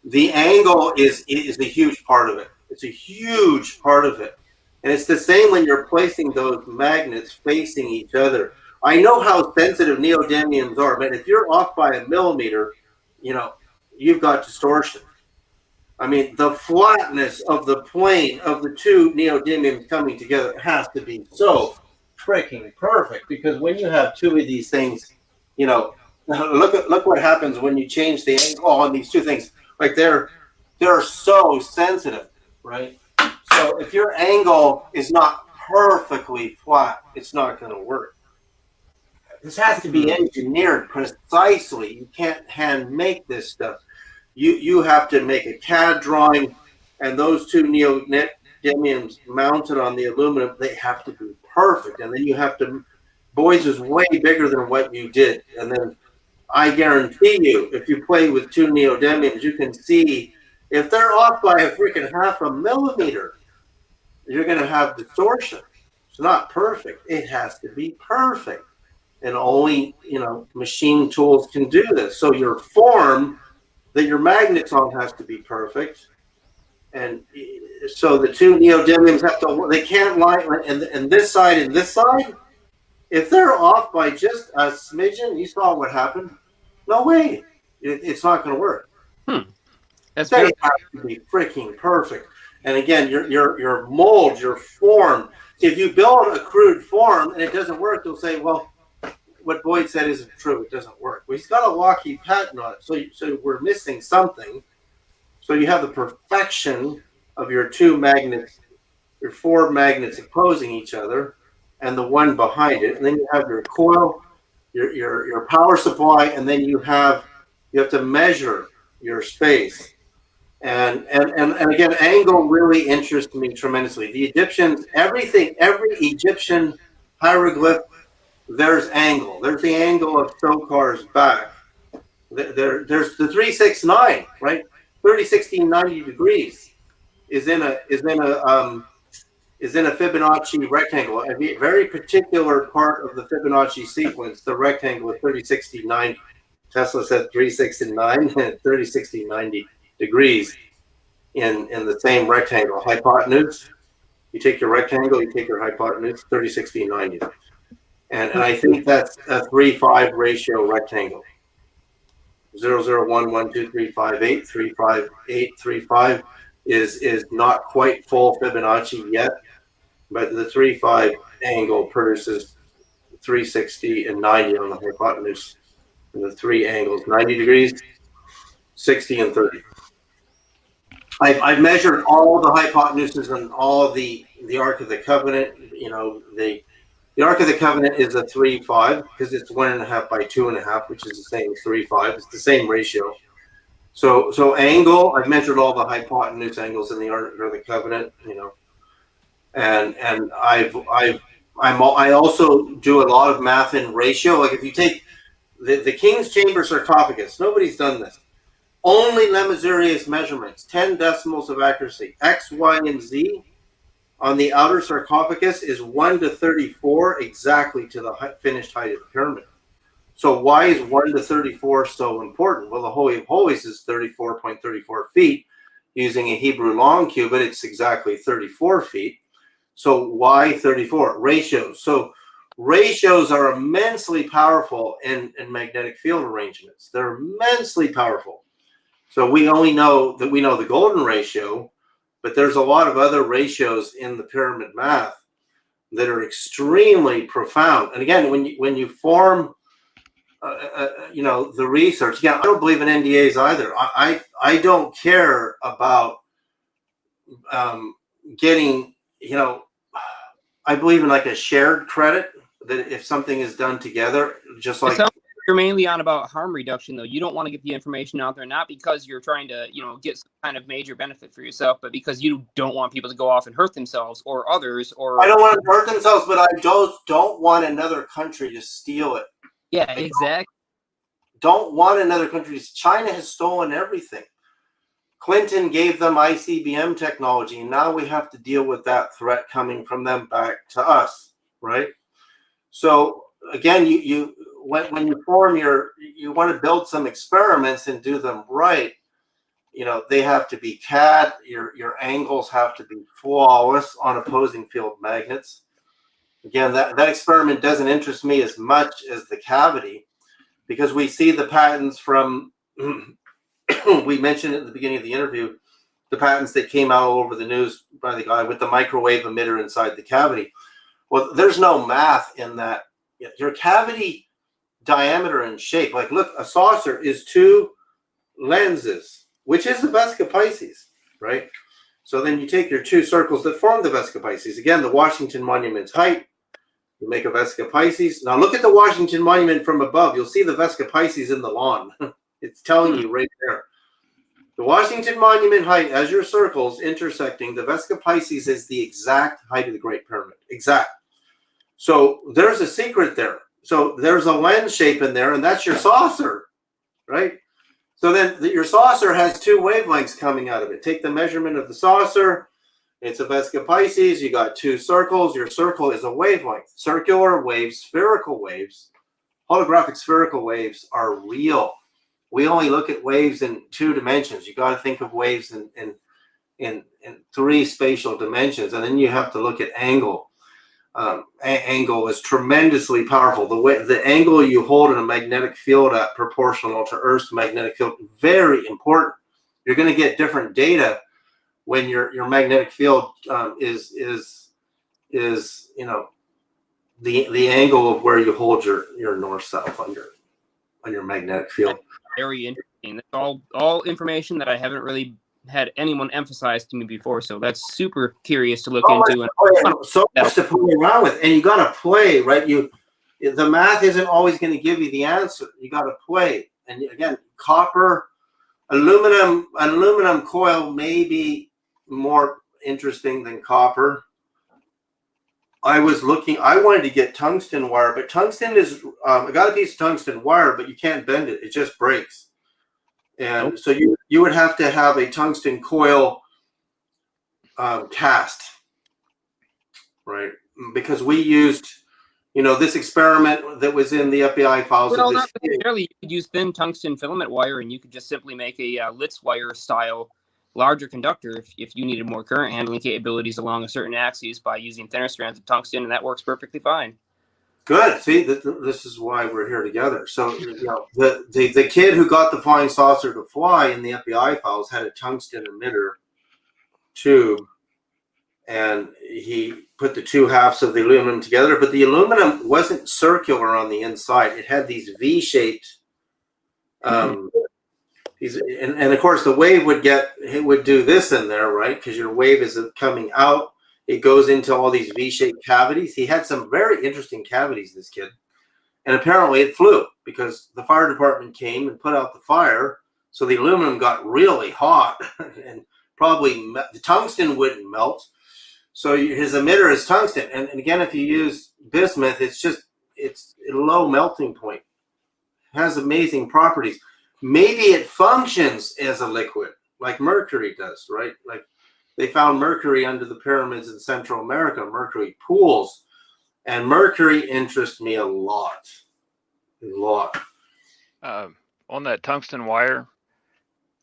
The angle is a huge part of it. It's a huge part of it. And it's the same when you're placing those magnets facing each other. I know how sensitive neodymiums are, but if you're off by a millimeter, you've got distortion. I mean, the flatness of the plane of the two neodymiums coming together has to be so freaking perfect, because when you have two of these things, look what happens when you change the angle on these two things. Like they're so sensitive, right? So if your angle is not perfectly flat, it's not going to work. This has to be engineered precisely. You can't hand make this stuff. You have to make a CAD drawing, and those two neodymiums mounted on the aluminum, they have to be perfect. And then you have to, Boys is way bigger than what you did. And then I guarantee you, if you play with two neodymiums, you can see if they're off by a freaking half a millimeter, you're going to have distortion. It's not perfect. It has to be perfect. And only, machine tools can do this. So your form that your magnet's on has to be perfect. And so the two neodymiums they can't line, and this side and this side, if they're off by just a smidgen, you saw what happened. No way. It's not going to work. That's They have to be freaking perfect. And again, your mold, your form, if you build a crude form and it doesn't work, you'll say, well, what Boyd said isn't true. It doesn't work. Well, he's got a Lockheed patent on it, so we're missing something. So you have the perfection of your two magnets, your four magnets opposing each other, and the one behind it, and then you have your coil, your power supply, and then you have to measure your space. And again, angle really interests me tremendously. The Egyptians, every Egyptian hieroglyph, there's angle. There's the angle of Sokar's back. There's the 369, right? 30, 60, 90 degrees is in a Fibonacci rectangle. A very particular part of the Fibonacci sequence, the rectangle is 30, 60, 90. Tesla said 3, 6, and 9, 30, 60, 90 degrees in the same rectangle. Hypotenuse, you take your rectangle, you take your hypotenuse, 30, 60, 90. and I think that's a 3-5 ratio rectangle. 0, 0, 1, 1, 2, 3, 5, 8, 3, 5, 8, 3, 5 is not quite full Fibonacci yet, but the 3-5 angle produces 360 and 90 on the hypotenuse. And the three angles, 90 degrees, 60 and 30. I've measured all the hypotenuses and all the Ark of the Covenant. You know, the Ark of the Covenant is a 3-5 because it's 1.5 by 2.5, which is the same as 3-5. It's the same ratio. So angle, I've measured all the hypotenuse angles in the Ark of the Covenant. You know, and I also do a lot of math in ratio. Like if you take the King's Chamber sarcophagus, nobody's done this. Only Lemaisurier's measurements, 10 decimals of accuracy. X, Y, and Z on the outer sarcophagus is 1 to 34 exactly to the finished height of the pyramid. So why is 1 to 34 so important? Well, the Holy of Holies is 34.34 feet using a Hebrew long cubit. It's exactly 34 feet. So why 34? Ratios. So ratios are immensely powerful in magnetic field arrangements. They're immensely powerful. So we only know that we know the golden ratio, but there's a lot of other ratios in the pyramid math that are extremely profound. And again, when you form, you know, the research, again, I don't believe in NDAs either. I don't care about getting, you know, I believe in like a shared credit that if something is done together, just like. You're mainly on about harm reduction, though. You don't want to get the information out there, not because you're trying to, you know, get some kind of major benefit for yourself, but because you don't want people to go off and hurt themselves or others. Or I don't want to hurt themselves, but I don't want another country to steal it. Yeah, exactly. Don't want another country. China has stolen everything. Clinton gave them ICBM technology, and now we have to deal with that threat coming from them back to us, right? So again, when you form you want to build some experiments and do them right, you know, they have to be CAD, your angles have to be flawless on opposing field magnets. Again, that experiment doesn't interest me as much as the cavity, because we see the patents from, we mentioned at the beginning of the interview, the patents that came out all over the news by the guy with the microwave emitter inside the cavity. Well, there's no math in that. Your cavity diameter and shape, like look, a saucer is 2 lenses, which is the Vesica Pisces, right? So then you take your 2 circles that form the Vesica Pisces. Again, the Washington Monument's height, you make a Vesica Pisces. Now look at the Washington Monument from above. You'll see the Vesica Pisces in the lawn. It's telling you right there. The Washington Monument height as your circles intersecting, the Vesica Pisces is the exact height of the Great Pyramid. Exact. So there's a secret there. So there's a lens shape in there, and that's your saucer, right? So then your saucer has 2 wavelengths coming out of it. Take the measurement of the saucer. It's a Vesica Pisces. You got 2 circles. Your circle is a wavelength. Circular waves, spherical waves, holographic spherical waves are real. We only look at waves in 2 dimensions. You got to think of waves in 3 spatial dimensions, and then you have to look at angle. Angle is tremendously powerful. The angle you hold in a magnetic field at proportional to Earth's magnetic field, very important. You're going to get different data when your magnetic field is you know, the angle of where you hold your north south on your magnetic field. Very interesting. That's all information that I haven't really had anyone emphasize to me before, so that's super curious to look into. So much to play around with, and you got to play, right? The math isn't always going to give you the answer. You got to play, and again, copper, aluminum coil may be more interesting than copper. I wanted to get tungsten wire, but tungsten is I got a piece of tungsten wire, but you can't bend it; it just breaks. And so you would have to have a tungsten coil cast, right? Because we used, you know, this experiment that was in the FBI files. Well, not necessarily. You could use thin tungsten filament wire, and you could just simply make a Litz wire style larger conductor if you needed more current handling capabilities along a certain axis by using thinner strands of tungsten, and that works perfectly fine. Good. See, this is why we're here together. So, the kid who got the flying saucer to fly in the FBI files had a tungsten emitter tube, and he put the two halves of the aluminum together. But the aluminum wasn't circular on the inside; it had these V-shaped. And of course, the wave would do this in there, right? Because your wave is coming out. It goes into all these V-shaped cavities. He had some very interesting cavities, this kid. And apparently it flew because the fire department came and put out the fire. So the aluminum got really hot and probably the tungsten wouldn't melt. So his emitter is tungsten. And again, if you use bismuth, it's a low melting point. It has amazing properties. Maybe it functions as a liquid like mercury does, right? Like they found mercury under the pyramids in Central America, mercury pools. And mercury interests me a lot. On that tungsten wire,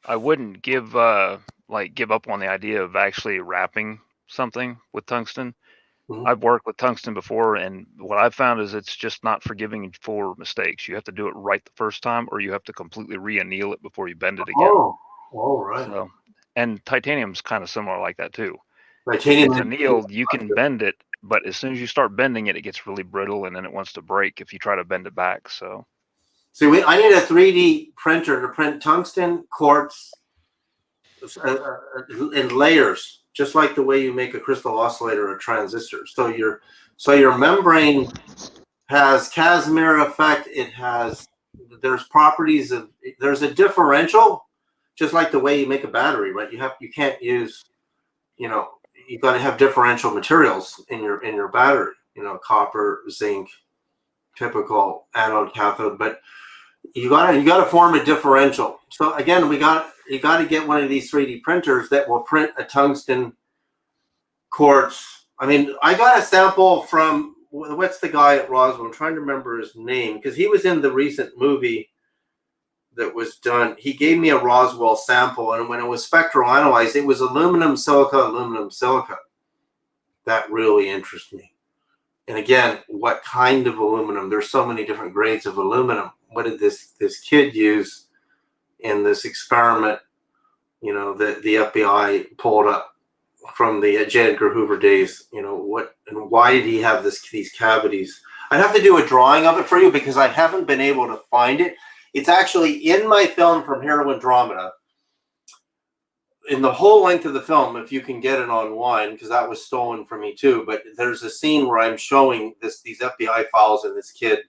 I wouldn't give up on the idea of actually wrapping something with tungsten. Mm-hmm. I've worked with tungsten before, and what I've found is it's just not forgiving for mistakes. You have to do it right the first time, or you have to completely re-anneal it before you bend it again. Oh, all right. So, and titanium's kind of similar like that too. Titanium, if it's annealed, you can bend it, but as soon as you start bending it, it gets really brittle, and then it wants to break if you try to bend it back. So, see, I need a 3D printer to print tungsten, quartz, in layers, just like the way you make a crystal oscillator or transistor. So your membrane has Casimir effect. There's properties there's a differential, just like the way you make a battery, right? You can't use, you've got to have differential materials in your battery, copper, zinc, typical anode, cathode, but you got to form a differential. So again, you got to get one of these 3D printers that will print a tungsten quartz. I mean, I got a sample from, what's the guy at Roswell? I'm trying to remember his name because he was in the recent movie that was done. He gave me a Roswell sample, and when it was spectral analyzed, it was aluminum silica. That really interests me. And again, what kind of aluminum? There's so many different grades of aluminum. What did this kid use in this experiment, that the FBI pulled up from the J. Edgar Hoover days? What and why did he have these cavities? I'd have to do a drawing of it for you because I haven't been able to find it. It's actually in my film From Here to Andromeda. In the whole length of the film, if you can get it online, because that was stolen from me too. But there's a scene where I'm showing these FBI files and this kid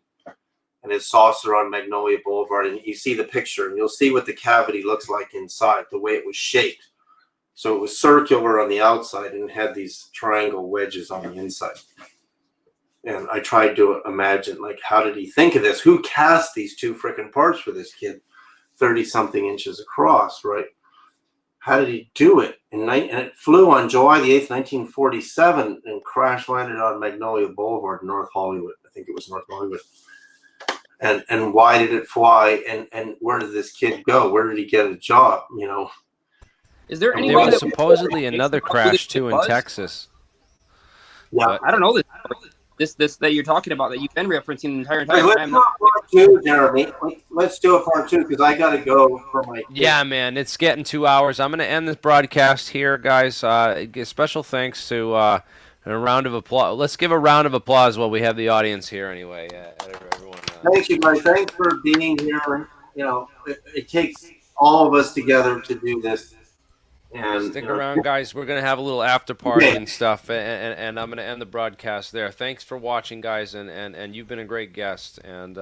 and his saucer on Magnolia Boulevard, and you see the picture, and you'll see what the cavity looks like inside, the way it was shaped. So it was circular on the outside and had these triangle wedges on the inside. And I tried to imagine, like, how did he think of this? Who cast these two freaking parts for this kid, 30-something inches across, right? How did he do it? And it flew on July the 8th, 1947, and crash landed on Magnolia Boulevard, North Hollywood. I think it was North Hollywood. And why did it fly? And where did this kid go? Where did he get a job? Is there any There way was that supposedly another crash too in Texas. Yeah, But I don't know this that you're talking about that you've been referencing the entire time. Hey, let's do a part two, Jeremy. Let's do a part two because I got to go for my kid. yeah, man, it's getting 2 hours. I'm going to end this broadcast here, guys. Special thanks to a round of applause. Let's give a round of applause while we have the audience here anyway. Everyone. Thank you, guys. Thanks for being here. It takes all of us together to do this. And Stick around, guys. We're going to have a little after party and stuff, and I'm going to end the broadcast there. Thanks for watching, guys, and you've been a great guest, and